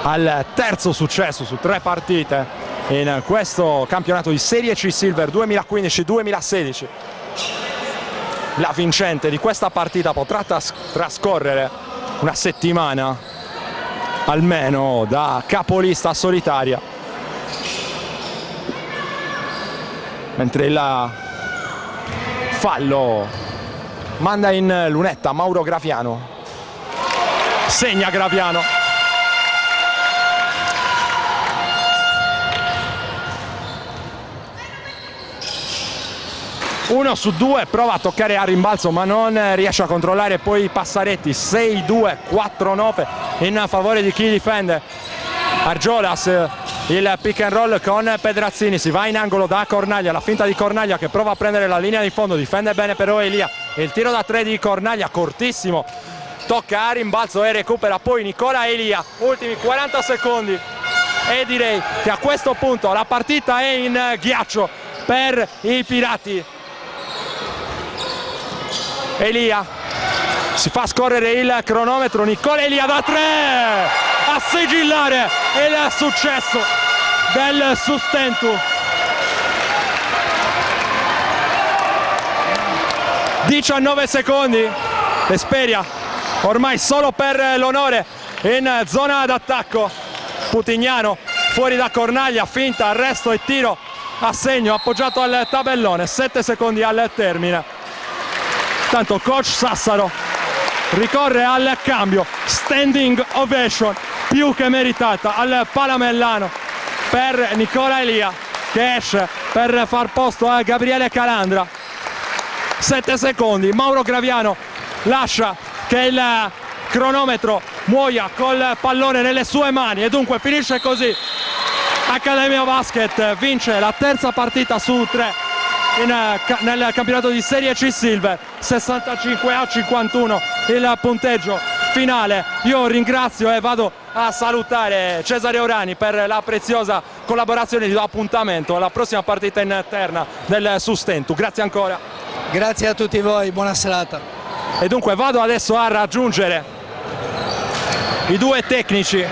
al terzo successo su 3 partite in questo campionato di Serie C Silver 2015-2016. La vincente di questa partita potrà trascorrere una settimana almeno da capolista solitaria, mentre il fallo manda in lunetta Mauro Graviano. Segna Graviano. 1 su 2, prova a toccare a rimbalzo ma non riesce a controllare poi i passaretti. 6-2-4-9 in favore di chi difende. Argiolas, il pick and roll con Pedrazzini, si va in angolo da Cornaglia, la finta di Cornaglia che prova a prendere la linea di fondo, difende bene però Elia, e il tiro da 3 di Cornaglia cortissimo, tocca a rimbalzo e recupera poi Nicola Elia. Ultimi 40 secondi e direi che a questo punto la partita è in ghiaccio per i Pirati. Elia, si fa scorrere il cronometro, Nicola Elia da 3 a sigillare il successo del Sustentu. 19 secondi, Esperia ormai solo per l'onore in zona d'attacco. Putignano fuori da Cornaglia, finta, arresto e tiro a segno appoggiato al tabellone. 7 secondi al termine. Tanto coach Sassaro ricorre al cambio, standing ovation più che meritata al Palamellano per Nicola Elia, che esce per far posto a Gabriele Calandra. 7 secondi, Mauro Graviano lascia che il cronometro muoia col pallone nelle sue mani e dunque finisce così. Accademia Basket vince la terza partita su 3 nel campionato di Serie C Silver, 65-51 il punteggio finale. Io ringrazio e vado a salutare Cesare Orani per la preziosa collaborazione di appuntamento alla prossima partita interna del Sustentu. Grazie ancora. Grazie a tutti voi, buona serata. E dunque vado adesso a raggiungere i 2 tecnici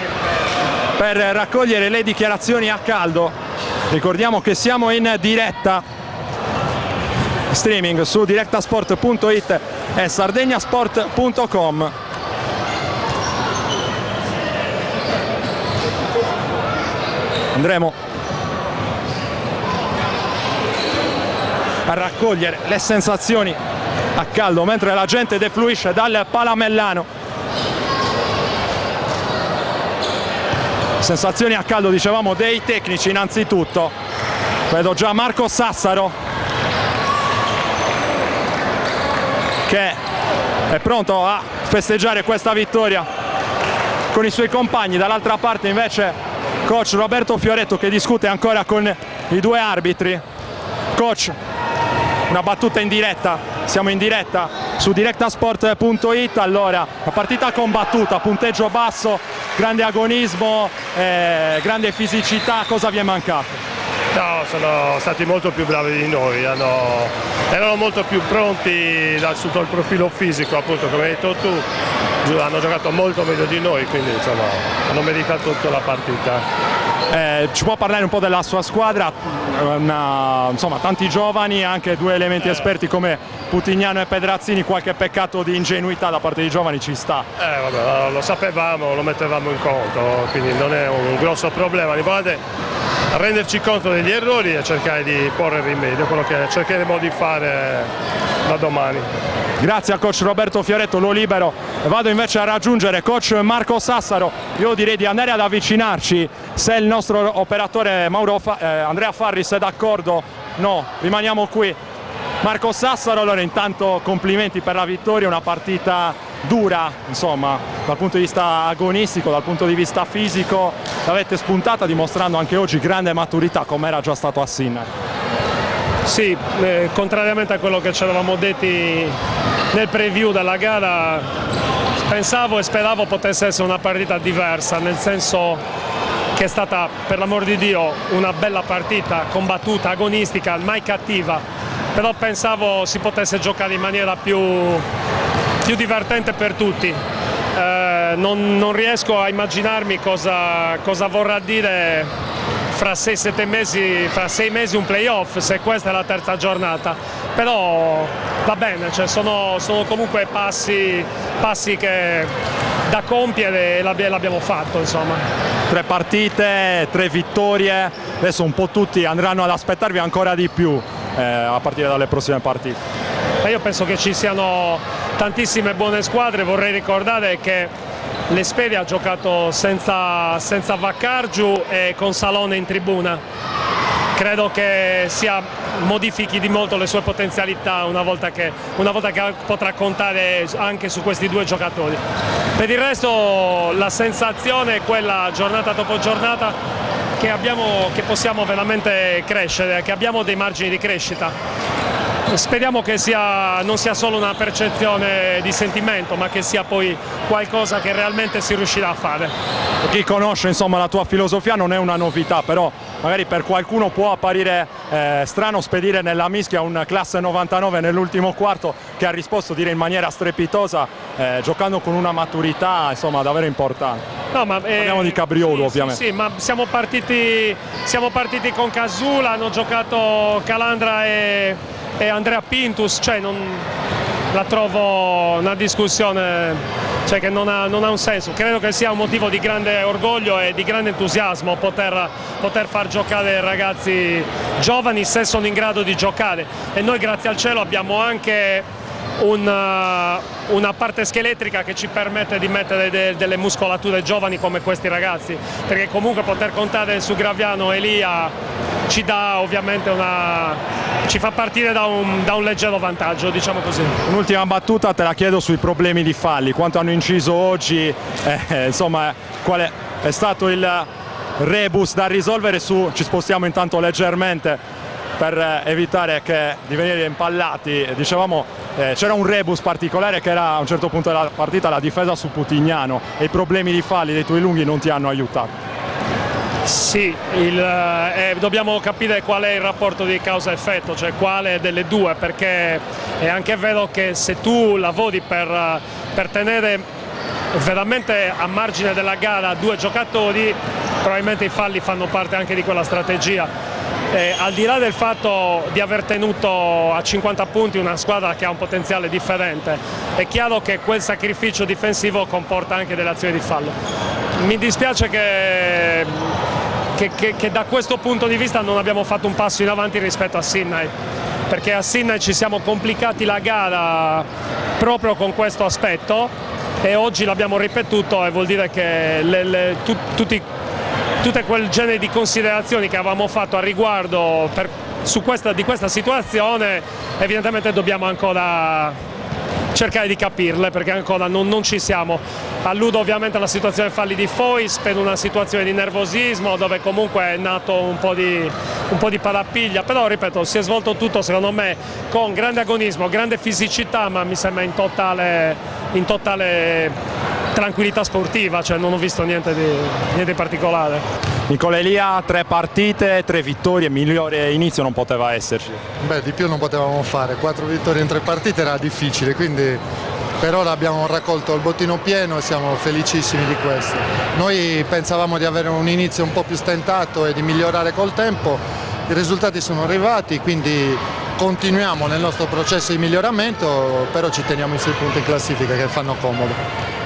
per raccogliere le dichiarazioni a caldo. Ricordiamo che siamo in diretta streaming su directasport.it e sardegnasport.com. Andremo a raccogliere le sensazioni a caldo mentre la gente defluisce dal Palamellano. Sensazioni a caldo, dicevamo, dei tecnici innanzitutto. Vedo già Marco Sassaro che è pronto a festeggiare questa vittoria con i suoi compagni. Dall'altra parte invece coach Roberto Fioretto che discute ancora con i 2 arbitri. Coach, una battuta in diretta, siamo in diretta su directasport.it. Allora, una partita combattuta, punteggio basso, grande agonismo, grande fisicità, cosa vi è mancato? No, sono stati molto più bravi di noi, erano molto più pronti sotto il profilo fisico, appunto come hai detto tu, hanno giocato molto meglio di noi, quindi insomma hanno meritato tutta la partita. Ci può parlare un po' della sua squadra? Insomma, tanti giovani, anche due elementi esperti come Putignano e Pedrazzini, qualche peccato di ingenuità da parte dei giovani ci sta? Vabbè, lo sapevamo, lo mettevamo in conto, quindi non è un grosso problema. L'importante è renderci conto degli errori e cercare di porre rimedio, quello che cercheremo di fare da domani. Grazie al coach Roberto Fioretto, lo libero. Vado invece a raggiungere coach Marco Sassaro. Io direi di andare ad avvicinarci, se il nostro operatore Andrea Farris è d'accordo. No, rimaniamo qui. Marco Sassaro, allora intanto complimenti per la vittoria, una partita dura, insomma, dal punto di vista agonistico, dal punto di vista fisico, l'avete spuntata dimostrando anche oggi grande maturità come era già stato a Sinner. Sì, contrariamente a quello che ci eravamo detti nel preview della gara, pensavo e speravo potesse essere una partita diversa, nel senso che è stata, per l'amor di Dio, una bella partita, combattuta, agonistica, mai cattiva, però pensavo si potesse giocare in maniera più divertente per tutti. Non riesco a immaginarmi cosa vorrà dire fra 6 mesi un playoff, se questa è la terza giornata, però va bene, cioè sono comunque passi da compiere e l'abbiamo fatto, insomma. 3 partite, 3 vittorie, adesso un po' tutti andranno ad aspettarvi ancora di più a partire dalle prossime partite. Io penso che ci siano tantissime buone squadre, vorrei ricordare che l'Espedia ha giocato senza Vaccargiu e con Salone in tribuna. Credo che modifichi di molto le sue potenzialità una volta che potrà contare anche su questi 2 giocatori. Per il resto la sensazione è quella, giornata dopo giornata, che possiamo veramente crescere, che abbiamo dei margini di crescita. Speriamo che non sia solo una percezione di sentimento, ma che sia poi qualcosa che realmente si riuscirà a fare. Per chi conosce, insomma, la tua filosofia non è una novità, però magari per qualcuno può apparire strano spedire nella mischia un classe 99 nell'ultimo quarto che ha risposto, direi, in maniera strepitosa, giocando con una maturità, insomma, davvero importante. No, parliamo di Cabriolo, ovviamente. Sì, ma siamo partiti con Casula, hanno giocato Calandra e Andrea Pintus, cioè la trovo una discussione, cioè, che non ha un senso. Credo che sia un motivo di grande orgoglio e di grande entusiasmo poter far giocare ragazzi giovani se sono in grado di giocare, e noi grazie al cielo abbiamo anche una parte scheletrica che ci permette di mettere delle muscolature giovani come questi ragazzi, perché comunque poter contare su Graviano e Elia ci dà ovviamente ci fa partire da un leggero vantaggio, diciamo così. Un'ultima battuta te la chiedo sui problemi di falli, quanto hanno inciso oggi, insomma, qual è stato il rebus da risolvere ci spostiamo intanto leggermente per evitare di venire impallati. Dicevamo, c'era un rebus particolare che era a un certo punto della partita la difesa su Putignano, e i problemi di falli dei tuoi lunghi non ti hanno aiutato. Sì, dobbiamo capire qual è il rapporto di causa-effetto, cioè quale delle due, perché è anche vero che se tu lavori per tenere veramente a margine della gara 2 giocatori, probabilmente i falli fanno parte anche di quella strategia. Al di là del fatto di aver tenuto a 50 punti una squadra che ha un potenziale differente, è chiaro che quel sacrificio difensivo comporta anche delle azioni di fallo. Mi dispiace che da questo punto di vista non abbiamo fatto un passo in avanti rispetto a Sydney, perché a Sydney ci siamo complicati la gara proprio con questo aspetto, e oggi l'abbiamo ripetuto, e vuol dire che tutte quel genere di considerazioni che avevamo fatto a riguardo di questa situazione, evidentemente dobbiamo ancora cercare di capirle, perché ancora non ci siamo. Alludo ovviamente alla situazione falli di Foyce per una situazione di nervosismo, dove comunque è nato un po' di parapiglia, però ripeto, si è svolto tutto secondo me con grande agonismo, grande fisicità, ma mi sembra in totale tranquillità sportiva, cioè non ho visto niente di particolare. Nicola Elia, 3 partite, 3 vittorie, migliore inizio non poteva esserci. Beh, di più non potevamo fare, 4 vittorie in 3 partite era difficile, quindi Per ora abbiamo raccolto il bottino pieno e siamo felicissimi di questo. Noi pensavamo di avere un inizio un po' più stentato e di migliorare col tempo, i risultati sono arrivati, quindi continuiamo nel nostro processo di miglioramento, però ci teniamo i 6 punti in classifica che fanno comodo.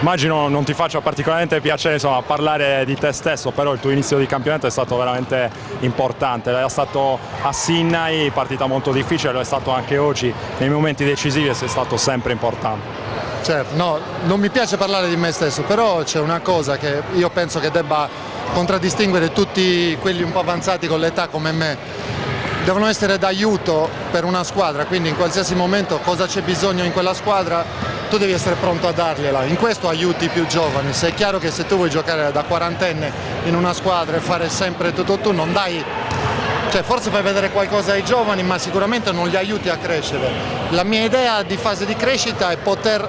Immagino non ti faccia particolarmente piacere parlare di te stesso, però il tuo inizio di campionato è stato veramente importante, è stato a Sinnai, partita molto difficile, lo è stato anche oggi, nei momenti decisivi sei stato sempre importante. Certo, no, non mi piace parlare di me stesso, però c'è una cosa che io penso che debba contraddistinguere tutti quelli un po' avanzati con l'età come me. Devono essere d'aiuto per una squadra, quindi in qualsiasi momento cosa c'è bisogno in quella squadra tu devi essere pronto a dargliela. In questo aiuti i più giovani. Se è chiaro che se tu vuoi giocare da quarantenne in una squadra e fare sempre tutto tu, non dai, cioè forse fai vedere qualcosa ai giovani, ma sicuramente non li aiuti a crescere. La mia idea di fase di crescita è poter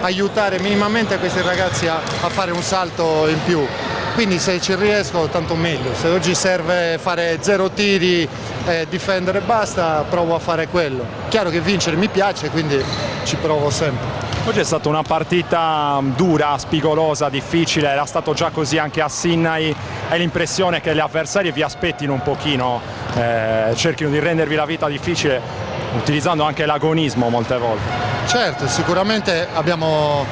aiutare minimamente questi ragazzi a fare un salto in più. Quindi se ci riesco tanto meglio, se oggi serve fare 0 tiri e difendere basta, provo a fare quello. Chiaro che vincere mi piace, quindi ci provo sempre. Oggi è stata una partita dura, spigolosa, difficile, era stato già così anche a Sinnai, hai l'impressione che gli avversari vi aspettino un pochino, cerchino di rendervi la vita difficile utilizzando anche l'agonismo molte volte. Certo, sicuramente abbiamo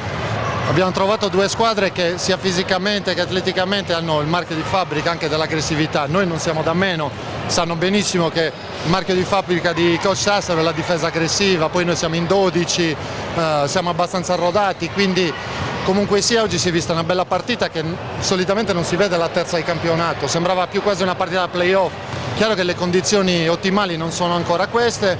trovato 2 squadre che sia fisicamente che atleticamente hanno il marchio di fabbrica anche dell'aggressività. Noi non siamo da meno, sanno benissimo che il marchio di fabbrica di Coach Sassaro è la difesa aggressiva, poi noi siamo in 12, siamo abbastanza rodati, quindi comunque sia oggi si è vista una bella partita che solitamente non si vede alla terza di campionato, sembrava più quasi una partita da playoff. Chiaro che le condizioni ottimali non sono ancora queste,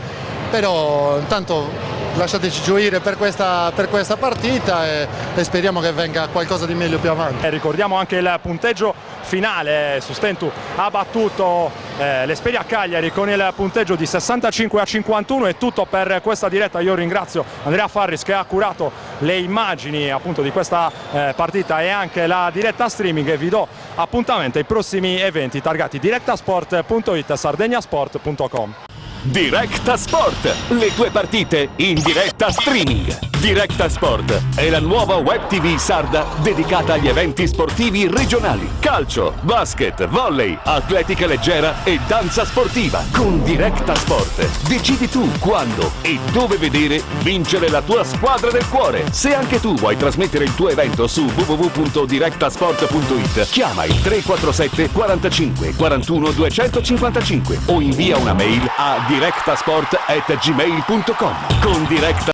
però intanto lasciateci gioire per questa partita e speriamo che venga qualcosa di meglio più avanti. E ricordiamo anche il punteggio finale, Sustentu ha battuto l'Esperia Cagliari con il punteggio di 65-51, è tutto per questa diretta. Io ringrazio Andrea Farris che ha curato le immagini appunto di questa partita e anche la diretta streaming, e vi do appuntamento ai prossimi eventi targati direttasport.it e sardegnasport.com. Directa Sport, le tue partite in diretta streaming. Directa Sport è la nuova web TV sarda dedicata agli eventi sportivi regionali. Calcio, basket, volley, atletica leggera e danza sportiva. Con Directa Sport decidi tu quando e dove vedere vincere la tua squadra del cuore. Se anche tu vuoi trasmettere il tuo evento su www.directasport.it, chiama il 347 45 41 255 o invia una mail a directasport@gmail.com. Con Directa